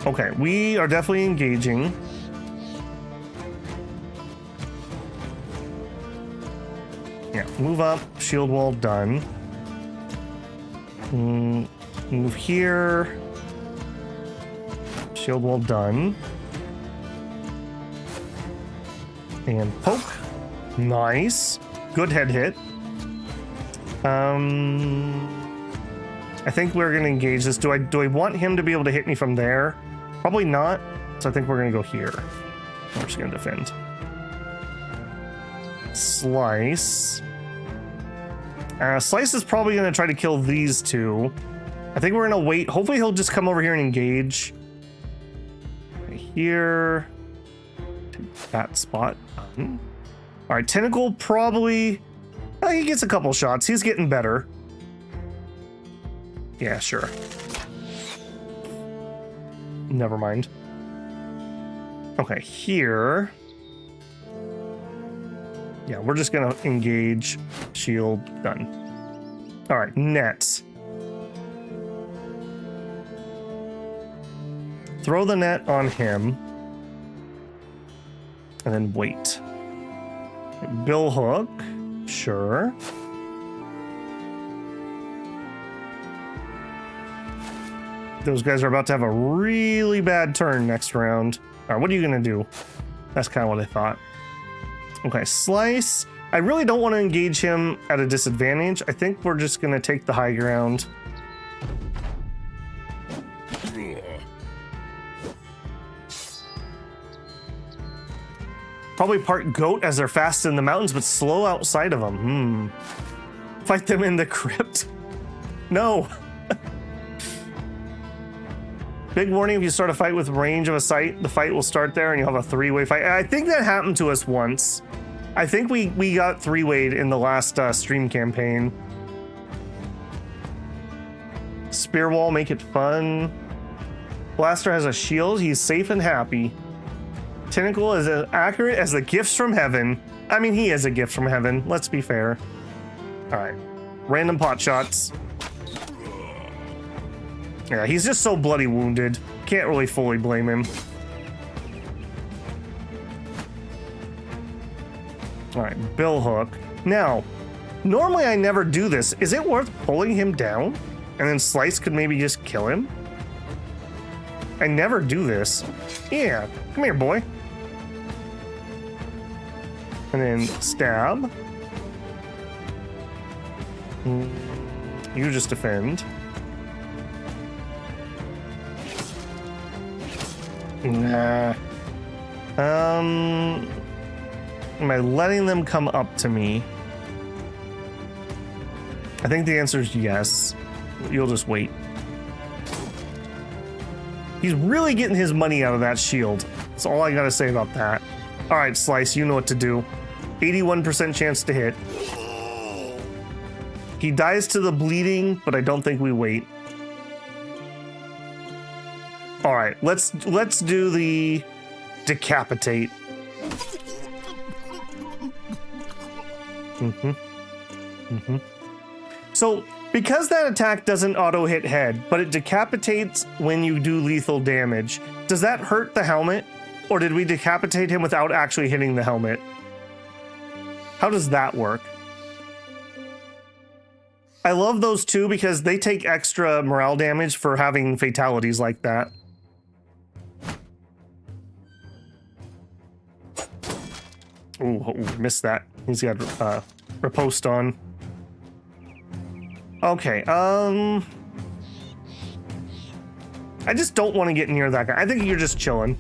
Okay, we are definitely engaging. Yeah, move up, shield wall done. Move here. Shield wall done. And poke. Nice. Good head hit. I think we're gonna engage this. Do I want him to be able to hit me from there? Probably not. So I think we're gonna go here. We're just gonna defend. Slice. Slice is probably gonna try to kill these two. I think we're gonna wait. Hopefully he'll just come over here and engage. Here. Take that spot. All right, Tentacle probably... he gets a couple shots. He's getting better. Yeah, sure. Never mind. Okay, here. Yeah, we're just gonna engage. Shield, done. All right, nets. Throw the net on him. And then wait. Bill hook, sure. Those guys are about to have a really bad turn next round. All right, what are you gonna do? That's kind of what I thought. Okay, slice. I really don't want to engage him at a disadvantage. I think we're just gonna take the high ground. Probably part goat as they're fast in the mountains, but slow outside of them. Fight them in the crypt. No. Big warning, if you start a fight with range of a sight, the fight will start there and you'll have a three-way fight. I think that happened to us once. I think we got three-wayed in the last stream campaign. Spear wall, make it fun. Blaster has a shield, he's safe and happy. Tentacle is as accurate as the gifts from heaven. I mean, he is a gift from heaven, let's be fair. All right, random pot shots. Yeah, he's just so bloody wounded. Can't really fully blame him. All right, bill hook. Now, normally I never do this. Is it worth pulling him down? And then Slice could maybe just kill him? I never do this. Yeah, come here, boy. And then stab. You just defend. Nah. Am I letting them come up to me? I think the answer is yes. You'll just wait. He's really getting his money out of that shield. That's all I gotta say about that. All right, Slice, you know what to do. 81% chance to hit. He dies to the bleeding, but I don't think we wait. All right, let's do the decapitate. So, because that attack doesn't auto hit head, but it decapitates when you do lethal damage, does that hurt the helmet? Or did we decapitate him without actually hitting the helmet? How does that work? I love those two because they take extra morale damage for having fatalities like that. Ooh, missed that. He's got riposte on. Okay, I just don't want to get near that guy. I think you're just chilling.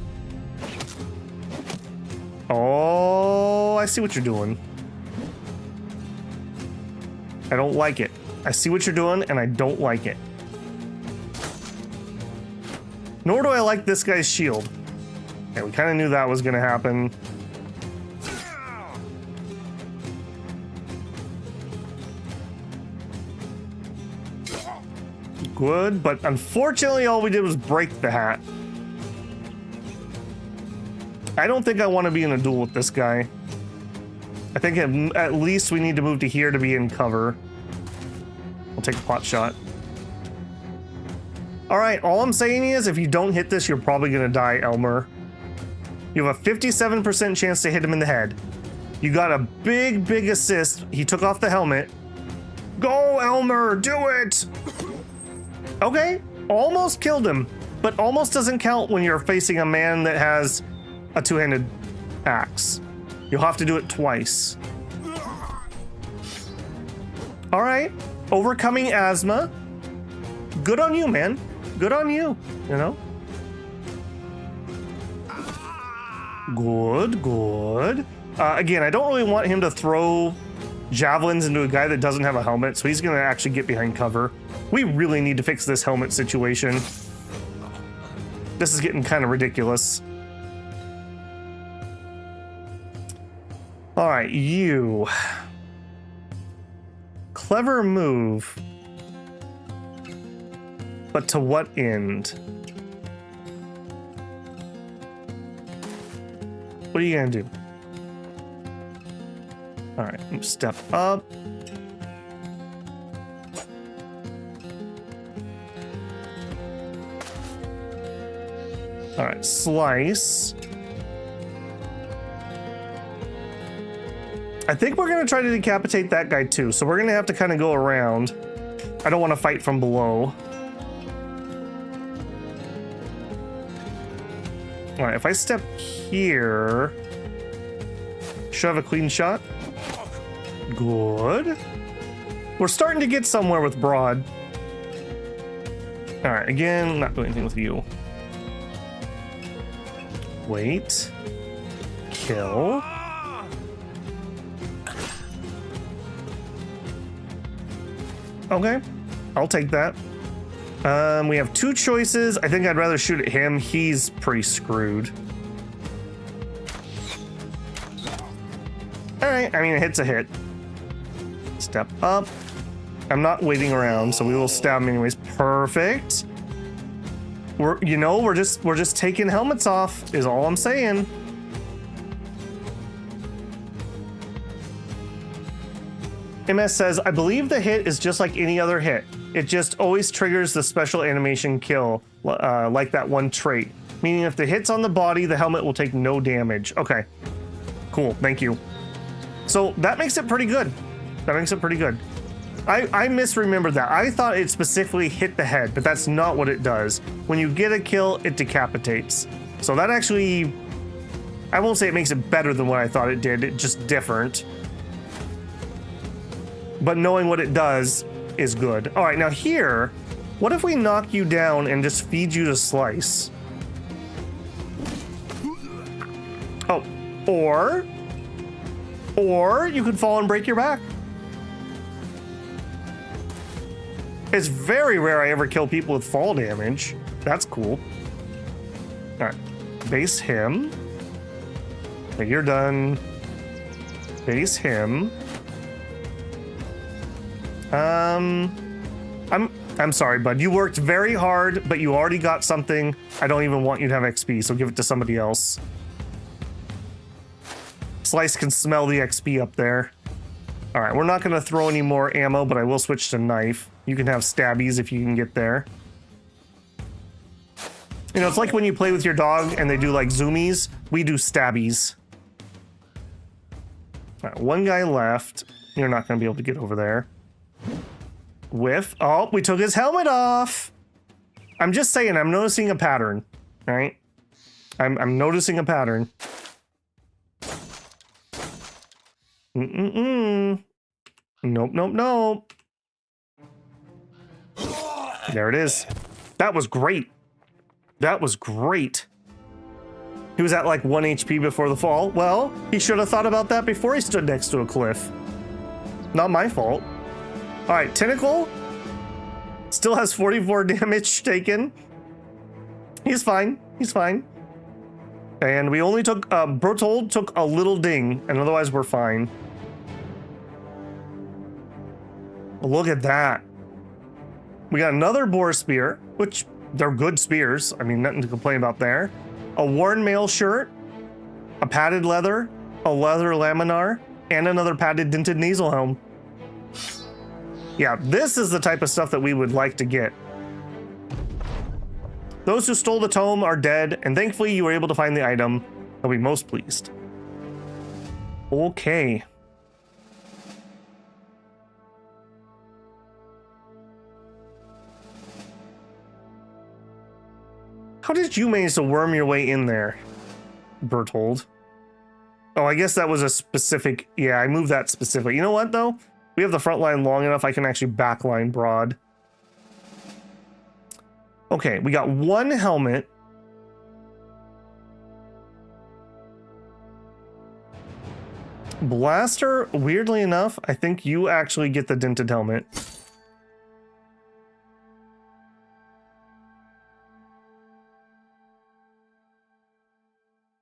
Oh, I see what you're doing. I don't like it. I see what you're doing, and I don't like it. Nor do I like this guy's shield. Okay, we kind of knew that was going to happen. Good, but unfortunately all we did was break the hat. I don't think I want to be in a duel with this guy. I think at least we need to move to here to be in cover. I'll take a pot shot. All right, all I'm saying is if you don't hit this, you're probably going to die, Elmer. You have a 57% chance to hit him in the head. You got a big, big assist. He took off the helmet. Go, Elmer, do it! Okay, almost killed him, but almost doesn't count when you're facing a man that has a two-handed axe. You'll have to do it twice. All right, overcoming asthma. Good on you, man. Good on you, you know? Good, good. Again, I don't really want him to throw javelins into a guy that doesn't have a helmet, so he's gonna actually get behind cover. We really need to fix this helmet situation. This is getting kind of ridiculous. All right, you. Clever move. But to what end? What are you gonna do? All right, step up. All right, slice. I think we're gonna try to decapitate that guy too, so we're gonna have to kind of go around. I don't want to fight from below. All right, if I step here, should I have a clean shot? Good. We're starting to get somewhere with Broad. All right, again, not doing anything with you. Wait. Kill. Okay, I'll take that. We have two choices. I think I'd rather shoot at him. He's pretty screwed. All right, I mean, a hit's a hit. Step up. I'm not waiting around, so we will stab him anyways. Perfect. We're just taking helmets off, is all I'm saying. MS says, I believe the hit is just like any other hit. It just always triggers the special animation kill, like that one trait. Meaning if the hit's on the body, the helmet will take no damage. Okay, cool, thank you. So that makes it pretty good. That makes it pretty good. I misremembered that. I thought it specifically hit the head, but that's not what it does. When you get a kill, it decapitates. So that actually, I won't say it makes it better than what I thought it did, it's just different. But knowing what it does is good. All right, now here, what if we knock you down and just feed you to slice? Oh, or you could fall and break your back. It's very rare I ever kill people with fall damage. That's cool. All right, base him. Okay, you're done. Base him. I'm sorry, bud. You worked very hard, but you already got something. I don't even want you to have XP, so give it to somebody else. Slice can smell the XP up there. All right, we're not going to throw any more ammo, but I will switch to knife. You can have stabbies if you can get there. You know, it's like when you play with your dog and they do like zoomies. We do stabbies. All right, one guy left. You're not going to be able to get over there. Whiff. Oh, we took his helmet off. I'm just saying, I'm noticing a pattern. All right? I'm noticing a pattern. Nope, nope, nope. There it is. That was great. That was great. He was at like 1 HP before the fall. Well, he should have thought about that before he stood next to a cliff. Not my fault. All right, Tentacle still has 44 damage taken. He's fine. He's fine. And we only took, Bertold took a little ding, and otherwise we're fine. Look at that. We got another boar spear, which they're good spears. I mean, nothing to complain about there. A worn mail shirt, a padded leather, a leather laminar, and another padded dented nasal helm. Yeah, this is the type of stuff that we would like to get. Those who stole the tome are dead, and thankfully you were able to find the item. I'll be most pleased. Okay. How did you manage to worm your way in there, Bertold? Oh, I guess that was a specific... Yeah, I moved that specifically. You know what, though? We have the front line long enough, I can actually backline Broad. Okay, we got one helmet. Blaster, weirdly enough, I think you actually get the dented helmet.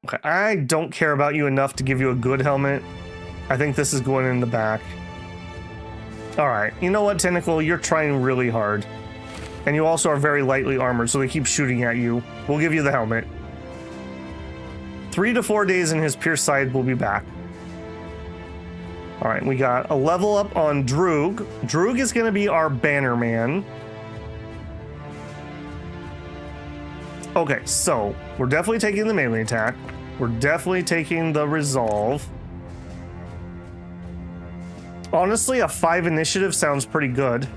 Okay, I don't care about you enough to give you a good helmet. I think this is going in the back. All right, you know what, Tentacle? You're trying really hard. And you also are very lightly armored, so they keep shooting at you. We'll give you the helmet. 3 to 4 days and his pierced side will be back. All right, we got a level up on Droog. Droog is going to be our banner man. Okay, so we're definitely taking the melee attack. We're definitely taking the resolve. Honestly, a 5 initiative sounds pretty good.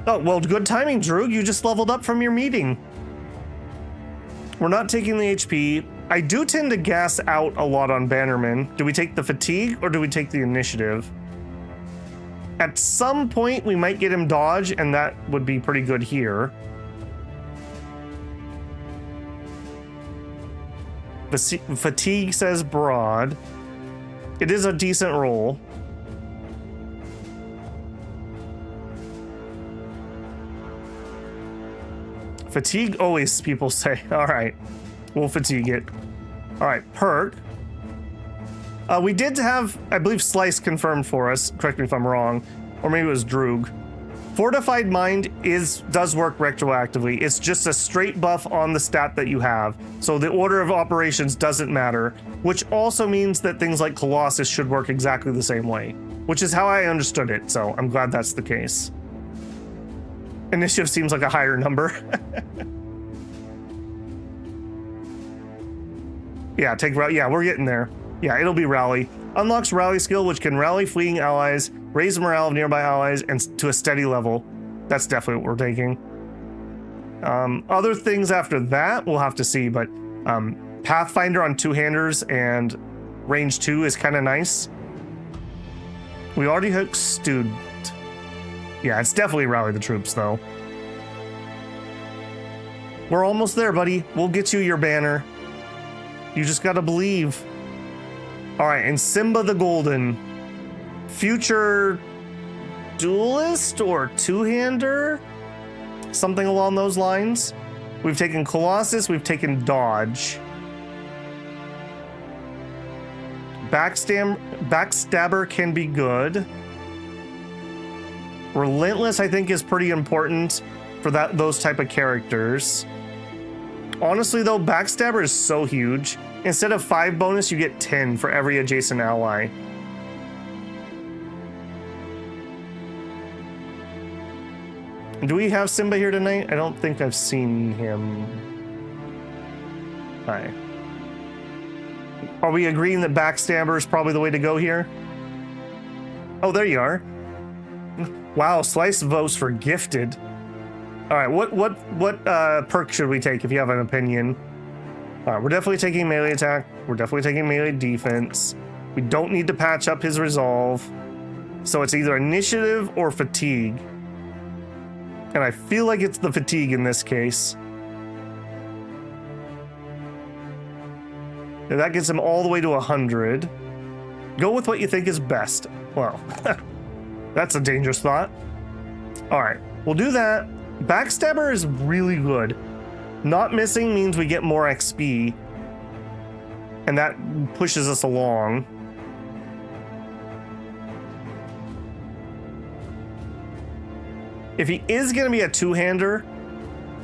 Oh, well, good timing, Droog. You just leveled up from your meeting. We're not taking the HP. I do tend to gas out a lot on Bannerman. Do we take the fatigue or do we take the initiative? At some point, we might get him dodge, and that would be pretty good here. Fatigue says broad. It is a decent roll. Fatigue always, people say. All right, we'll fatigue it. All right, perk. We did have, I believe, Slice confirmed for us. Correct me if I'm wrong. Or maybe it was Droog. Fortified Mind does work retroactively. It's just a straight buff on the stat that you have. So the order of operations doesn't matter, which also means that things like Colossus should work exactly the same way, which is how I understood it. So I'm glad that's the case. Initiative seems like a higher number. Yeah, take rally. Yeah, we're getting there. Yeah, it'll be rally. Unlocks rally skill, which can rally fleeing allies, raise the morale of nearby allies, and to a steady level. That's definitely what we're taking. Other things after that, we'll have to see, but Pathfinder on two-handers and range 2 is kind of nice. We already hooked Student. Yeah, it's definitely rally the troops, though. We're almost there, buddy. We'll get you your banner. You just gotta believe. All right, and Simba the Golden. Future duelist or two-hander? Something along those lines. We've taken Colossus, we've taken Dodge. Backstabber can be good. Relentless, I think, is pretty important for those type of characters. Honestly, though, Backstabber is so huge. Instead of 5 bonus, you get 10 for every adjacent ally. Do we have Simba here tonight? I don't think I've seen him. Hi. Are we agreeing that Backstabber is probably the way to go here? Oh, there you are. Wow, Slice votes for Gifted. All right, what perk should we take if you have an opinion? All right, we're definitely taking melee attack. We're definitely taking melee defense. We don't need to patch up his resolve. So it's either initiative or fatigue. And I feel like it's the fatigue in this case. And that gets him all the way to 100. Go with what you think is best. Well, that's a dangerous thought. All right, we'll do that. Backstabber is really good. Not missing means we get more XP. And that pushes us along. If he is going to be a two-hander,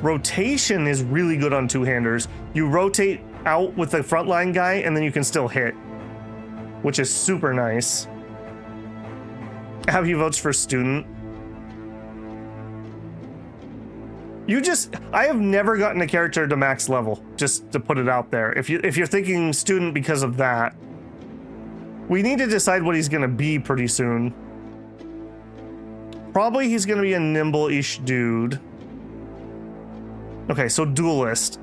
rotation is really good on two-handers. You rotate out with the frontline guy, and then you can still hit, which is super nice. Abby votes for Student. I have never gotten a character to max level, just to put it out there. If you're thinking Student because of that, we need to decide what he's going to be pretty soon. Probably he's going to be a nimble-ish dude. Okay, so Duelist.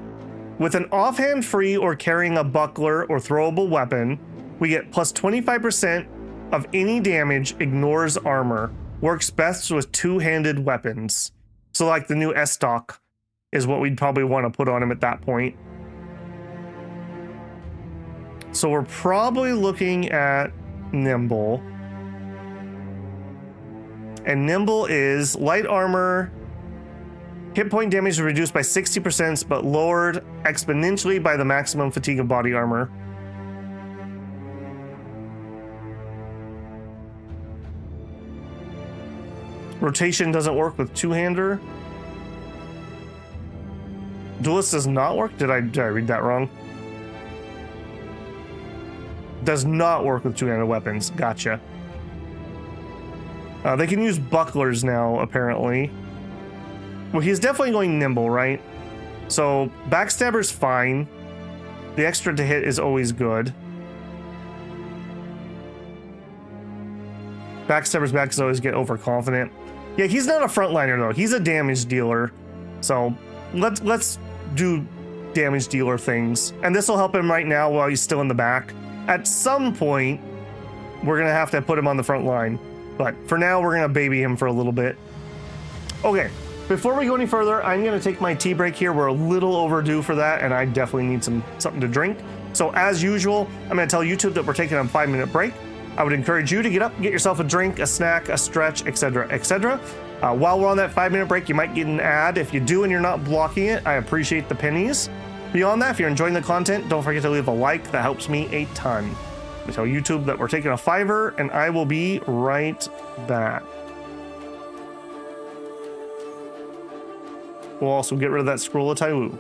With an offhand free or carrying a buckler or throwable weapon, we get plus 25% of any damage, ignores armor. Works best with two-handed weapons. So like the new S-Stock is what we'd probably want to put on him at that point. So we're probably looking at Nimble. And Nimble is light armor. Hit point damage is reduced by 60%, but lowered exponentially by the maximum fatigue of body armor. Rotation doesn't work with two-hander. Duelist does not work? Did I read that wrong? Does not work with two-handed weapons. Gotcha. They can use bucklers now, apparently. Well, he's definitely going nimble, right? So, backstabber's fine. The extra to hit is always good. Backstabber's back because I always get overconfident. Yeah, he's not a frontliner, though. He's a damage dealer. So, let's do damage dealer things. And this will help him right now while he's still in the back. At some point, we're going to have to put him on the front line. But for now, we're going to baby him for a little bit. Okay, before we go any further, I'm going to take my tea break here. We're a little overdue for that, and I definitely need something to drink. So as usual, I'm going to tell YouTube that we're taking a 5-minute break. I would encourage you to get up, get yourself a drink, a snack, a stretch, etc., etc. While we're on that 5-minute break, you might get an ad. If you do and you're not blocking it, I appreciate the pennies. Beyond that, if you're enjoying the content, don't forget to leave a like. That helps me a ton. I tell YouTube that we're taking a $5, and I will be right back. We'll also get rid of that Scroll of Tyloo.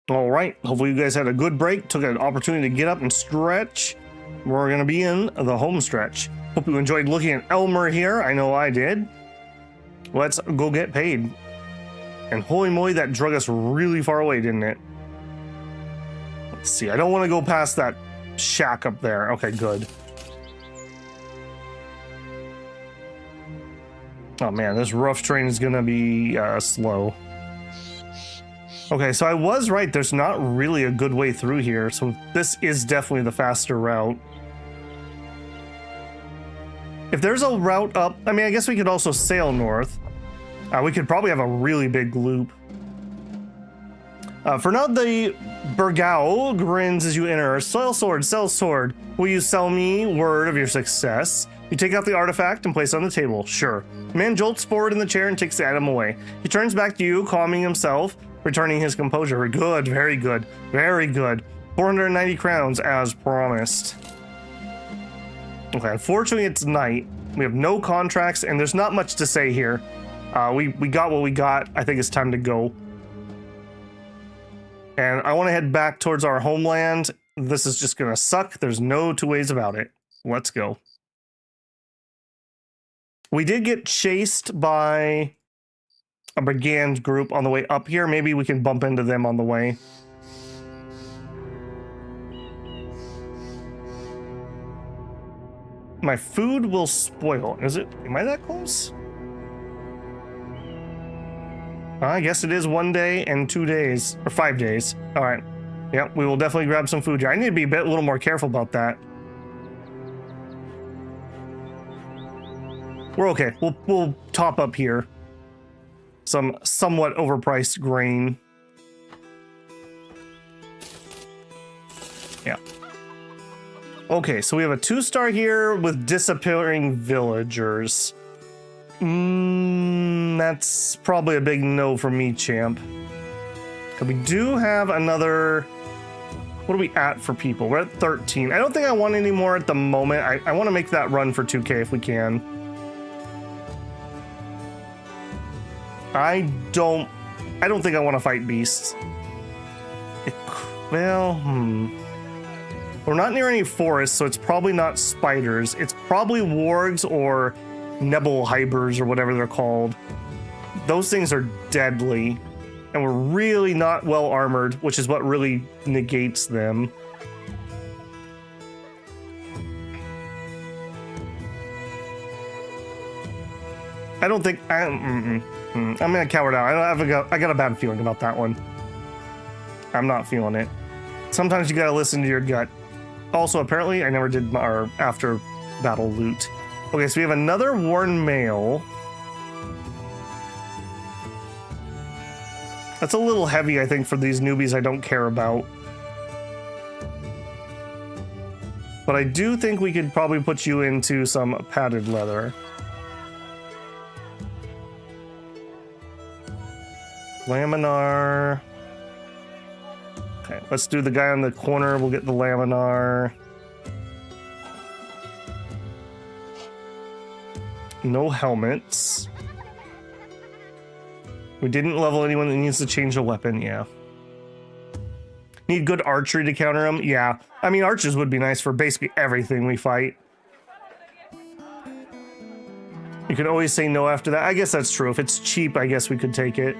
All right, hopefully you guys had a good break, took an opportunity to get up and stretch. We're gonna be in the home stretch. Hope you enjoyed looking at Elmer here. I know I did. Let's go get paid. And holy moly, that drug us really far away, didn't it? Let's see, I don't want to go past that shack up there. Okay, good. Oh man, this rough terrain is gonna be slow. Okay, so I was right. There's not really a good way through here, so this is definitely the faster route. If there's a route up, I mean, I guess we could also sail north. We could probably have a really big loop. For now, the Burgao grins as you enter. Sell sword, sell sword. Will you sell me word of your success? You take out the artifact and place it on the table. Sure. The man jolts forward in the chair and takes the item away. He turns back to you, calming himself, returning his composure. Good, very good, very good. 490 crowns as promised. Okay, unfortunately it's night. We have no contracts and there's not much to say here. We got what we got. I think it's time to go. And I want to head back towards our homeland. This is just gonna suck. There's no two ways about it. Let's go. We did get chased by a brigand group on the way up here. Maybe we can bump into them on the way. My food will spoil. Is it? Am I that close? I guess it is 1 day and 2 days, or 5 days. All right. Yeah, we will definitely grab some food here. I need to be a little more careful about that. We're okay. We'll top up here. Some somewhat overpriced grain. Yeah. Okay, so we have a 2-star here with disappearing villagers. That's probably a big no for me, champ. We do have another... What are we at for people? We're at 13. I don't think I want any more at the moment. I want to make that run for 2K if we can. I don't think I want to fight beasts. Well, We're not near any forests, so it's probably not spiders. It's probably wargs or nebelhybers or whatever they're called. Those things are deadly, and we're really not well armored, which is what really negates them. I don't think I'm gonna cower down. I got a bad feeling about that one. I'm not feeling it. Sometimes you gotta listen to your gut. Also, apparently, I never did our after battle loot. Okay, so we have another worn male. That's a little heavy, I think, for these newbies I don't care about. But I do think we could probably put you into some padded leather. Laminar. Okay, let's do the guy on the corner. We'll get the laminar. No helmets. We didn't level anyone that needs to change a weapon, yeah. Need good archery to counter them? Yeah. I mean, archers would be nice for basically everything we fight. You can always say no after that. I guess that's true. If it's cheap, I guess we could take it.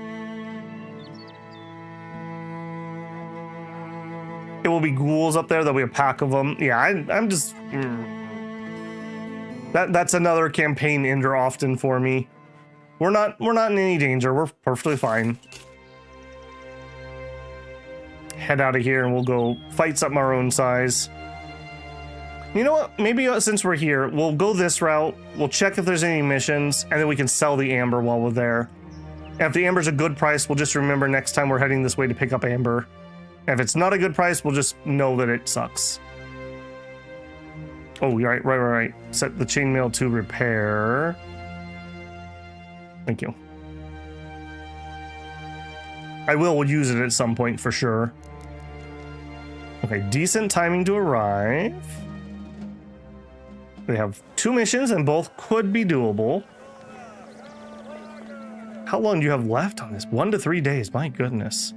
It will be ghouls up there. There'll be a pack of them. Yeah, I'm just... That's another campaign ender often for me. We're not in any danger. We're perfectly fine. Head out of here and we'll go fight something our own size. You know what? Maybe since we're here, we'll go this route. We'll check if there's any missions, and then we can sell the amber while we're there. And if the amber's a good price, we'll just remember next time we're heading this way to pick up amber. And if it's not a good price, we'll just know that it sucks. Oh, right. Set the chainmail to repair. Thank you. I will use it at some point for sure. Okay, decent timing to arrive. We have 2 missions and both could be doable. How long do you have left on this? 1 to 3 days, my goodness.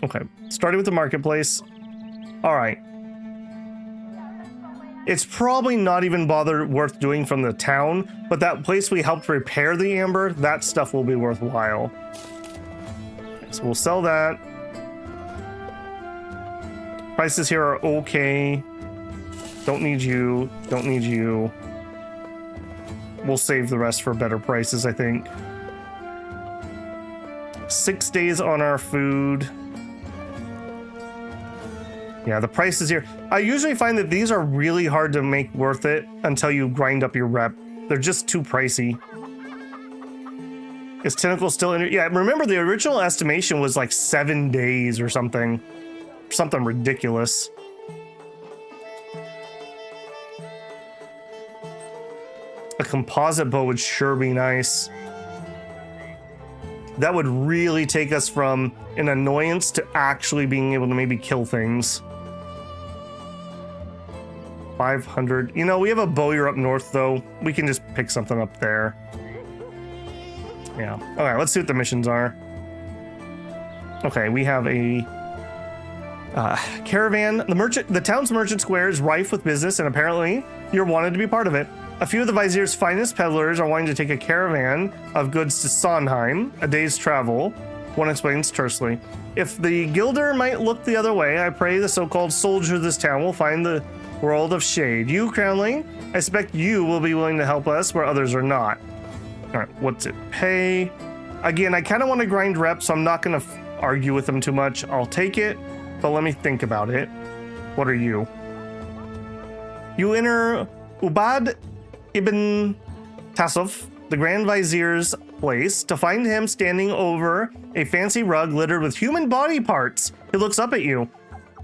Okay, starting with the marketplace. All right. It's probably not even worth doing from the town, but that place we helped repair the amber, that stuff will be worthwhile. So we'll sell that. Prices here are okay. Don't need you. Don't need you. We'll save the rest for better prices, I think. 6 days on our food. Yeah, the prices here. I usually find that these are really hard to make worth it until you grind up your rep. They're just too pricey. Is Tentacle still in it? Yeah, remember the original estimation was like 7 days or something. Something ridiculous. A composite bow would sure be nice. That would really take us from an annoyance to actually being able to maybe kill things. 500. You know, we have a bowyer up north, though. We can just pick something up there. Yeah. All right, let's see what the missions are. Okay, we have a caravan. The town's merchant square is rife with business, and apparently you're wanted to be part of it. A few of the Vizier's finest peddlers are wanting to take a caravan of goods to Sondheim, a day's travel, one explains tersely. If the gilder might look the other way, I pray the so-called soldier of this town will find the world of shade. You, Crownling, I expect you will be willing to help us where others are not. All right, what's it pay? Again, I kind of want to grind reps, so I'm not going to argue with them too much. I'll take it, but let me think about it. What are you? You enter Ubad Ibn Tassuf, the Grand Vizier's place, to find him standing over a fancy rug littered with human body parts. He looks up at you.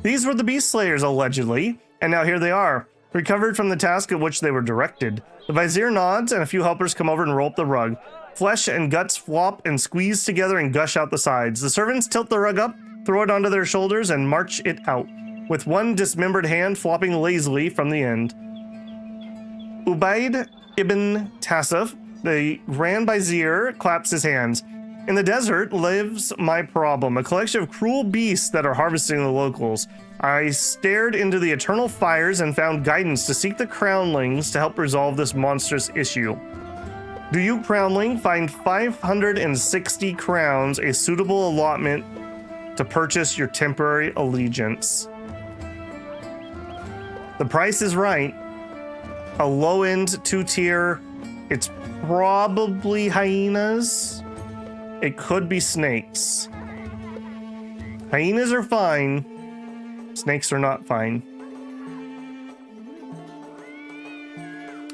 These were the beast slayers, allegedly, and now here they are, recovered from the task at which they were directed. The Vizier nods, and a few helpers come over and roll up the rug. Flesh and guts flop and squeeze together and gush out the sides. The servants tilt the rug up, throw it onto their shoulders, and march it out, with one dismembered hand flopping lazily from the end. Ubaid ibn Tassuf, the Grand Vizier, claps his hands. In the desert lives my problem, a collection of cruel beasts that are harvesting the locals. I stared into the eternal fires and found guidance to seek the Crownlings to help resolve this monstrous issue. Do you, Crownling, find 560 crowns a suitable allotment to purchase your temporary allegiance? The price is right. A low-end 2-tier. It's probably hyenas. It could be snakes. Hyenas are fine. Snakes are not fine.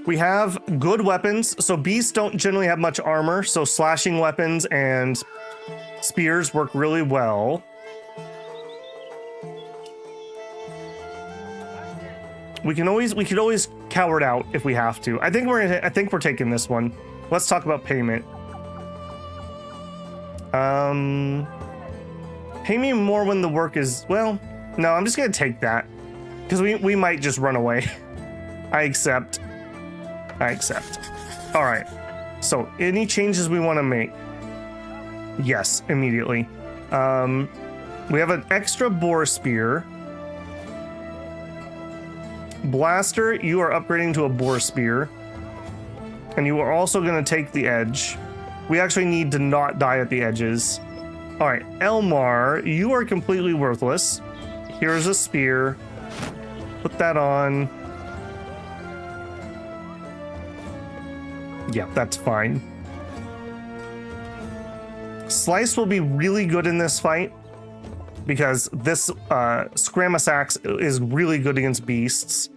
We have good weapons. So beasts don't generally have much armor. So slashing weapons and spears work really well. We could always cower it out if we have to. I think we're taking this one. Let's talk about payment. Pay me more when the work is, well, no, I'm just gonna take that because we might just run away. I accept. All right. So any changes we want to make? Yes, immediately. We have an extra boar spear. Blaster, you are upgrading to a boar spear. And you are also going to take the edge. We actually need to not die at the edges. All right, Elmar, you are completely worthless. Here's a spear. Put that on. Yeah, that's fine. Slice will be really good in this fight because this Scramasax is really good against beasts.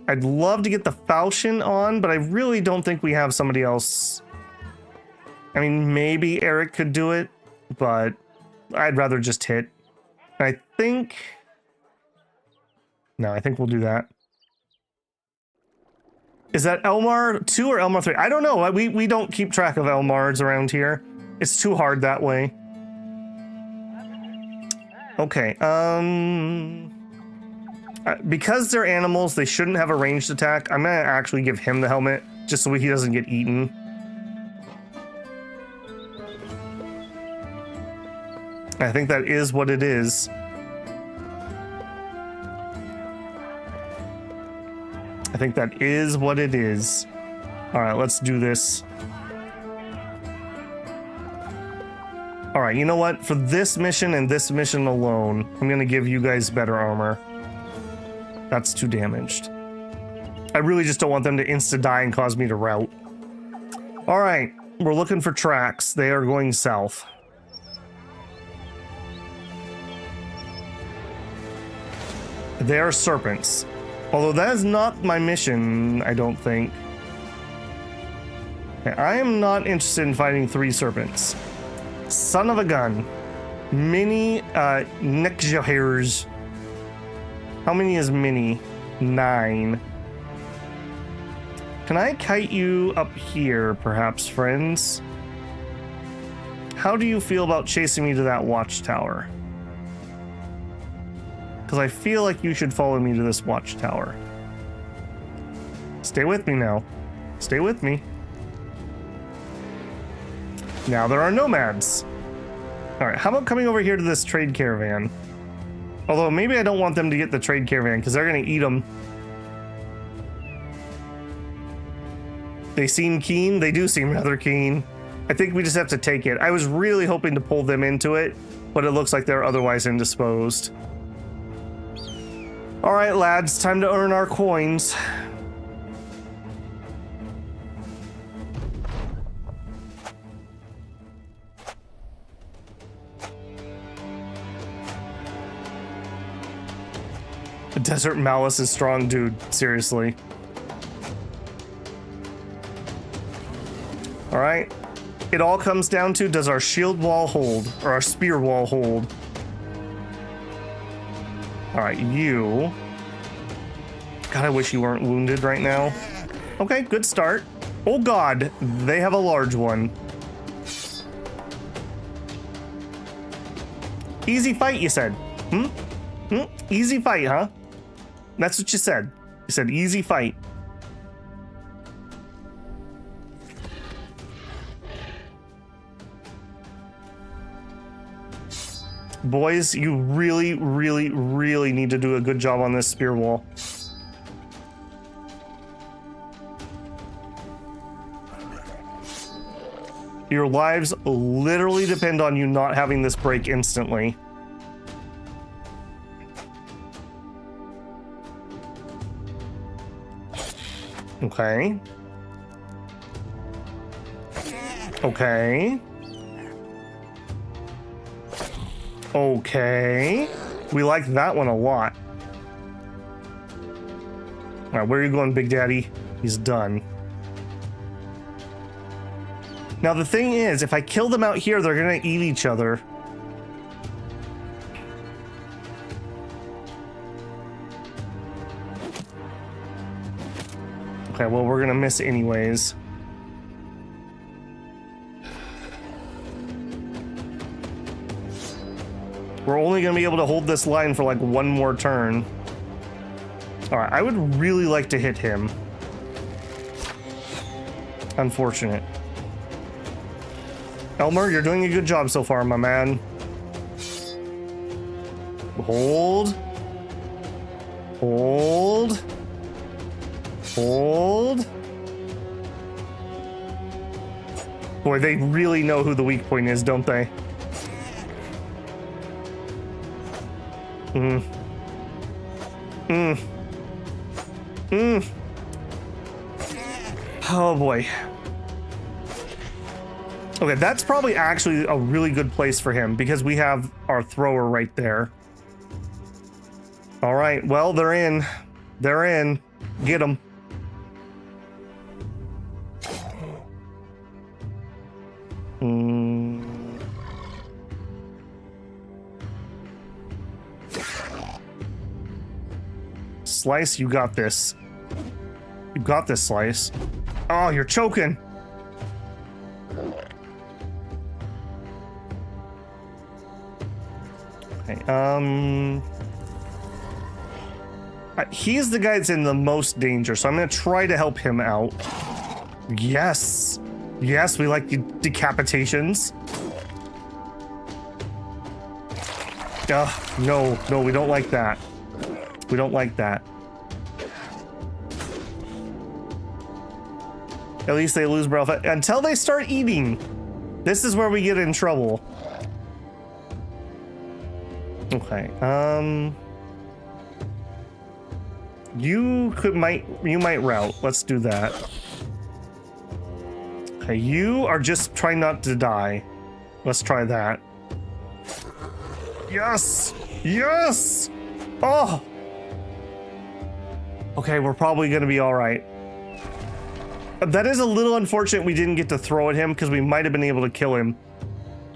I'd love to get the falchion on, but I really don't think we have somebody else. I mean, maybe Eric could do it, but I'd rather just hit. I think... No, I think we'll do that. Is that Elmar 2 or Elmar 3? I don't know. We don't keep track of Elmars around here. It's too hard that way. Okay, because they're animals, they shouldn't have a ranged attack. I'm gonna actually give him the helmet, just so he doesn't get eaten. I think that is what it is. I think that is what it is. All right, let's do this. All right, you know what? For this mission and this mission alone, I'm gonna give you guys better armor. That's too damaged. I really just don't want them to insta-die and cause me to rout. All right, we're looking for tracks. They are going south. They are serpents. Although that is not my mission, I don't think. Okay, I am not interested in fighting 3 serpents. Son of a gun. Mini Nekjahers. How many is mini? 9. Can I kite you up here, perhaps, friends? How do you feel about chasing me to that watchtower? Because I feel like you should follow me to this watchtower. Stay with me now. Stay with me. Now there are nomads. All right, how about coming over here to this trade caravan? Although maybe I don't want them to get the trade caravan because they're going to eat them. They seem keen. They do seem rather keen. I think we just have to take it. I was really hoping to pull them into it, but it looks like they're otherwise indisposed. All right, lads, time to earn our coins. The Desert Malice is strong, dude. Seriously. All right. It all comes down to, does our shield wall hold? Or our spear wall hold? All right, you. God, I wish you weren't wounded right now. Okay, good start. Oh God, they have a large one. Easy fight, you said. Easy fight, huh? That's what you said. You said easy fight. Boys, you really, really, really need to do a good job on this spear wall. Your lives literally depend on you not having this break instantly. Okay. Okay. Okay. We like that one a lot. All right, where are you going, Big Daddy? He's done. Now, the thing is, if I kill them out here, they're gonna eat each other. Okay, well, we're gonna miss anyways. We're only gonna be able to hold this line for like one more turn. All right, I would really like to hit him. Unfortunate. Elmer, you're doing a good job so far, my man. Hold. Hold. Hold. Boy, they really know who the weak point is, don't they? Oh boy. Okay, that's probably actually a really good place for him because we have our thrower right there. All right, well, they're in. They're in. Get them. Slice, you got this. You got this, Slice. Oh, you're choking. Okay, he's the guy that's in the most danger, so I'm gonna try to help him out. Yes. Yes, we like decapitations. No, no, we don't like that. We don't like that. At least they lose morale until they start eating. This is where we get in trouble. Okay. You might route. Let's do that. Okay, you are just trying not to die. Let's try that. Yes! Yes! Oh! Okay, we're probably gonna be all right. That is a little unfortunate we didn't get to throw at him because we might have been able to kill him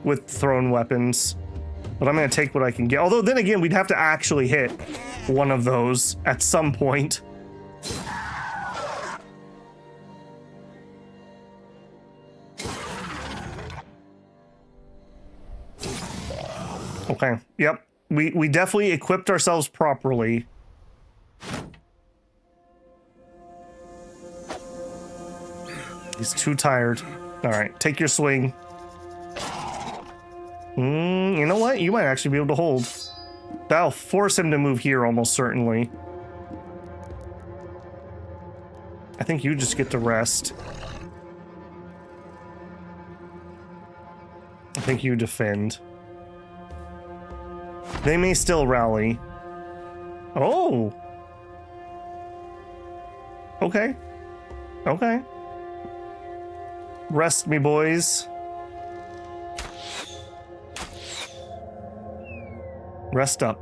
with thrown weapons. But I'm gonna take what I can get. Although then again, we'd have to actually hit one of those at some point. Okay, yep. We definitely equipped ourselves properly. He's too tired. All right, take your swing. You know what? You might actually be able to hold. That'll force him to move here almost certainly. I think you just get to rest. I think you defend. They may still rally. Oh! Okay. Okay. Rest me, boys. Rest up.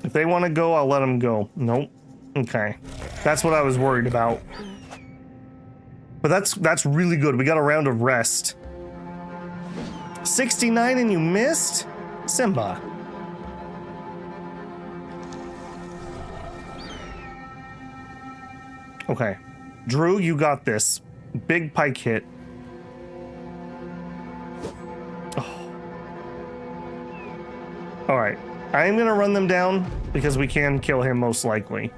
If they want to go, I'll let them go. Nope. Okay. That's what I was worried about. But that's really good. We got a round of rest. 69 and you missed? Simba. Okay. Drew, you got this. Big pike hit. Oh. Alright. I am going to run them down because we can kill him most likely.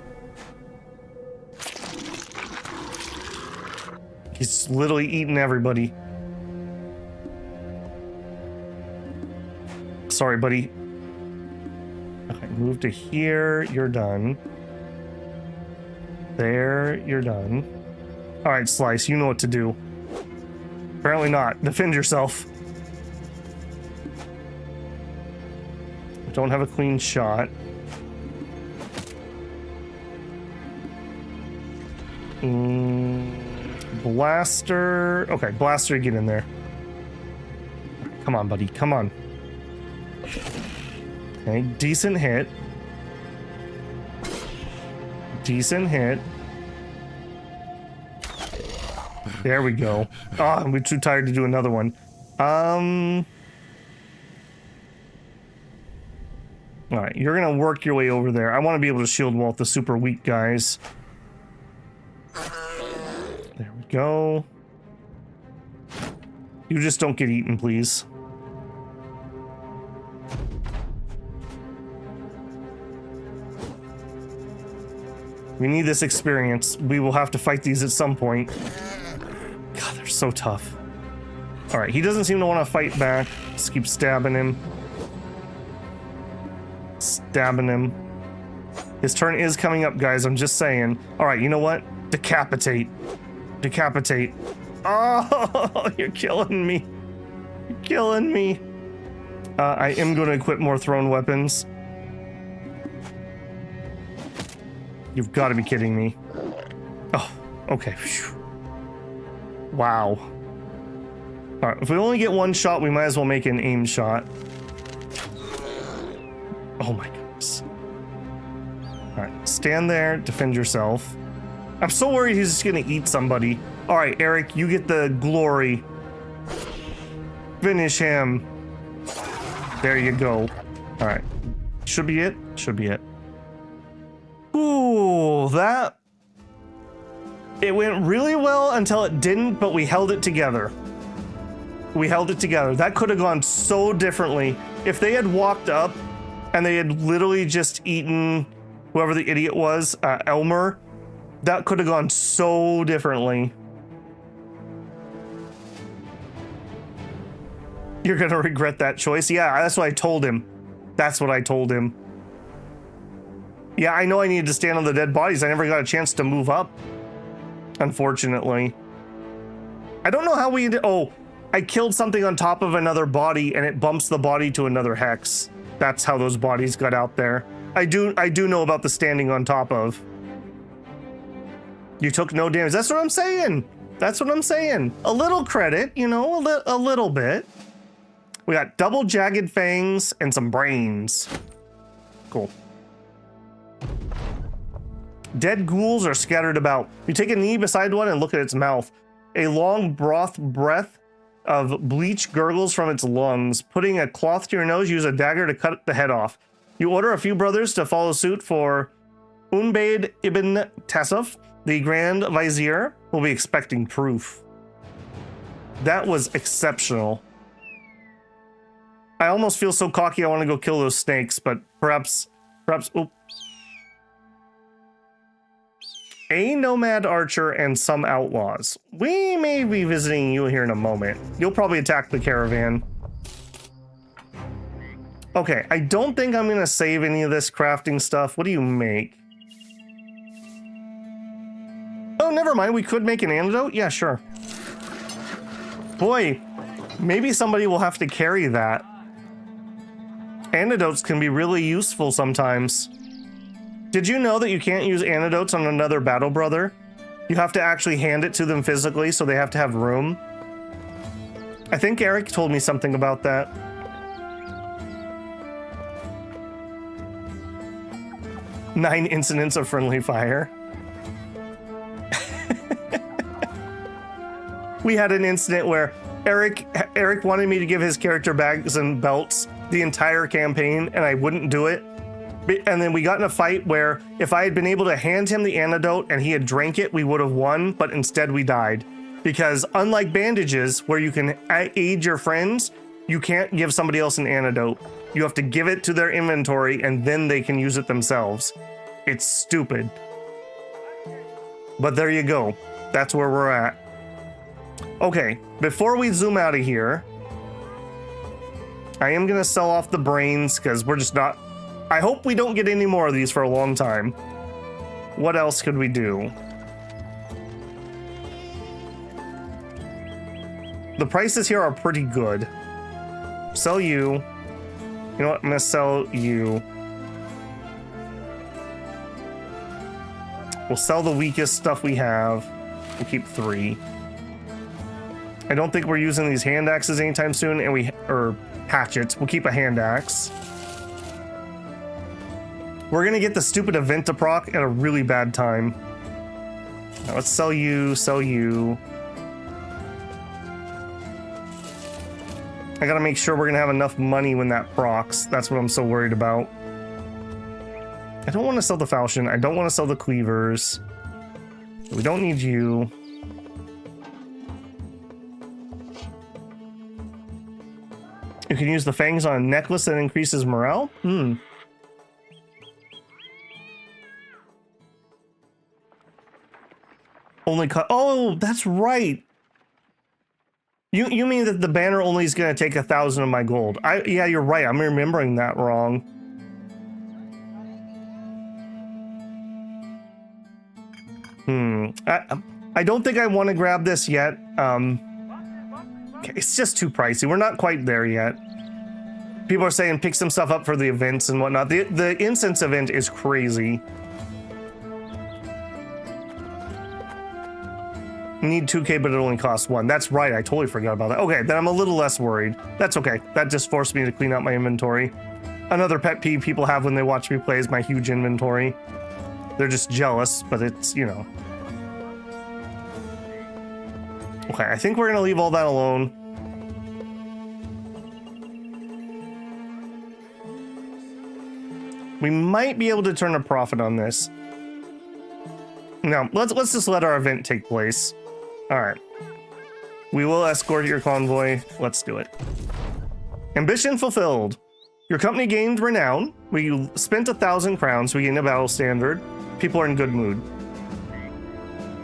He's literally eating everybody. Sorry, buddy. Okay, move to here. You're done. There, you're done. All right, Slice, you know what to do. Apparently not. Defend yourself. Don't have a clean shot. Blaster. Okay, Blaster, get in there. Come on, buddy. Come on. Okay, decent hit. Decent hit. There we go. Oh, we're too tired to do another one. All right, you're gonna work your way over there. I want to be able to shield wall the super weak guys. There we go. You just don't get eaten, please. We need this experience. We will have to fight these at some point. God, they're so tough. All right, he doesn't seem to want to fight back. Just keep stabbing him. Stabbing him. His turn is coming up, guys. I'm just saying. All right, you know what? Decapitate. Decapitate. Oh, you're killing me. You're killing me. I am going to equip more thrown weapons. You've got to be kidding me. Oh, okay. Wow. All right, if we only get one shot, we might as well make an aim shot. Oh my goodness. All right, stand there, defend yourself. I'm so worried he's just gonna eat somebody. All right, Eric, you get the glory. Finish him. There you go. All right, should be it. Should be it. Ooh, that... It went really well until it didn't, but we held it together. We held it together. That could have gone so differently. If they had walked up and they had literally just eaten whoever the idiot was, Elmer, that could have gone so differently. You're gonna regret that choice. Yeah, that's what I told him. That's what I told him. Yeah, I know I needed to stand on the dead bodies. I never got a chance to move up, unfortunately. I don't know how we did. Oh, I killed something on top of another body and it bumps the body to another hex. That's how those bodies got out there. I do know about the standing on top of. You took no damage. That's what I'm saying. That's what I'm saying. A little credit, you know, a little bit. We got double jagged fangs and some brains. Cool. Dead ghouls are scattered about. You take a knee beside one and look at its mouth. A long breath of bleach gurgles from its lungs. Putting a cloth to your nose, use a dagger to cut the head off. You order a few brothers to follow suit for Ubayd ibn Tassif. The Grand Vizier will be expecting proof. That was exceptional. I almost feel so cocky I want to go kill those snakes, but perhaps, oops. A nomad archer and some outlaws. We may be visiting you here in a moment. You'll probably attack the caravan. Okay, I don't think I'm gonna save any of this crafting stuff. What do you make? Oh, never mind. We could make an antidote? Yeah, sure. Boy, maybe somebody will have to carry that. Antidotes can be really useful sometimes. Did you know that you can't use antidotes on another battle brother? You have to actually hand it to them physically, so they have to have room. I think Eric told me something about that. Nine incidents of friendly fire. We had an incident where Eric wanted me to give his character bags and belts the entire campaign, and I wouldn't do it. And then we got in a fight where if I had been able to hand him the antidote and he had drank it, we would have won, but instead we died. Because unlike bandages, where you can aid your friends, you can't give somebody else an antidote. You have to give it to their inventory and then they can use it themselves. It's stupid. But there you go. That's where we're at. Okay, before we zoom out of here, I am gonna sell off the brains because we're just not... I hope we don't get any more of these for a long time. What else could we do? The prices here are pretty good. Sell you. You know what? I'm gonna sell you. We'll sell the weakest stuff we have. We'll keep 3. I don't think we're using these hand axes anytime soon, and or hatchets. We'll keep a hand axe. We're gonna get the stupid event to proc at a really bad time. Now let's sell you, sell you. I gotta make sure we're gonna have enough money when that procs. That's what I'm so worried about. I don't want to sell the falchion. I don't want to sell the cleavers. We don't need you. You can use the fangs on a necklace that increases morale? Only cut. Oh, that's right. You mean that the banner only is going to take 1,000 of my gold? Yeah, you're right. I'm remembering that wrong. I don't think I want to grab this yet. Okay, it's just too pricey. We're not quite there yet. People are saying pick some stuff up for the events and whatnot. The incense event is crazy. Need 2K, but it only costs 1. That's right. I totally forgot about that. Okay, then I'm a little less worried. That's okay. That just forced me to clean out my inventory. Another pet peeve people have when they watch me play is my huge inventory. They're just jealous, but it's, you know. Okay, I think we're going to leave all that alone. We might be able to turn a profit on this. No, let's just let our event take place. All right. We will escort your convoy. Let's do it. Ambition fulfilled. Your company gained renown. We spent 1,000 crowns. We gained a battle standard. People are in good mood.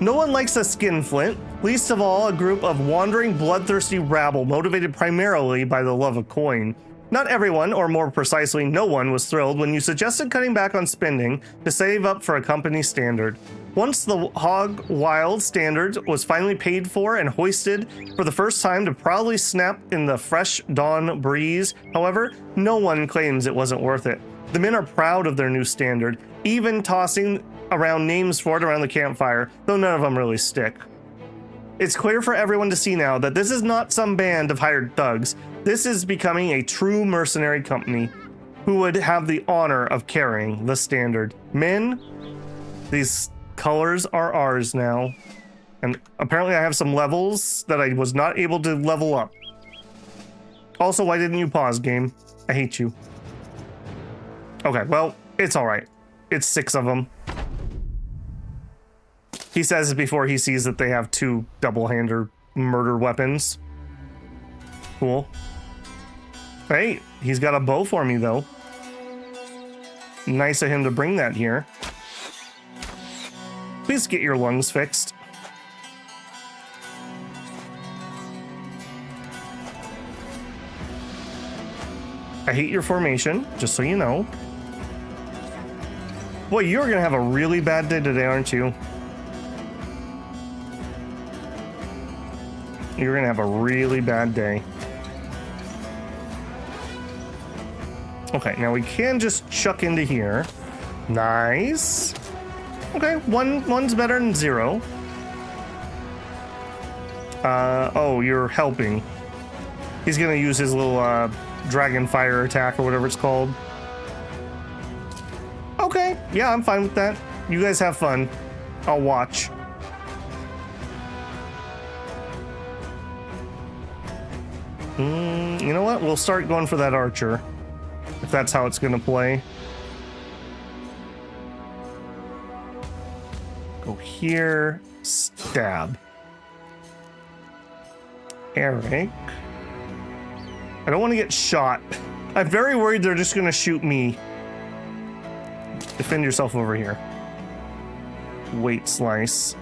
No one likes a skinflint. Least of all, a group of wandering, bloodthirsty rabble motivated primarily by the love of coin. Not everyone, or more precisely, no one, was thrilled when you suggested cutting back on spending to save up for a company standard. Once the Hog Wild standard was finally paid for and hoisted for the first time to proudly snap in the fresh dawn breeze, however, no one claims it wasn't worth it. The men are proud of their new standard, even tossing around names for it around the campfire, though none of them really stick. It's clear for everyone to see now that this is not some band of hired thugs. This is becoming a true mercenary company who would have the honor of carrying the standard. Men, these colors are ours now. And apparently I have some levels that I was not able to level up. Also, why didn't you pause, game? I hate you. Okay, well, it's all right. It's 6 of them. He says it before he sees that they have 2 double-hander murder weapons. Cool. Hey, he's got a bow for me, though. Nice of him to bring that here. Please get your lungs fixed. I hate your formation, just so you know. Boy, you're gonna have a really bad day today, aren't you? You're gonna have a really bad day. Okay, now we can just chuck into here. Nice. Okay, one's better than 0. Oh, you're helping. He's gonna use his little dragon fire attack or whatever it's called. Okay, yeah, I'm fine with that. You guys have fun. I'll watch. You know what? We'll start going for that archer. If that's how it's gonna play. Go here. Stab. Eric. I don't want to get shot. I'm very worried they're just gonna shoot me. Defend yourself over here. Weight slice.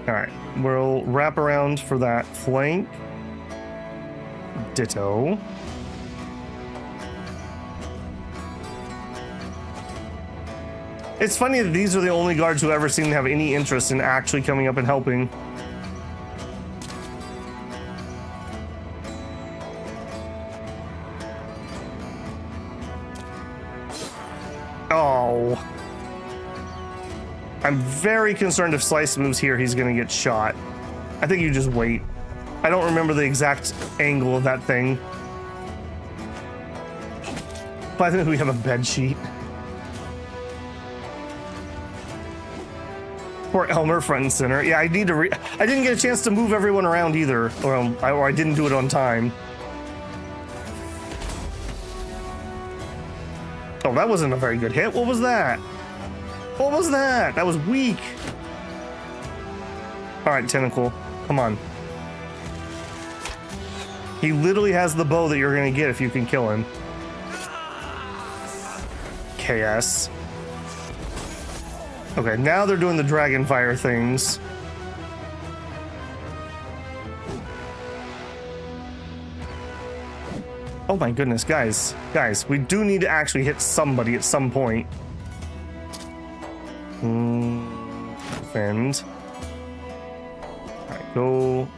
Alright. We'll wrap around for that flank. Ditto. It's funny that these are the only guards who ever seem to have any interest in actually coming up and helping. Oh. I'm very concerned if Slice moves here, he's gonna get shot. I think you just wait. I don't remember the exact angle of that thing. But I think we have a bed sheet. Poor Elmer front and center. Yeah, I need to I didn't get a chance to move everyone around either, or I didn't do it on time. Oh, that wasn't a very good hit. What was that? What was that? That was weak. All right, Tentacle, come on. He literally has the bow that you're gonna get if you can kill him. KS. Okay, now they're doing the dragon fire things. Oh my goodness, guys, we do need to actually hit somebody at some point. Defend. All right, go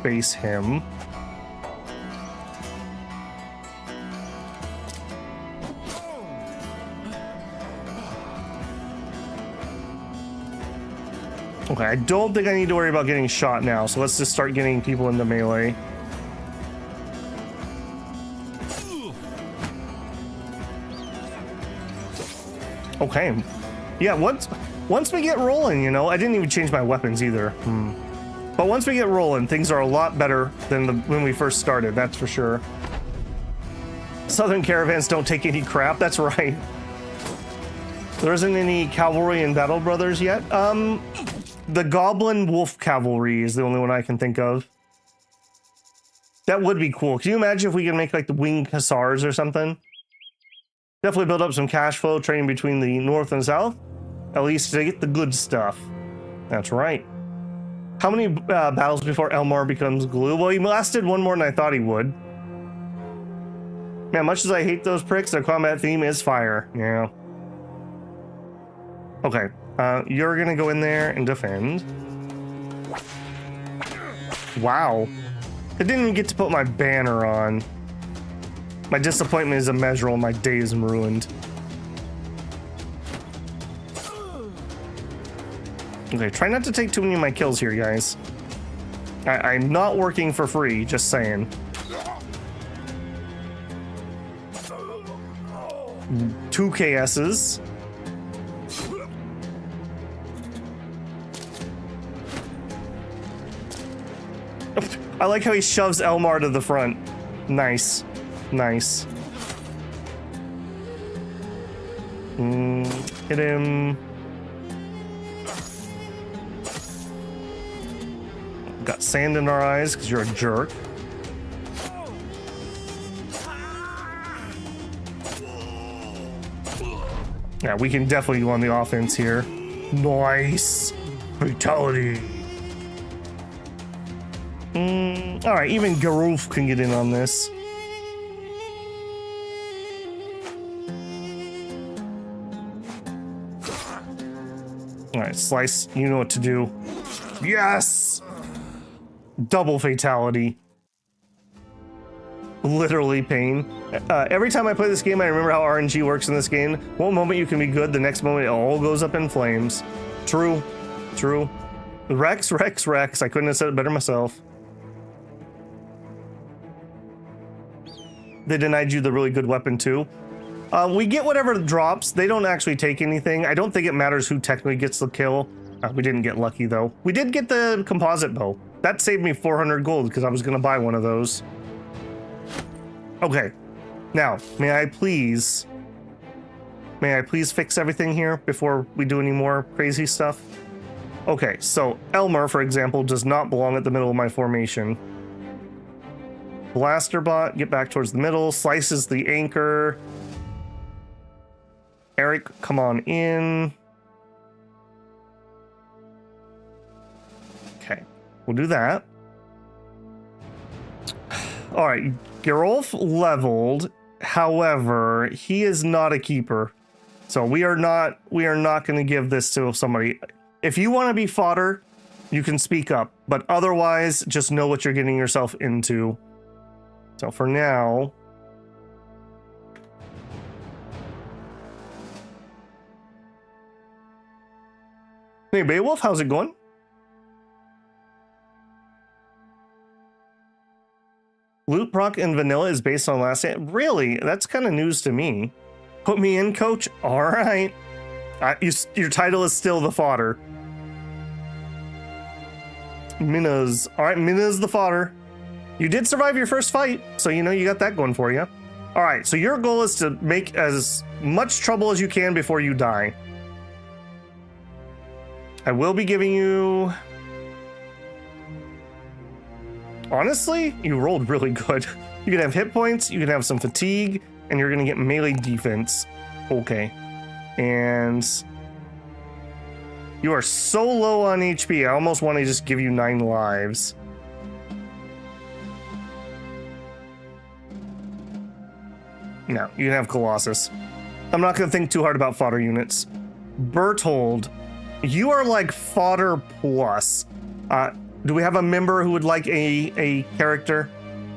base him. Okay, I don't think I need to worry about getting shot now, so let's just start getting people into melee. Okay. Yeah, once we get rolling, you know, I didn't even change my weapons either. But once we get rolling, things are a lot better than when we first started, that's for sure. Southern caravans don't take any crap, that's right. There isn't any cavalry in Battle Brothers yet. The Goblin Wolf Cavalry is the only one I can think of. That would be cool. Can you imagine if we could make like the Winged Hussars or something? Definitely build up some cash flow trading between the North and South. At least to get the good stuff. That's right. How many battles before Elmar becomes glue? Well, he lasted one more than I thought he would. Man, much as I hate those pricks, their combat theme is fire. Yeah. Okay. You're gonna go in there and defend. Wow. I didn't even get to put my banner on. My disappointment is immeasurable. My day is ruined. Okay, try not to take too many of my kills here, guys. I'm not working for free, just saying. Two KS's. I like how he shoves Elmar to the front. Nice. Nice. Hit him. Got sand in our eyes because you're a jerk. Yeah, we can definitely go on the offense here. Nice. Fatality. All right, even Garulf can get in on this. All right, Slice, you know what to do. Yes! Double fatality. Literally pain. Every time I play this game, I remember how RNG works in this game. One moment you can be good, the next moment it all goes up in flames. True. True. Rex. I couldn't have said it better myself. They denied you the really good weapon too. We get whatever drops. They don't actually take anything. I don't think it matters who technically gets the kill. We didn't get lucky though. We did get the composite bow. That saved me 400 gold because I was gonna buy one of those. Okay, now may I please fix everything here before we do any more crazy stuff? Okay, so Elmer, for example, does not belong at the middle of my formation. Blasterbot, get back towards the middle. Slices the anchor. Eric, come on in. Okay, we'll do that. All right, Gerolf leveled. However, he is not a keeper. So we are not going to give this to somebody. If you want to be fodder, you can speak up, but otherwise just know what you're getting yourself into. So for now, hey Beowulf, how's it going? Loot proc in vanilla is based on last name. Really? That's kind of news to me. Put me in, coach. All right. Your title is still the fodder. Minna's. All right, Minna's the fodder. You did survive your first fight, so you know you got that going for you. All right, so your goal is to make as much trouble as you can before you die. I will be giving you... Honestly, you rolled really good. You can have hit points, you can have some fatigue, and you're gonna get melee defense. Okay. And you are so low on HP, I almost want to just give you 9 lives. No, you can have Colossus. I'm not gonna think too hard about fodder units. Berthold, you are like fodder plus. Do we have a member who would like a character?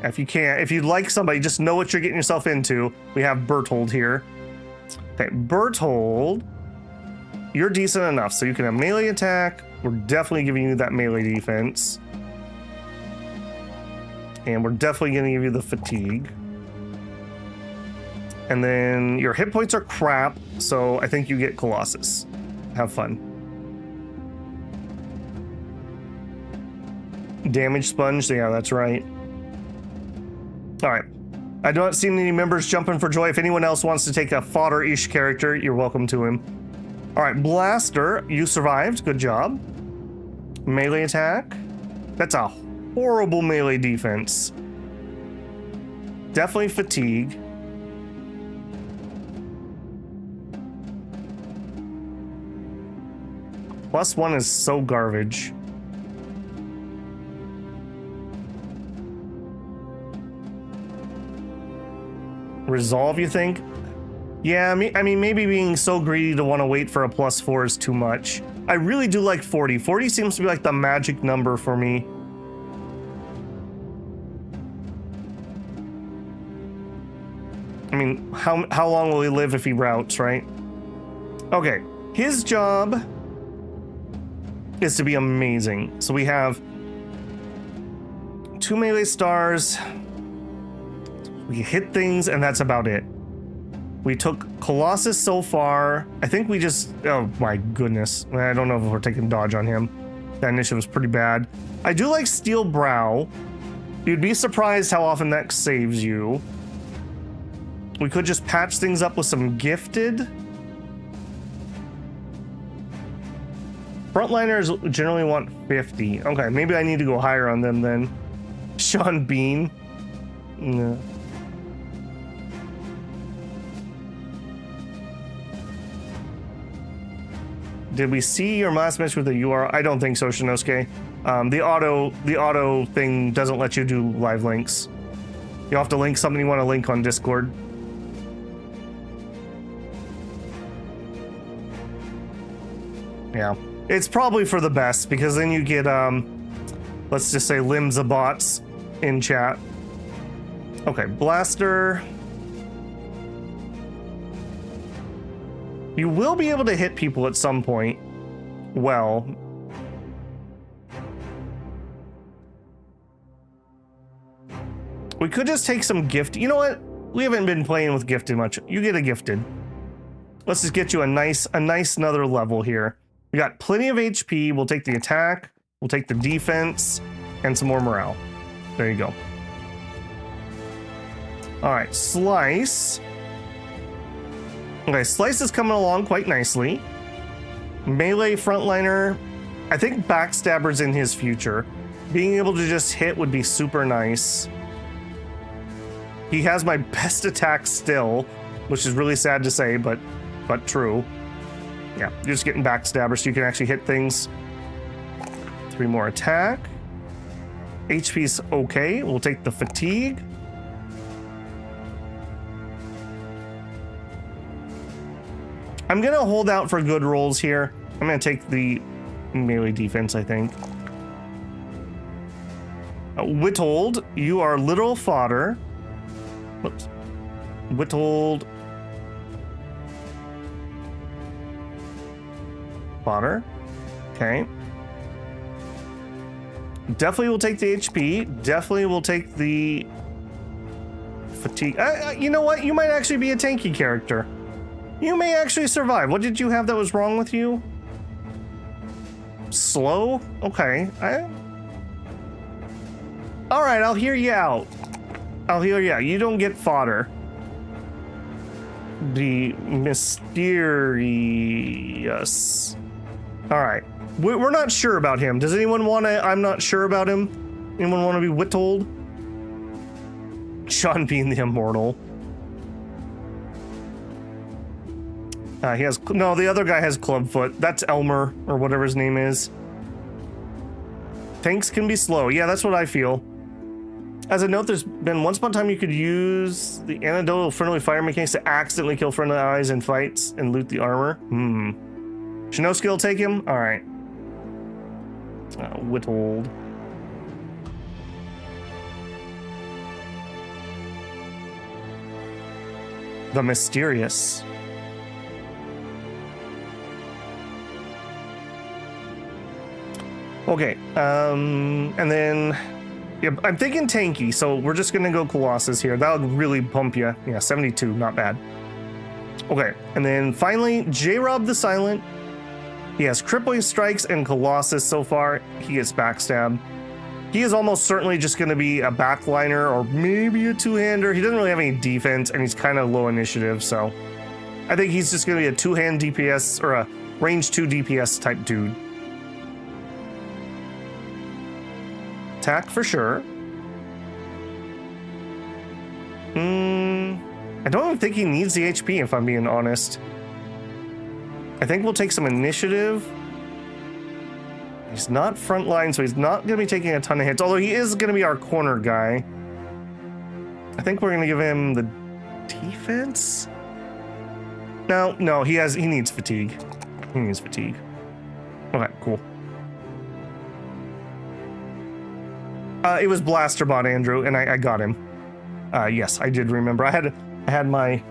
If you can't, if you'd like somebody, just know what you're getting yourself into. We have Berthold here. Okay, Berthold, you're decent enough, so you can have melee attack. We're definitely giving you that melee defense. And we're definitely gonna give you the fatigue. And then your hit points are crap, so I think you get Colossus. Have fun. Damage sponge, yeah, that's right. All right. I don't see any members jumping for joy. If anyone else wants to take a fodder-ish character, you're welcome to him. All right, Blaster, you survived. Good job. Melee attack. That's a horrible melee defense. Definitely fatigue. +1 is so garbage. Resolve, you think? Yeah, I mean, maybe being so greedy to want to wait for a +4 is too much. I really do like 40. 40 seems to be like the magic number for me. I mean, how long will he live if he routes, right? Okay, his job is to be amazing. So we have 2 melee stars. We hit things, and that's about it. We took Colossus so far. I think we just... Oh my goodness. I don't know if we're taking dodge on him. That initiative was pretty bad. I do like Steel Brow. You'd be surprised how often that saves you. We could just patch things up with some Gifted. Frontliners generally want 50. Okay, maybe I need to go higher on them then. Sean Bean. No. Did we see your last match with the URL? I don't think so, Shinosuke. The auto thing doesn't let you do live links. You have to link something you want to link on Discord. Yeah, it's probably for the best because then you get let's just say Limzabots in chat. Okay, Blaster. You will be able to hit people at some point. Well, we could just take some gift. You know what? We haven't been playing with Gifted much. You get a Gifted. Let's just get you a nice another level here. We got plenty of HP. We'll take the attack. We'll take the defense and some more morale. There you go. All right, Slice. Okay, Slice is coming along quite nicely. Melee frontliner. I think Backstabber's in his future. Being able to just hit would be super nice. He has my best attack still, which is really sad to say, but true. Yeah, you're just getting Backstabber so you can actually hit things. 3 more attack. HP's okay. We'll take the Fatigue. I'm going to hold out for good rolls here. I'm going to take the melee defense, I think. Whittled, you are literal fodder. Whoops. Whittled. Fodder. Okay. Definitely will take the HP. Definitely will take the fatigue. You know what? You might actually be a tanky character. You may actually survive. What did you have that was wrong with you? Slow? Okay. All right, I'll hear you out. I'll hear you out. You don't get fodder. The mysterious. All right. We're not sure about him. Does anyone want to? I'm not sure about him. Anyone want to be whittled? Sean being the immortal. He has no. The other guy has Clubfoot. That's Elmer or whatever his name is. Tanks can be slow. Yeah, that's what I feel. As a note, there's been once upon a time you could use the anecdotal friendly fire mechanics to accidentally kill friendly allies in fights and loot the armor. Shinosuke will take him. All right. Whittled. The mysterious. Okay, and then, yeah, I'm thinking tanky, so we're just gonna go Colossus here. That'll really pump you. Yeah, 72, not bad. Okay, and then finally, J-Rob the Silent. He has crippling strikes and Colossus so far. He gets backstab. He is almost certainly just gonna be a backliner or maybe a two-hander. He doesn't really have any defense, and he's kind of low initiative, so I think he's just gonna be a two-hand DPS or a range 2 DPS type dude. Attack for sure. I don't even think he needs the HP, if I'm being honest. I think we'll take some initiative. He's not frontline, so he's not going to be taking a ton of hits, although he is going to be our corner guy. I think we're going to give him the defense? No, he needs fatigue. He needs fatigue. Okay, cool. It was Blaster Bot, Andrew, and I got him. Yes, I did remember. I had my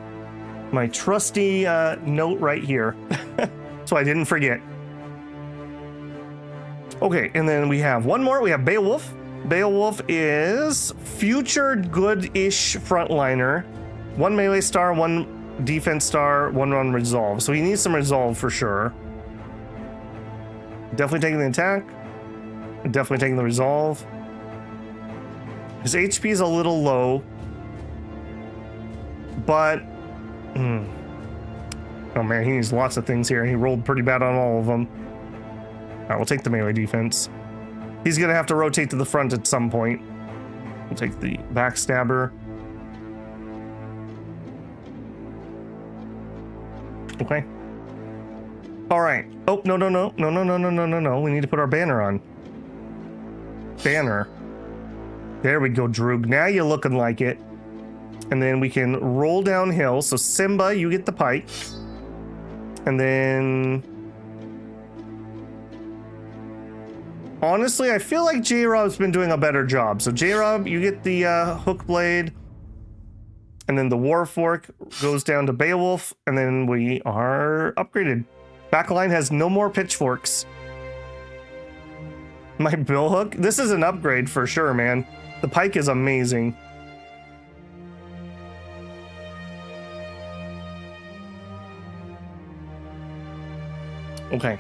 trusty note right here, so I didn't forget. Okay, and then we have one more. We have Beowulf. Beowulf is future good-ish frontliner. 1 melee star, 1 defense star, 1 on resolve. So he needs some resolve for sure. Definitely taking the attack. Definitely taking the resolve. His HP is a little low, but oh man, he needs lots of things here. He rolled pretty bad on all of them. All right, we'll take the melee defense. He's gonna have to rotate to the front at some point. We'll take the backstabber. Okay. All right. Oh, no. We need to put our banner on. Banner. There we go, Droog. Now you're looking like it. And then we can roll downhill. So Simba, you get the pike. And then... honestly, I feel like J-Rob's been doing a better job. So J-Rob, you get the hook blade. And then the war fork goes down to Beowulf. And then we are upgraded. Backline has no more pitchforks. My bill hook? This is an upgrade for sure, man. The pike is amazing. Okay.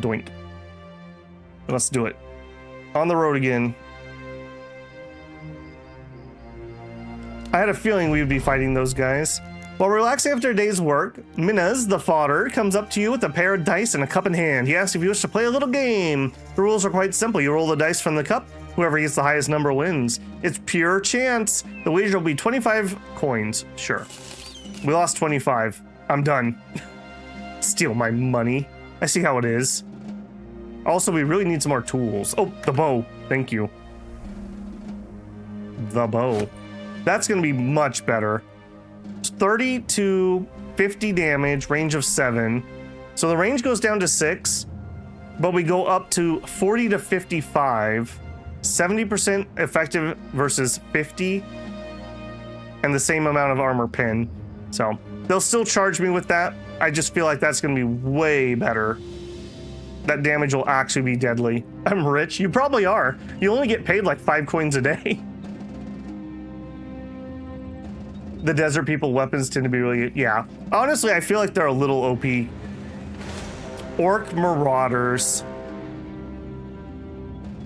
Doink. Let's do it. On the road again. I had a feeling we would be fighting those guys. While relaxing after a day's work, Minaz, the fodder, comes up to you with a pair of dice and a cup in hand. He asks if you wish to play a little game. The rules are quite simple. You roll the dice from the cup. Whoever gets the highest number wins. It's pure chance. The wager will be 25 coins. Sure. We lost 25. I'm done. Steal my money. I see how it is. Also, we really need some more tools. Oh, the bow. Thank you. The bow. That's going to be much better. 30 to 50 damage, range of 7. So the range goes down to 6, but we go up to 40 to 55. 70% effective versus 50, and the same amount of armor pin. So they'll still charge me with that. I just feel like that's going to be way better. That damage will actually be deadly. I'm rich. You probably are. You only get paid like 5 coins a day. The desert people weapons tend to be really, yeah. Honestly, I feel like they're a little OP. Orc Marauders.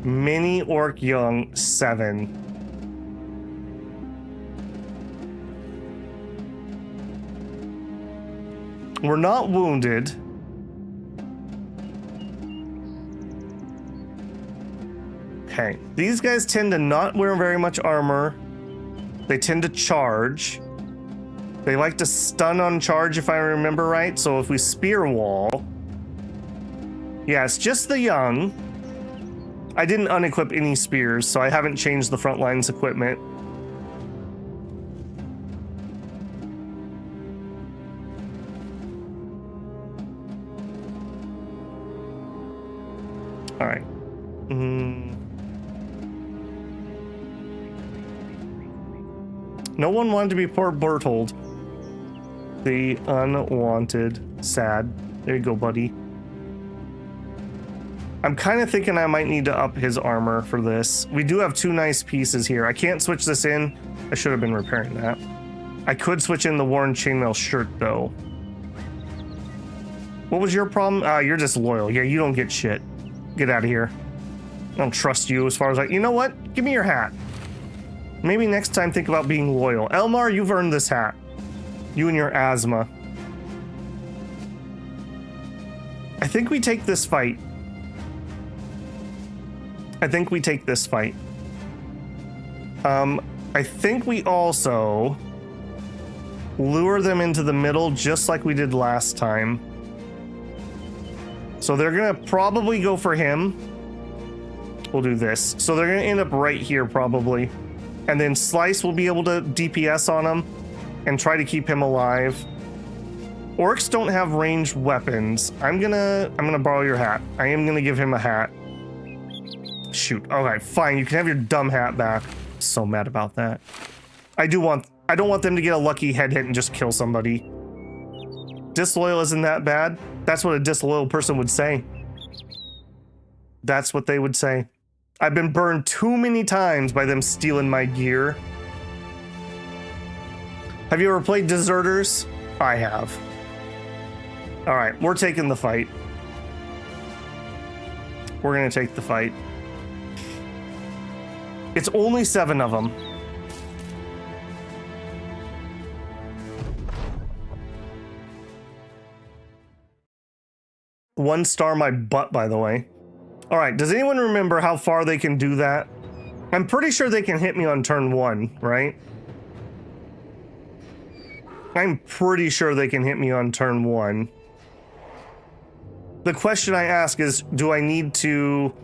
Mini Orc Young 7. We're not wounded. Okay, these guys tend to not wear very much armor. They tend to charge. They like to stun on charge, if I remember right. So if we spear wall... yeah, it's just the young. I didn't unequip any spears, so I haven't changed the front line's equipment. All right. No one wanted to be poor Berthold. The unwanted. Sad. There you go, buddy. I'm kind of thinking I might need to up his armor for this. We do have 2 nice pieces here. I can't switch this in. I should have been repairing that. I could switch in the worn chainmail shirt, though. What was your problem? You're just loyal. Yeah, you don't get shit. Get out of here. I don't trust you as far as you know what? Give me your hat. Maybe next time think about being loyal. Elmar, you've earned this hat. You and your asthma. I think we take this fight. I think we also lure them into the middle just like we did last time. So they're gonna probably go for him. We'll do this. So they're gonna end up right here probably. And then Slice will be able to DPS on them. and try to keep him alive. Orcs don't have ranged weapons. I'm gonna borrow your hat. I am gonna give him a hat. Shoot. Okay, fine. You can have your dumb hat back. So mad about that. I don't want them to get a lucky head hit and just kill somebody. Disloyal isn't that bad. That's what a disloyal person would say. That's what they would say. I've been burned too many times by them stealing my gear. Have you ever played Deserters? I have. All right, we're taking the fight. We're gonna take the fight. It's only 7 of them. One star my butt, by the way. All right, does anyone remember how far they can do that? I'm pretty sure they can hit me on turn 1, right? I'm pretty sure they can hit me on turn 1. The question I ask is, do I need to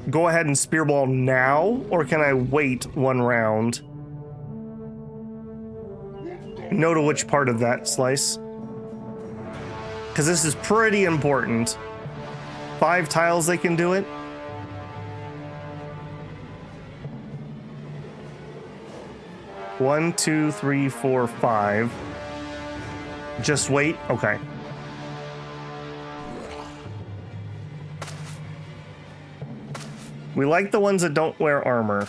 go ahead and spearball now, or can I wait 1 round? No to which part of that slice. Because this is pretty important. 5 tiles they can do it. One, 2, 3, 4, 5. Just wait. Okay. We like the ones that don't wear armor.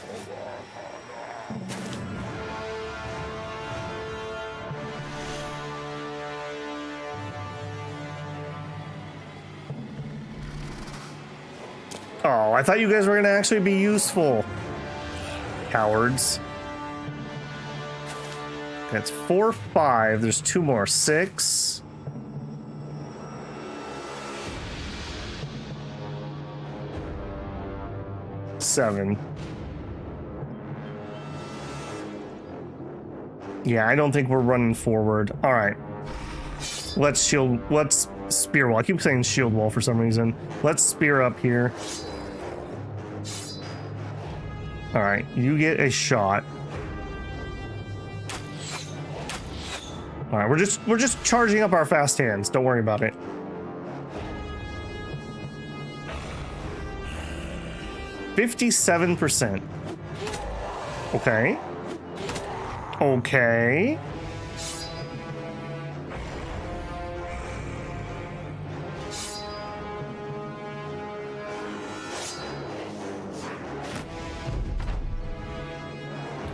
Oh, I thought you guys were gonna actually be useful. Cowards. That's 4, 5. There's 2 more. 6. Seven. Yeah, I don't think we're running forward. All right. Let's spear wall. I keep saying shield wall for some reason. Let's spear up here. All right, you get a shot. All right, we're just charging up our fast hands. Don't worry about it. %. Okay. Okay.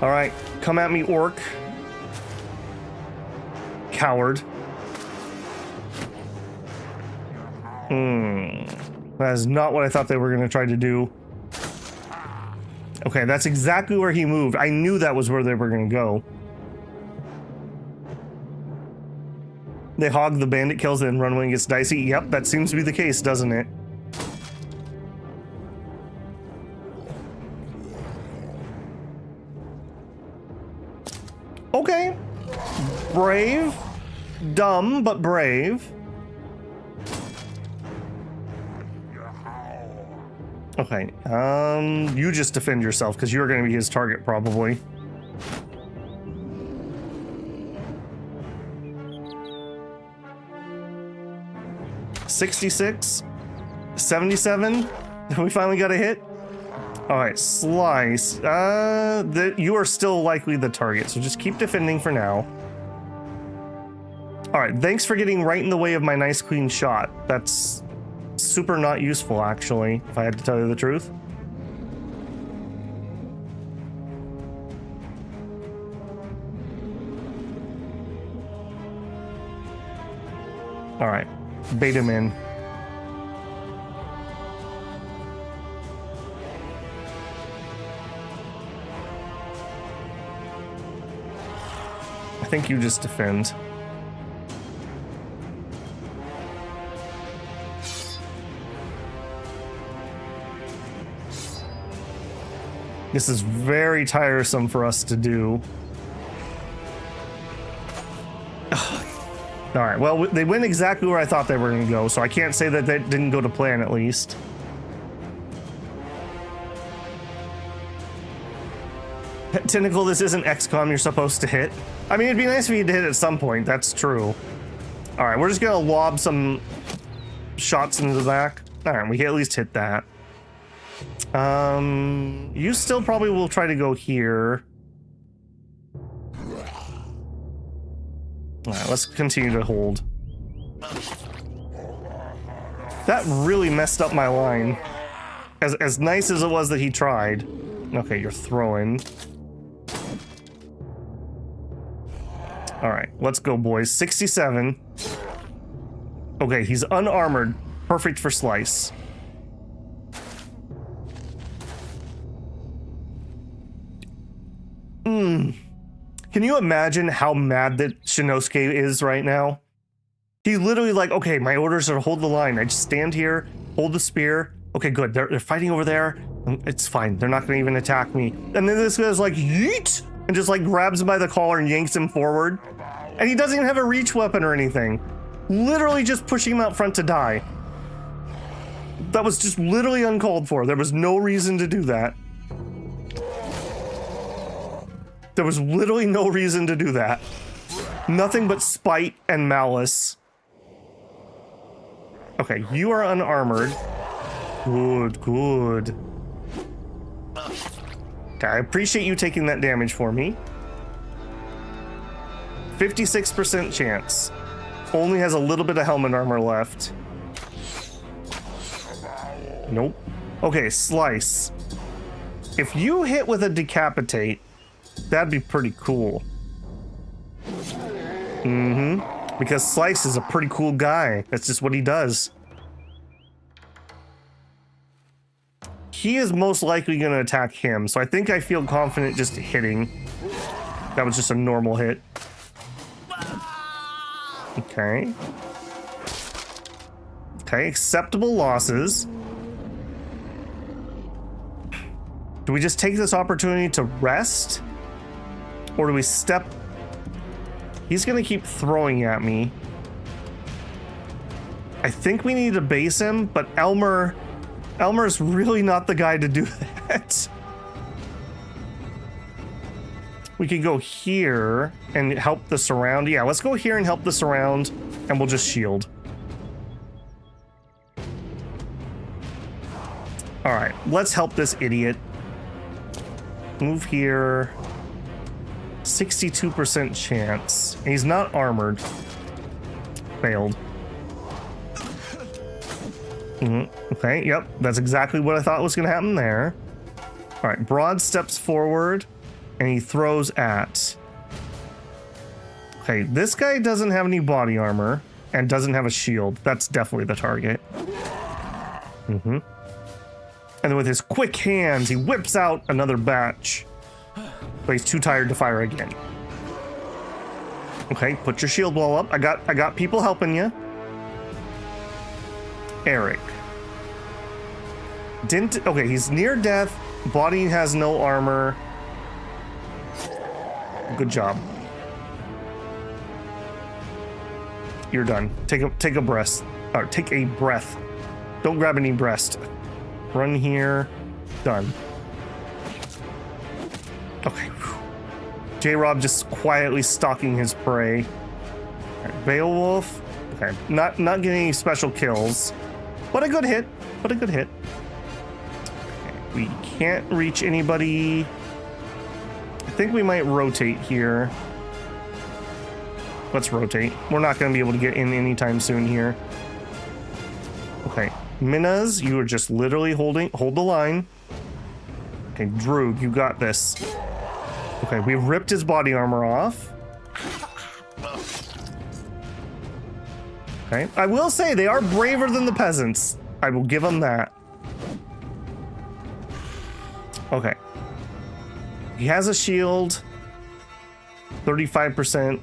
All right, come at me, orc. Coward. That is not what I thought they were going to try to do. Okay, that's exactly where he moved. I knew that was where they were going to go. They hog the bandit kills and run when it gets dicey. Yep, that seems to be the case, doesn't it? Okay. Brave. Dumb, but brave. Okay, you just defend yourself because you're going to be his target probably. $66, $77. We finally got a hit. All right, slice. You are still likely the target, so just keep defending for now. All right, thanks for getting right in the way of my nice clean shot. That's super not useful, actually, if I had to tell you the truth. All right, bait him in. I think you just defend. This is very tiresome for us to do. All right, well, they went exactly where I thought they were going to go, so I can't say that that didn't go to plan at least. Tentacle, this isn't XCOM you're supposed to hit. I mean, it'd be nice if you'd hit at some point, that's true. All right, we're just gonna lob some shots into the back. All right, we can at least hit that. You still probably will try to go here. All right, let's continue to hold. That really messed up my line. As nice as it was that he tried. Okay, you're throwing. All right, let's go, boys. 67. Okay, he's unarmored. Perfect for slice. Can you imagine how mad that Shinosuke is right now? He's literally like, okay, my orders are to hold the line. I just stand here, hold the spear. Okay, good. They're fighting over there. It's fine. They're not going to even attack me. And then this guy's like, yeet! And just like grabs him by the collar and yanks him forward. And he doesn't even have a reach weapon or anything. Literally just pushing him out front to die. That was just literally uncalled for. There was no reason to do that. There was literally no reason to do that. Nothing but spite and malice. Okay, you are unarmored. Good, good. Okay, I appreciate you taking that damage for me. 56% chance. Only has a little bit of helmet armor left. Nope. Okay, slice. If you hit with a decapitate, that'd be pretty cool. Because Slice is a pretty cool guy. That's just what he does. He is most likely going to attack him, so I think I feel confident just hitting. That was just a normal hit. Okay. Okay, acceptable losses. Do we just take this opportunity to rest? Or do we step? He's gonna keep throwing at me. I think we need to base him, but Elmer's really not the guy to do that. We could go here and help the surround. Yeah, let's go here and help the surround, and we'll just shield. All right, let's help this idiot. Move here. 62% chance. And he's not armored. Failed. Okay, yep. That's exactly what I thought was going to happen there. All right, Broad steps forward, and he throws at. Okay, this guy doesn't have any body armor, and doesn't have a shield. That's definitely the target. And then with his quick hands, he whips out another batch. But he's too tired to fire again. Okay, put your shield wall up. I got people helping you. Eric. Okay, he's near death. Body has no armor. Good job. You're done. Take a breath. Or take a breath. Don't grab any breast. Run here. Done. Okay. J-Rob just quietly stalking his prey. Right, Beowulf. Okay. Not getting any special kills. But a good hit. Okay, we can't reach anybody. I think we might rotate here. Let's rotate. We're not going to be able to get in anytime soon here. Okay. Minas, you are just literally hold the line. Okay, Droog, you got this. Okay, we ripped his body armor off. Okay, I will say they are braver than the peasants. I will give them that. Okay. He has a shield. 35%.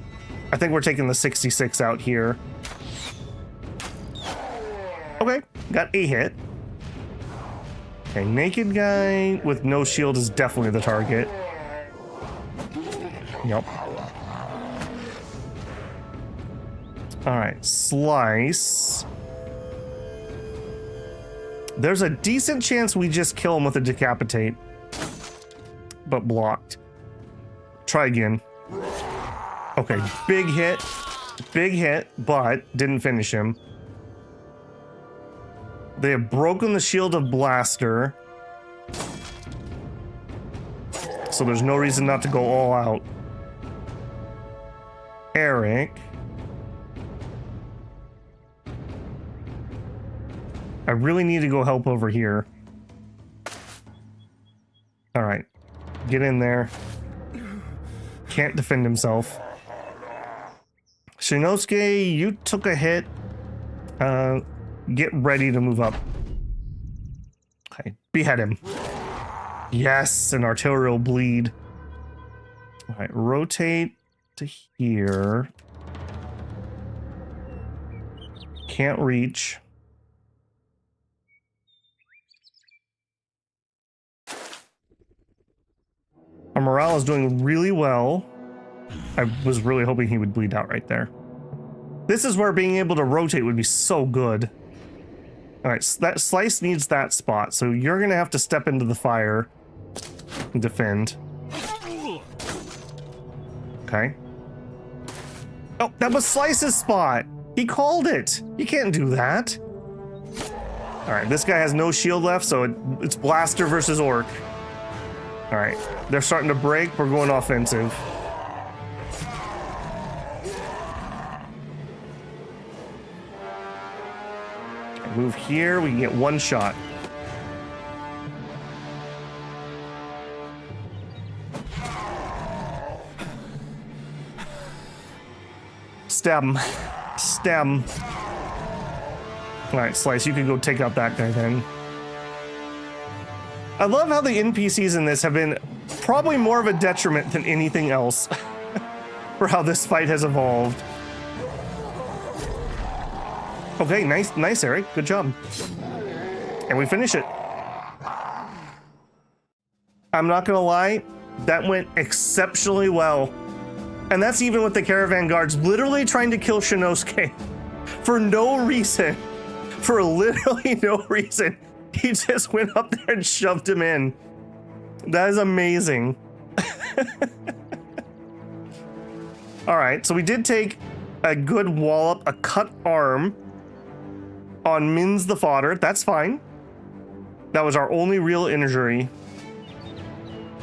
I think we're taking the 66 out here. Okay, got a hit. Okay, naked guy with no shield is definitely the target. Yep. All right, Slice. There's a decent chance we just kill him with a decapitate, but blocked. Try again. Okay, big hit, but didn't finish him. They have broken the shield of Blaster. So there's no reason not to go all out. Eric. I really need to go help over here. All right, get in there. Can't defend himself. Shinosuke, you took a hit. Get ready to move up. Okay, behead him. Yes, an arterial bleed. All right, rotate to here. Can't reach. Our morale is doing really well. I was really hoping he would bleed out right there. This is where being able to rotate would be so good. All right, so that Slice needs that spot, so you're gonna have to step into the fire and defend. Okay. Oh, that was Slice's spot. He called it. You can't do that. All right, this guy has no shield left, so it's Blaster versus Orc. All right, they're starting to break. We're going offensive. Move here, we can get one shot. Stab him. Stab him. All right, Slice, you can go take out that guy then. I love how the NPCs in this have been probably more of a detriment than anything else for how this fight has evolved. Okay, nice, Eric. Good job. And we finish it. I'm not gonna lie, that went exceptionally well. And that's even with the caravan guards literally trying to kill Shinosuke for no reason. For literally no reason. He just went up there and shoved him in. That is amazing. All right, so we did take a good wallop, a cut arm on Min's the fodder. That's fine. That was our only real injury.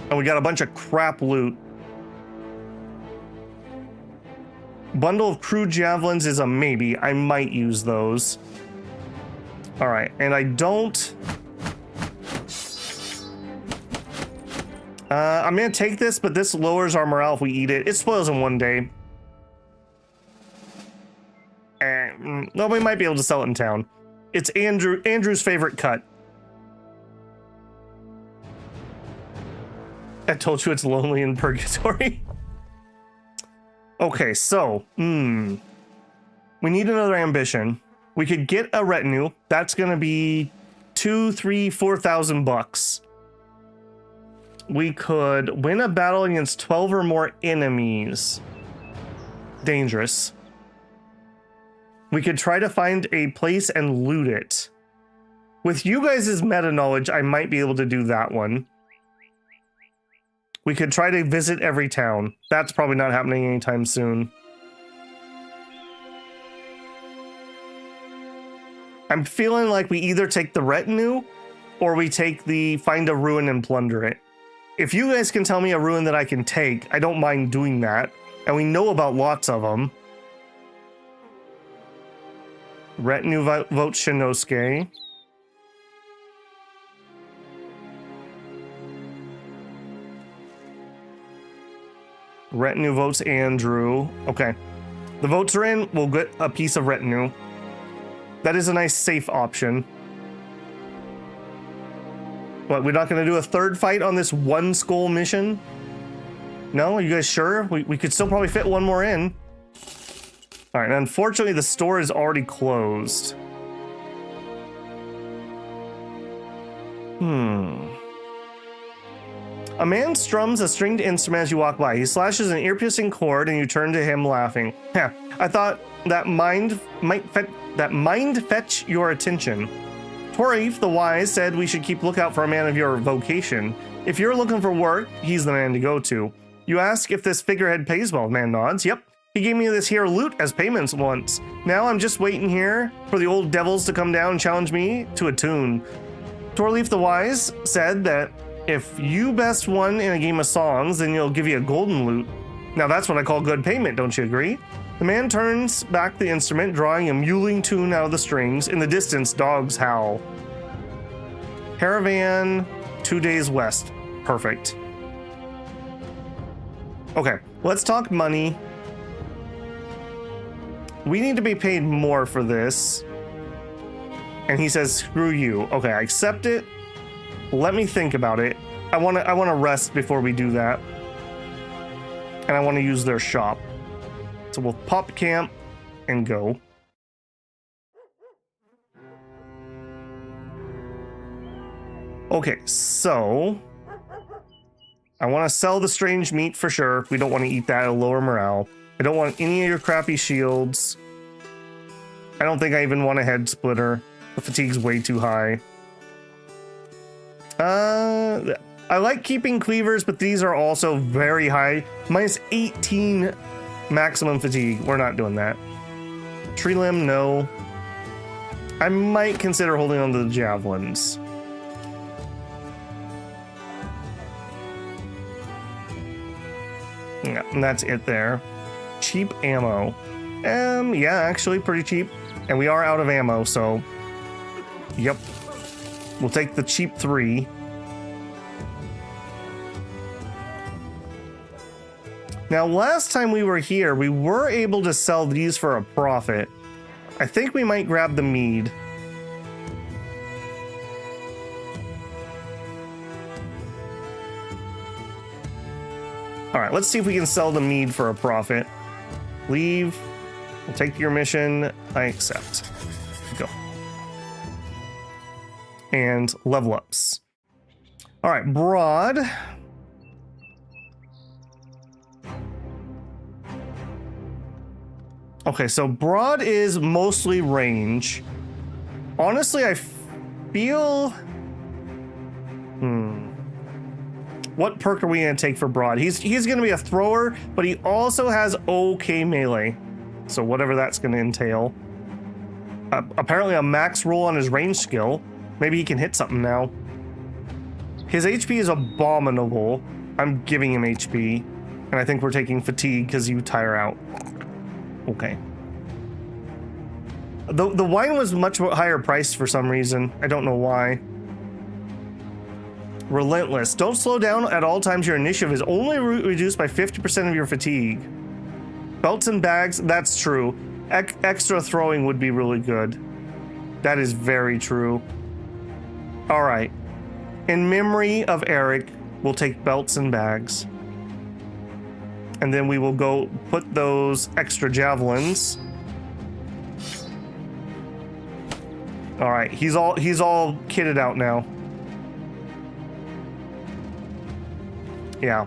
And we got a bunch of crap loot. Bundle of crude javelins is a maybe. I might use those. All right, and I don't... I'm gonna take this, but this lowers our morale if we eat it. It spoils in one day. No, we might be able to sell it in town. It's Andrew's favorite cut. I told you it's lonely in purgatory. Okay, so, we need another ambition. We could get a retinue. That's gonna be 2,000, 3,000, 4,000 bucks. We could win a battle against 12 or more enemies. Dangerous. We could try to find a place and loot it. With you guys' meta knowledge, I might be able to do that one. We could try to visit every town. That's probably not happening anytime soon. I'm feeling like we either take the retinue or we take the find a ruin and plunder it. If you guys can tell me a ruin that I can take, I don't mind doing that. And we know about lots of them. Retinue vote Shinosuke. Retinue votes Andrew. Okay. The votes are in. We'll get a piece of retinue. That is a nice safe option. What, we're not going to do a third fight on this one skull mission? No? Are you guys sure? We could still probably fit one more in. All right, unfortunately, the store is already closed. A man strums a stringed instrument as you walk by. He slashes an ear-piercing chord and you turn to him laughing. Heh, I thought that mind fetch your attention. Torif the Wise said we should keep lookout for a man of your vocation. If you're looking for work, he's the man to go to. You ask if this figurehead pays well. Man nods. Yep. He gave me this here loot as payments once. Now I'm just waiting here for the old devils to come down and challenge me to a tune. Torleaf the Wise said that if you best won in a game of songs, then you'll give you a golden loot. Now that's what I call good payment, don't you agree? The man turns back the instrument, drawing a mewling tune out of the strings. In the distance, dogs howl. Caravan, 2 days west. Perfect. Okay, let's talk money. We need to be paid more for this. And he says, screw you. Okay, I accept it. Let me think about it. I wanna rest before we do that. And I want to use their shop. So we'll pop camp and go. Okay, so I want to sell the strange meat for sure. We don't want to eat that. It'll lower morale. I don't want any of your crappy shields. I don't think I even want a head splitter. The fatigue's way too high. I like keeping cleavers, but these are also very high. Minus 18 maximum fatigue. We're not doing that. Tree limb, no. I might consider holding on to the javelins. Yeah, and that's it there. Cheap ammo. Yeah, actually pretty cheap. And we are out of ammo, so yep. We'll take the cheap 3. Now, last time we were here, we were able to sell these for a profit. I think we might grab the mead. All right, let's see if we can sell the mead for a profit. Leave. We'll take your mission. I accept. Go. And level ups. All right, broad. Okay, so broad is mostly range. Honestly, I feel... What perk are we going to take for broad? He's going to be a thrower, but he also has okay melee. So whatever that's going to entail. Apparently a max roll on his range skill. Maybe he can hit something now. His HP is abominable. I'm giving him HP. And I think we're taking fatigue because you tire out. Okay. The wine was much higher priced for some reason. I don't know why. Relentless. Don't slow down at all times. Your initiative is only reduced by 50% of your fatigue. Belts and bags, that's true. Extra throwing would be really good. That is very true. All right. In memory of Eric, we'll take belts and bags. And then we will go put those extra javelins. All right, he's all kitted out now. Yeah.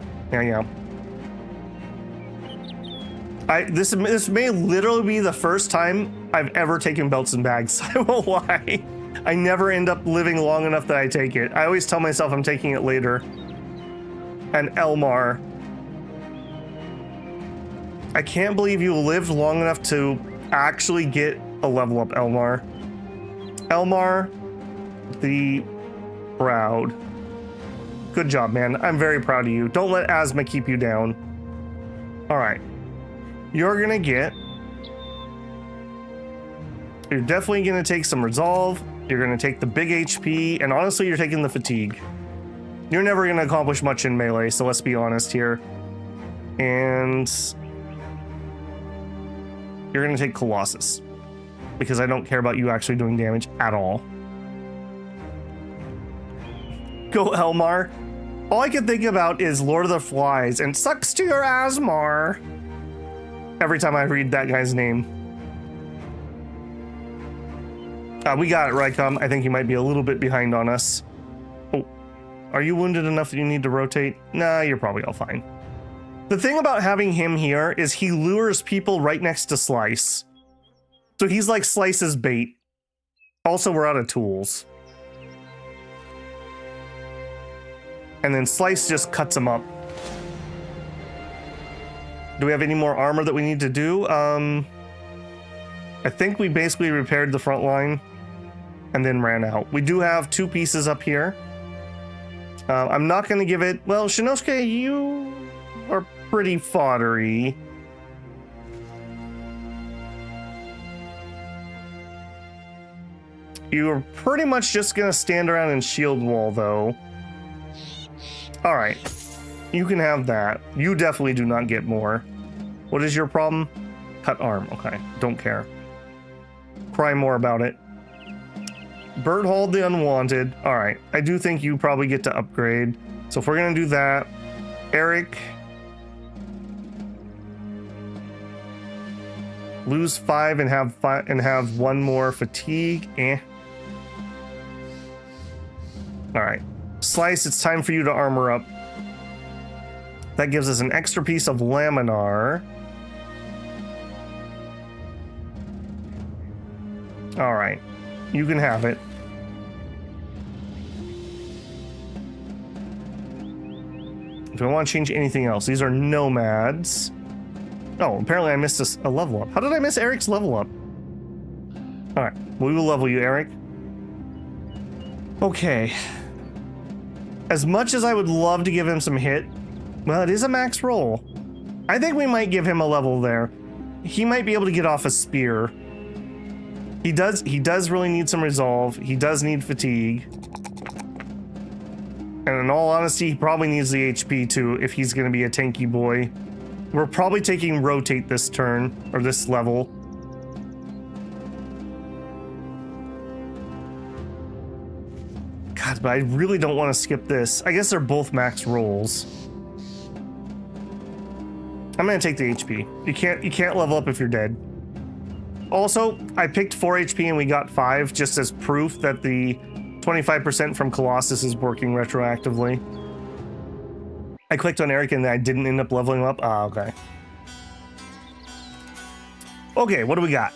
This may literally be the first time I've ever taken belts and bags. I won't lie. I never end up living long enough that I take it. I always tell myself I'm taking it later. And Elmar. I can't believe you lived long enough to actually get a level up, Elmar. Elmar the Proud. Good job, man. I'm very proud of you. Don't let asthma keep you down. All right. You're gonna get... You're definitely gonna take some resolve. You're gonna take the big HP. And honestly, you're taking the fatigue. You're never gonna accomplish much in melee, so let's be honest here. And... You're gonna take Colossus. Because I don't care about you actually doing damage at all. Go Elmar. All I can think about is Lord of the Flies and sucks to your Asmar. Every time I read that guy's name. We got it, Rycom. I think he might be a little bit behind on us. Oh, are you wounded enough that you need to rotate? Nah, you're probably all fine. The thing about having him here is he lures people right next to Slice. So he's like Slice's bait. Also, we're out of tools. And then Slice just cuts him up. Do we have any more armor that we need to do? I think we basically repaired the front line and then ran out. We do have 2 pieces up here. I'm not going to give it... Well, Shinosuke, you are pretty foddery. You're pretty much just going to stand around and shield wall, though. All right. You can have that. You definitely do not get more. What is your problem? Cut arm. Okay. Don't care. Cry more about it. Bird hold the unwanted. All right. I do think you probably get to upgrade. So if we're going to do that, Eric, lose 5 and have 1 more fatigue. All right. Slice, it's time for you to armor up. That gives us an extra piece of laminar. All right. You can have it. Do I want to change anything else? These are nomads. Oh, apparently I missed a level up. How did I miss Eric's level up? All right. We will level you, Eric. Okay. As much as I would love to give him some hit, well, it is a max roll. I think we might give him a level there. He might be able to get off a spear. He does really need some resolve. He does need fatigue. And in all honesty, he probably needs the HP too if he's going to be a tanky boy. We're probably taking rotate this turn, or this level. God, but I really don't want to skip this. I guess they're both max rolls. I'm going to take the HP. You can't level up if you're dead. Also, I picked 4 HP and we got 5 just as proof that the 25% from Colossus is working retroactively. I clicked on Eric and I didn't end up leveling up. Ah, okay. Okay, what do we got?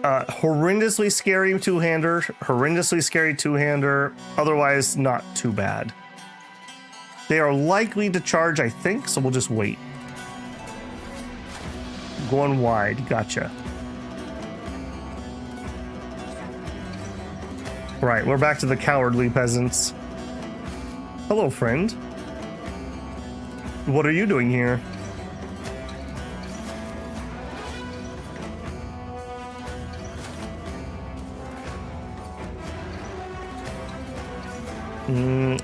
Horrendously scary two-hander, horrendously scary two-hander, otherwise not too bad. They are likely to charge, I think, so we'll just wait. Going wide, gotcha. Right, we're back to the cowardly peasants. Hello, friend. What are you doing here?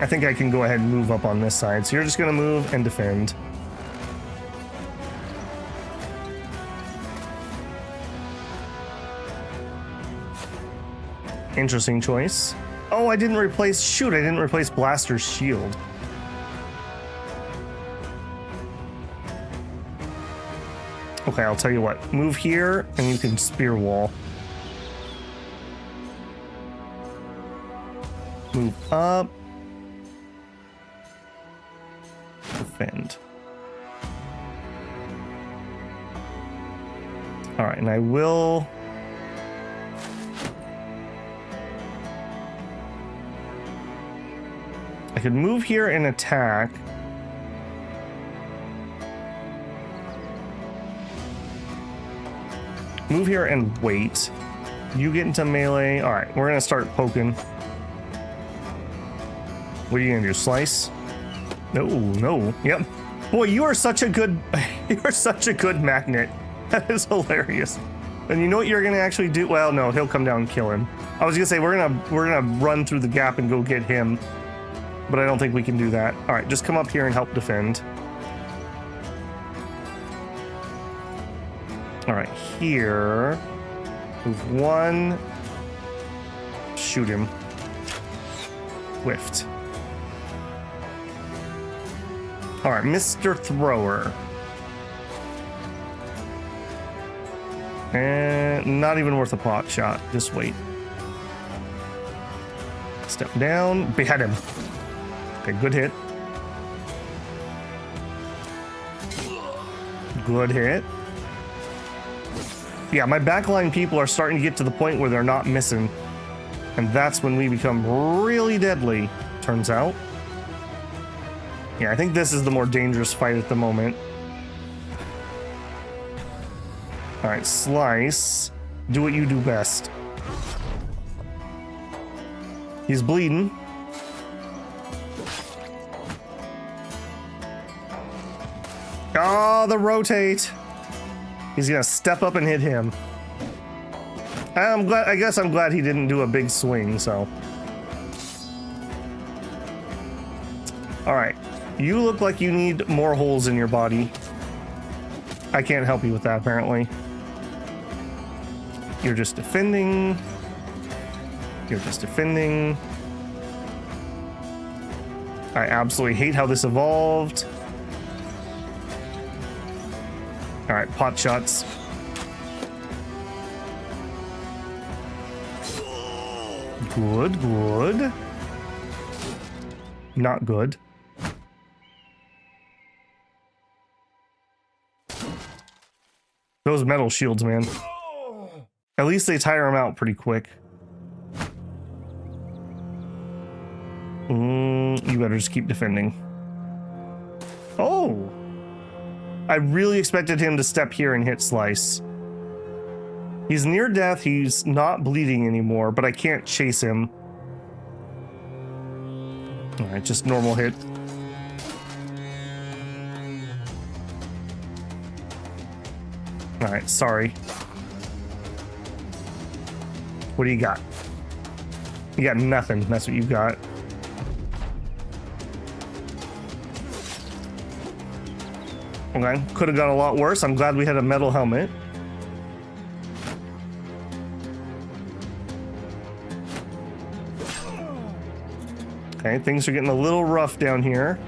I think I can go ahead and move up on this side. So you're just going to move and defend. Interesting choice. Oh, I didn't replace... Shoot, I didn't replace Blaster's shield. Okay, I'll tell you what. Move here, and you can spear wall. Move up. Defend. All right, and I will... I could move here and attack. Move here and wait. You get into melee. All right, we're gonna start poking. What are you gonna do? Slice? No, no. Yep. Boy, you are such a good. You are such a good magnet. That is hilarious. And you know what you're gonna actually do? Well, no, he'll come down and kill him. I was gonna say we're gonna run through the gap and go get him. But I don't think we can do that. All right, just come up here and help defend. All right, here. Move 1. Shoot him. Whiffed. All right, Mr. Thrower. And not even worth a pot shot. Just wait. Step down. Behead him. Okay, good hit. Good hit. Yeah, my backline people are starting to get to the point where they're not missing. And that's when we become really deadly, turns out. Yeah, I think this is the more dangerous fight at the moment. All right, Slice. Do what you do best. He's bleeding. Oh, the rotate. He's gonna step up and hit him. I guess I'm glad he didn't do a big swing, so. All right, you look like you need more holes in your body. I can't help you with that, apparently. You're just defending. You're just defending. I absolutely hate how this evolved. All right, pot shots. Good, good. Not good. Those metal shields, man. At least they tire them out pretty quick. You better just keep defending. Oh! I really expected him to step here and hit Slice. He's near death, he's not bleeding anymore, but I can't chase him. Alright, just normal hit. Alright, sorry. What do you got? You got nothing, that's what you got. Okay, could have gone a lot worse. I'm glad we had a metal helmet. Okay, things are getting a little rough down here.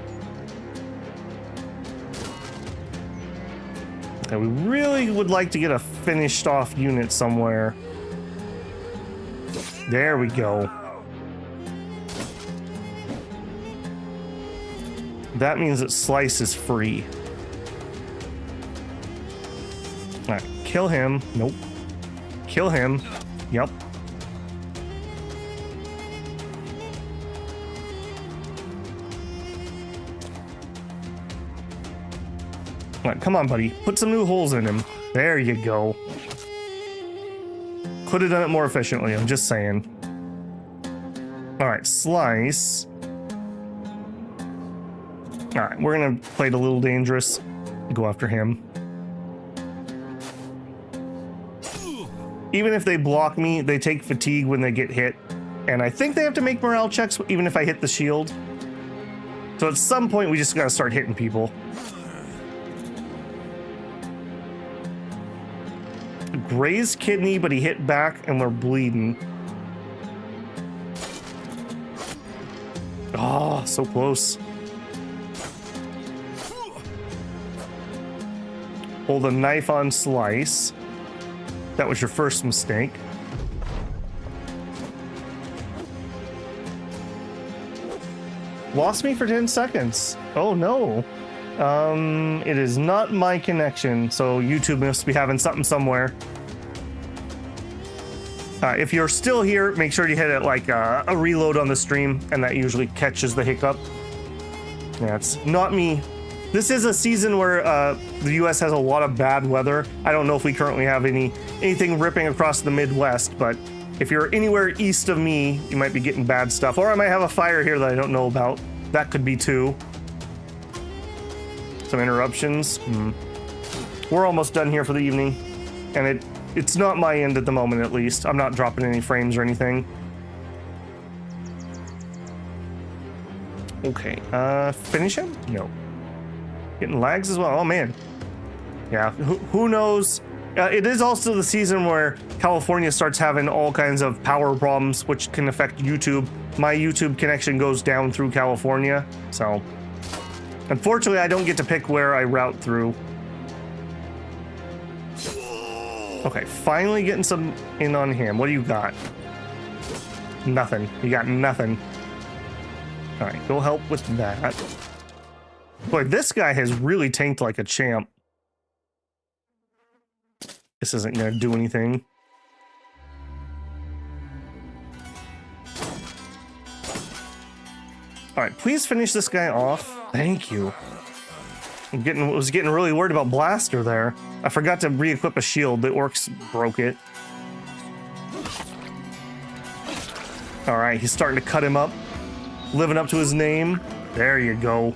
Okay, we really would like to get a finished off unit somewhere. There we go. That means that Slice is free. Alright, kill him. Nope. Kill him. Yep. Alright, come on, buddy. Put some new holes in him. There you go. Could have done it more efficiently, I'm just saying. Alright, Slice. Alright, we're gonna play it a little dangerous. Go after him. Even if they block me, they take fatigue when they get hit. And I think they have to make morale checks even if I hit the shield. So at some point, we just gotta start hitting people. Grazed kidney, but he hit back and we're bleeding. Oh, so close. Hold a knife on Slice. That was your first mistake. Lost me for 10 seconds. Oh no. It is not my connection, so YouTube must be having something somewhere. If you're still here, make sure you hit it like a reload on the stream, and that usually catches the hiccup. Yeah, it's not me. This is a season where the US has a lot of bad weather. I don't know if we currently have anything ripping across the Midwest, but if you're anywhere east of me, you might be getting bad stuff. Or I might have a fire here that I don't know about. That could be too. Some interruptions. We're almost done here for the evening, and it's not my end at the moment, at least. I'm not dropping any frames or anything. Okay, finish him? No. Getting lags as well. Oh man. Yeah, who knows? It is also the season where California starts having all kinds of power problems, which can affect YouTube. My YouTube connection goes down through California, so unfortunately I don't get to pick where I route through. Okay, finally getting some in on him. What do you got? Nothing. You got nothing. All right, go help with that. Boy, this guy has really tanked like a champ. This isn't gonna do anything. All right, please finish this guy off. Thank you. Was getting really worried about Blaster there. I forgot to re-equip a shield. The orcs broke it. All right, he's starting to cut him up. Living up to his name. There you go.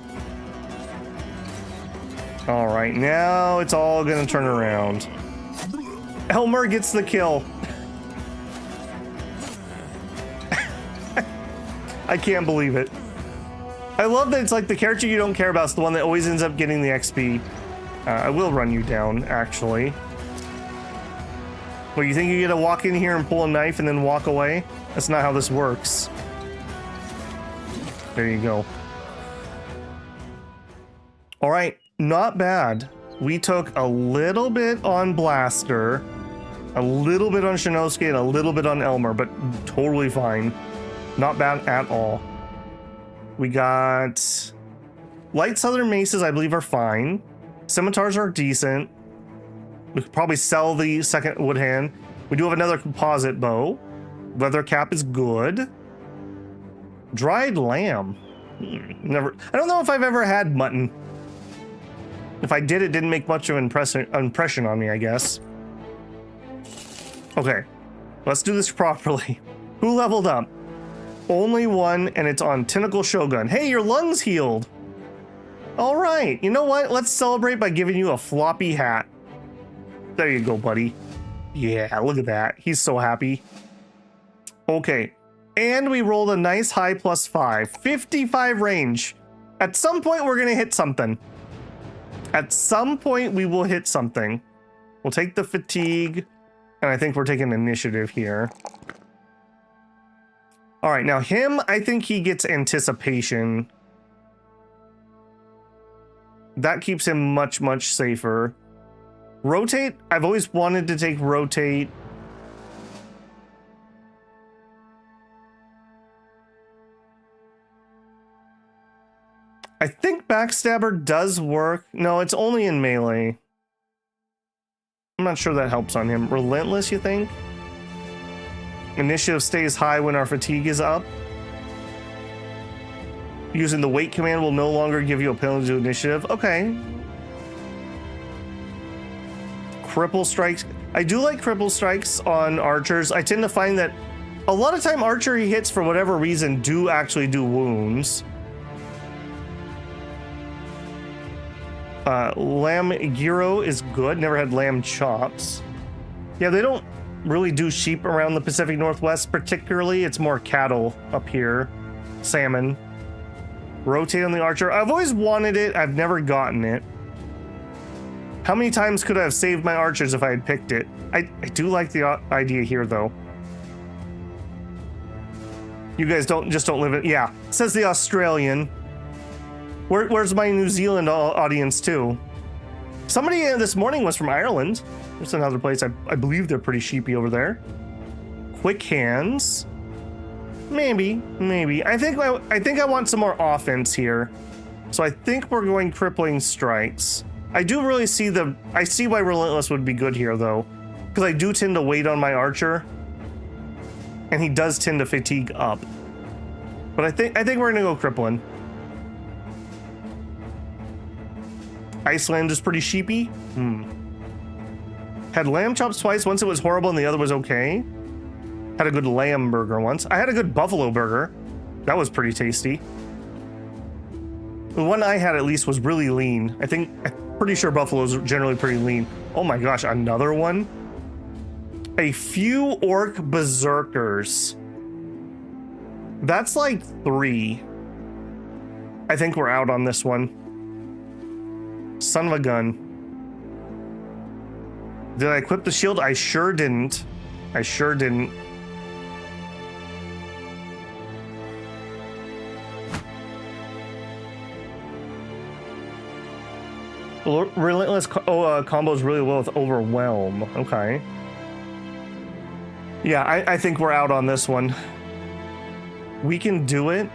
All right, now it's all gonna turn around. Elmer gets the kill. I can't believe it. I love that it's like the character you don't care about is the one that always ends up getting the XP. I will run you down, actually. What, you think you get to walk in here and pull a knife and then walk away? That's not how this works. There you go. All right, not bad. We took a little bit on Blaster, a little bit on Shinnowski, and a little bit on Elmer, but totally fine. Not bad at all. We got light southern maces, I believe, are fine. Scimitars are decent. We could probably sell the second wood hand. We do have another composite bow. Leather cap is good. Dried lamb. Never. I don't know if I've ever had mutton. If I did, it didn't make much of an impression on me, I guess. Okay, let's do this properly. Who leveled up? Only one, and it's on Tentacle Shogun. Hey, your lungs healed. All right, you know what? Let's celebrate by giving you a floppy hat. There you go, buddy. Yeah, look at that. He's so happy. Okay, and we rolled a nice high +5. 55 range. At some point, we're gonna hit something. At some point, we will hit something. We'll take the fatigue, and I think we're taking initiative here. All right, now him, I think he gets anticipation. That keeps him much, much safer. Rotate, I've always wanted to take rotate. I think backstabber does work. No, it's only in melee. I'm not sure that helps on him. Relentless, you think? Initiative stays high when our fatigue is up. Using the wait command will no longer give you a penalty to initiative. Okay. Cripple strikes. I do like cripple strikes on archers. I tend to find that a lot of time archery hits, for whatever reason, do actually do wounds. Lamb gyro is good. Never had lamb chops. Yeah, they don't really do sheep around the Pacific Northwest particularly. It's more cattle up here. Salmon. Rotate on the archer. I've always wanted it. I've never gotten it. How many times could I have saved my archers if I had picked it? I do like the idea here, though. You guys don't live it. Yeah, says the Australian. Where's my New Zealand audience too? Somebody this morning was from Ireland. There's another place. I believe they're pretty sheepy over there. Quick hands. Maybe. I think I want some more offense here. So I think we're going crippling strikes. I do really see I see why relentless would be good here though, because I do tend to wait on my archer, and he does tend to fatigue up. But I think we're gonna go crippling. Iceland is pretty sheepy. Had lamb chops twice. Once it was horrible and the other was okay. Had a good lamb burger once. I had a good buffalo burger. That was pretty tasty. The one I had at least was really lean. I'm pretty sure buffaloes are generally pretty lean. Oh my gosh, another one? A few orc berserkers. That's like 3. I think we're out on this one. Son of a gun. Did I equip the shield? I sure didn't. Relentless combos really well with overwhelm. Okay. Yeah, I think we're out on this one. We can do it.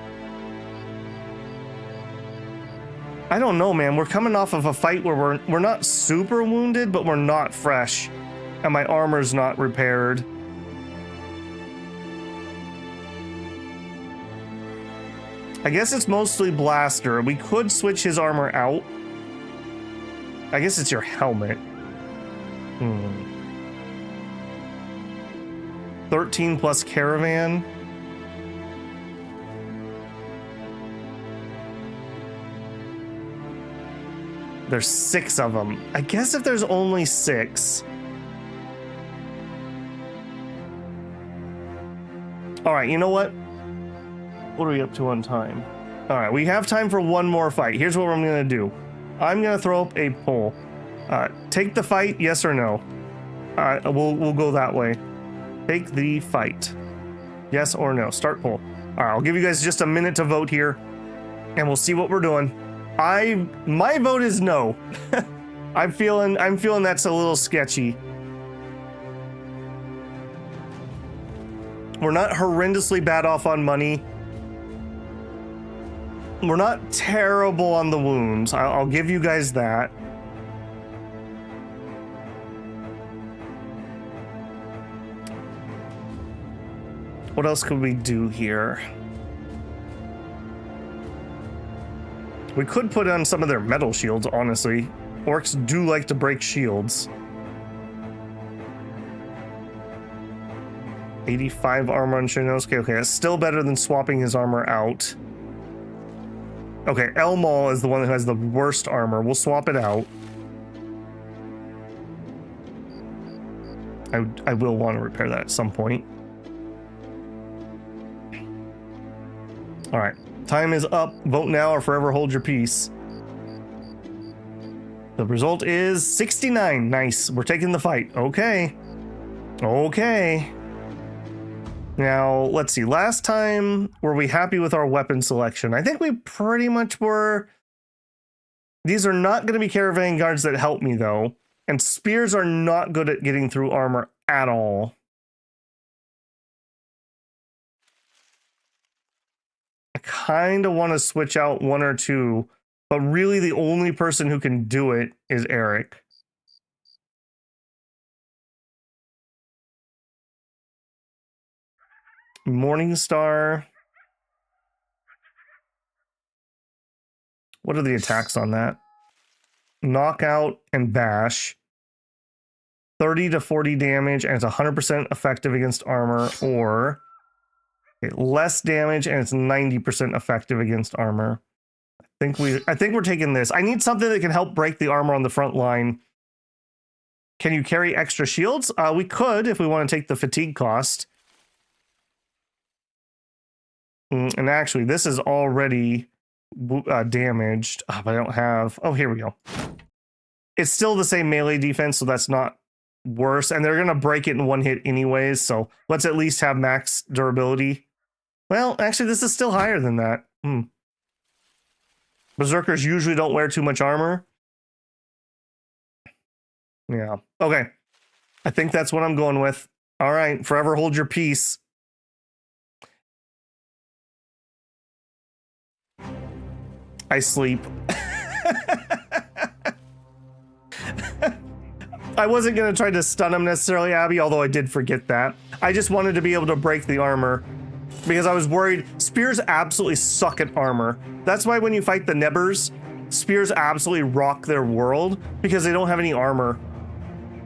I don't know, man. We're coming off of a fight where we're not super wounded, but we're not fresh. And my armor's not repaired. I guess it's mostly Blaster. We could switch his armor out. I guess it's your helmet. 13 plus caravan. There's 6 of them. I guess if there's only 6. All right, you know what? What are we up to on time? All right, we have time for one more fight. Here's what I'm gonna do. I'm gonna throw up a poll. Take the fight, yes or no? We'll go that way. Take the fight, yes or no? Start poll. All right, I'll give you guys just a minute to vote here, and we'll see what we're doing. My vote is no. I'm feeling that's a little sketchy. We're not horrendously bad off on money. We're not terrible on the wounds. I'll give you guys that. What else could we do here? We could put on some of their metal shields, honestly. Orcs do like to break shields. 85 armor on Shinnowski. Okay, that's still better than swapping his armor out. Okay, Elmal is the one that has the worst armor. We'll swap it out. I will want to repair that at some point. All right, time is up. Vote now or forever hold your peace. The result is 69. Nice. We're taking the fight. Okay. Okay. Now, let's see. Last time, were we happy with our weapon selection? I think we pretty much were. These are not going to be caravan guards that help me, though. And spears are not good at getting through armor at all. I kind of want to switch out 1 or 2, but really the only person who can do it is Eric. Morningstar. What are the attacks on that? Knockout and bash. 30 to 40 damage, and it's 100% effective against armor, or less damage and it's 90% effective against armor. I think we're taking this. I need something that can help break the armor on the front line. Can you carry extra shields? We could if we want to take the fatigue cost. And actually, this is already damaged. But I don't have... Oh, here we go. It's still the same melee defense, so that's not worse. And they're going to break it in one hit anyways, so let's at least have max durability. Well, actually, this is still higher than that. Berserkers usually don't wear too much armor. Yeah. Okay. I think that's what I'm going with. All right. Forever hold your peace. I sleep. I wasn't going to try to stun him necessarily, Abby, although I did forget that. I just wanted to be able to break the armor because I was worried. Spears absolutely suck at armor. That's why when you fight the Nebbers, spears absolutely rock their world because they don't have any armor.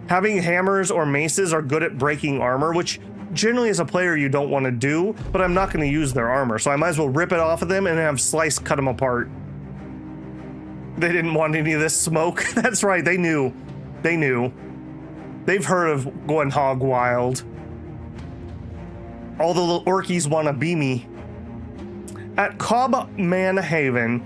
Having hammers or maces are good at breaking armor, which generally as a player you don't want to do, but I'm not going to use their armor, so I might as well rip it off of them and have Slice cut them apart. They didn't want any of this smoke. That's right, they knew. They knew. They've heard of going hog wild. All the little orkies want to be me. At Cobman Haven.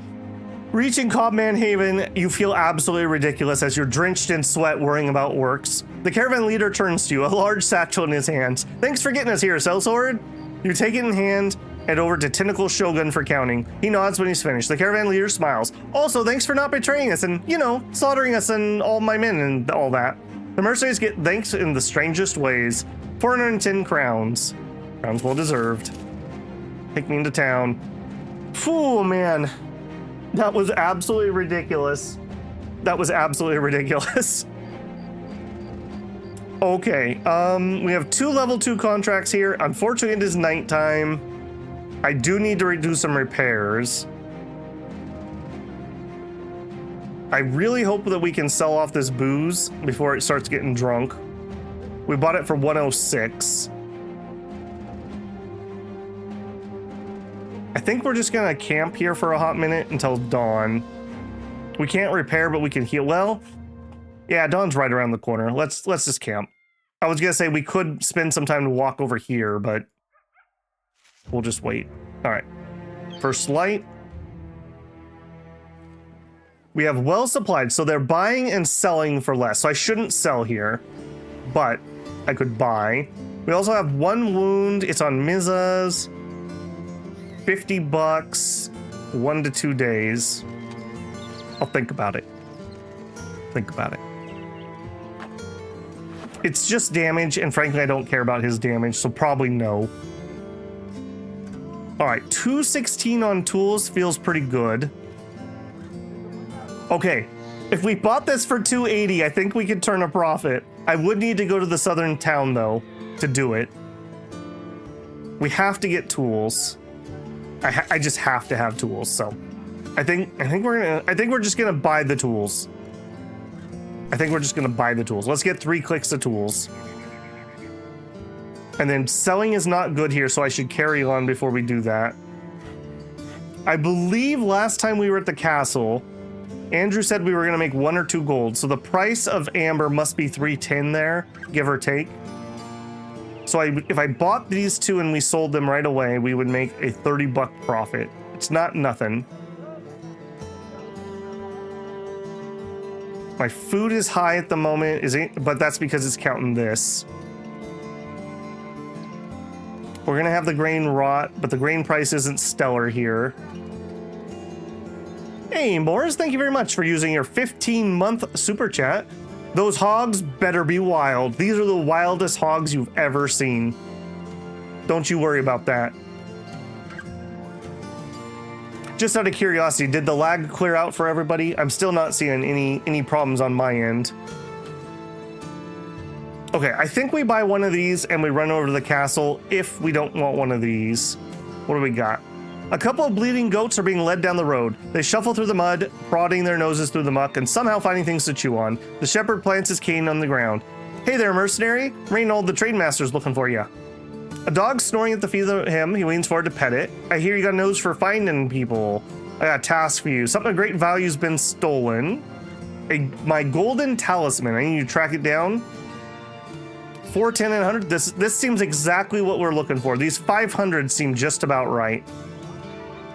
Reaching Cobman Haven, you feel absolutely ridiculous as you're drenched in sweat worrying about orcs. The caravan leader turns to you, a large satchel in his hands. Thanks for getting us here, Sellsword. You take it in hand, head over to Tentacle Shogun for counting. He nods when he's finished. The caravan leader smiles. Also, thanks for not betraying us and, you know, slaughtering us and all my men and all that. The mercenaries get thanks in the strangest ways. 410 crowns. Crowns well deserved. Take me into town. Phew, man. That was absolutely ridiculous. That was absolutely ridiculous. Okay, we have 2 level 2 contracts here. Unfortunately, it is nighttime. I do need to do some repairs. I really hope that we can sell off this booze before it starts getting drunk. We bought it for 106. I think we're just gonna camp here for a hot minute until dawn. We can't repair, but we can heal. Well, yeah, dawn's right around the corner. Let's just camp. I was gonna say we could spend some time to walk over here, but we'll just wait. All right. First light. We have well supplied, so they're buying and selling for less. So I shouldn't sell here, but I could buy. We also have 1 wound. It's on Mizas. $50, 1 to 2 days. I'll think about it. Think about it. It's just damage, and frankly, I don't care about his damage, so probably no. All right, 216 on tools feels pretty good. Okay, if we bought this for 280, I think we could turn a profit. I would need to go to the southern town though to do it. We have to get tools. I just have to have tools. So I think we're just gonna buy the tools. I think we're just gonna buy the tools. Let's get 3 clicks of tools. And then selling is not good here, so I should carry on before we do that. I believe last time we were at the castle, Andrew said we were gonna make 1 or 2 gold. So the price of amber must be 310 there, give or take. So if I bought these 2 and we sold them right away, we would make a $30 profit. It's not nothing. My food is high at the moment, but that's because it's counting this. We're gonna have the grain rot, but the grain price isn't stellar here. Hey, Morris, thank you very much for using your 15-month super chat. Those hogs better be wild. These are the wildest hogs you've ever seen. Don't you worry about that. Just out of curiosity, did the lag clear out for everybody? I'm still not seeing any problems on my end. Okay, I think we buy one of these and we run over to the castle if we don't want one of these. What do we got? A couple of bleeding goats are being led down the road. They shuffle through the mud, prodding their noses through the muck and somehow finding things to chew on. The shepherd plants his cane on the ground. Hey there, mercenary. Reynold, the trade master's looking for you. A dog snoring at the feet of him. He leans forward to pet it. I hear you got a nose for finding people. I got a task for you. Something of great value's been stolen. My golden talisman. I need you to track it down. 410 and 100. This seems exactly what we're looking for. These 500 seem just about right.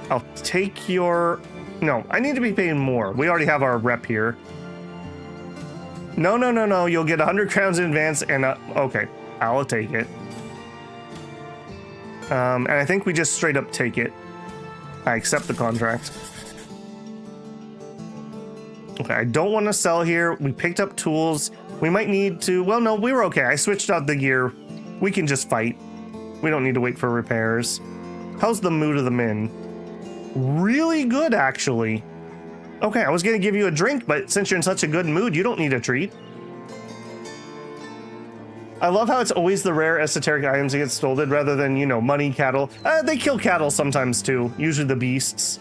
I'll take your... No, I need to be paying more. We already have our rep here. No. You'll get 100 crowns in advance and... okay, I'll take it. And I think we just straight up take it. I accept the contract. Okay, I don't want to sell here. We picked up tools. We might need to... Well, no, we were okay. I switched out the gear. We can just fight. We don't need to wait for repairs. How's the mood of the men? Really good, actually. Okay, I was going to give you a drink, but since you're in such a good mood, you don't need a treat. I love how it's always the rare esoteric items that get stolen rather than, you know, money, cattle. They kill cattle sometimes too, usually the beasts.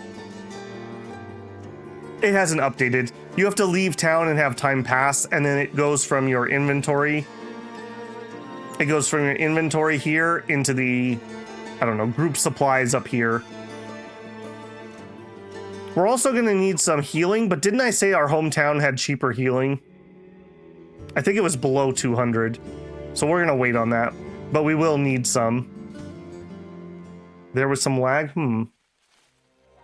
It hasn't updated. You have to leave town and have time pass, and then it goes from your inventory. It goes from your inventory here into the, I don't know, group supplies up here. We're also going to need some healing, but didn't I say our hometown had cheaper healing? I think it was below 200. So we're going to wait on that, but we will need some. There was some lag.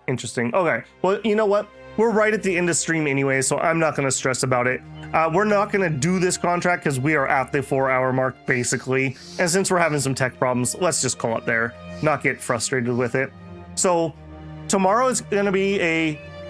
Interesting. Okay. Well, you know what? We're right at the end of stream anyway, so I'm not going to stress about it. We're not going to do this contract because we are at the 4-hour mark, basically. And since we're having some tech problems, let's just call it there. Not get frustrated with it. So tomorrow is going to be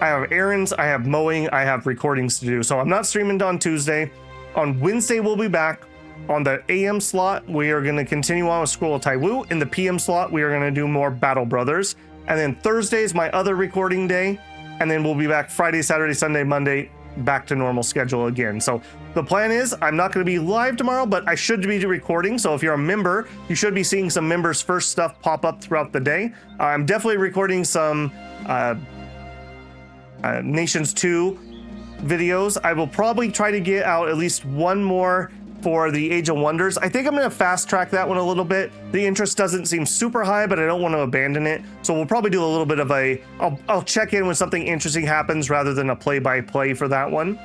I have errands, I have mowing, I have recordings to do. So I'm not streaming on Tuesday. On Wednesday, we'll be back. On the AM slot, we are going to continue on with Scroll of Taiwu. In the PM slot, we are going to do more Battle Brothers. And then Thursday is my other recording day. And then we'll be back Friday, Saturday, Sunday, Monday, back to normal schedule again. So the plan is I'm not going to be live tomorrow, but I should be recording. So if you're a member, you should be seeing some members first stuff pop up throughout the day. I'm definitely recording some Nations 2 videos. I will probably try to get out at least one more for the Age of Wonders. I think I'm going to fast track that one a little bit. The interest doesn't seem super high, but I don't want to abandon it. So we'll probably do a little bit of I'll check in when something interesting happens rather than a play-by-play for that one.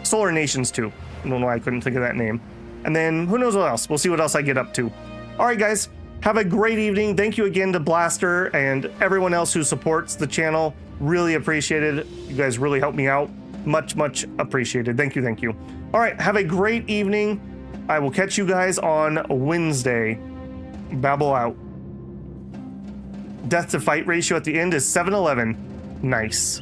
Solar Nations 2. I don't know why I couldn't think of that name. And then who knows what else. We'll see what else I get up to. All right, guys. Have a great evening. Thank you again to Blaster and everyone else who supports the channel. Really appreciated. You guys really helped me out. Much, much appreciated. Thank you, thank you. All right, have a great evening. I will catch you guys on Wednesday. Babble out. Death to fight ratio at the end is 7-11. Nice.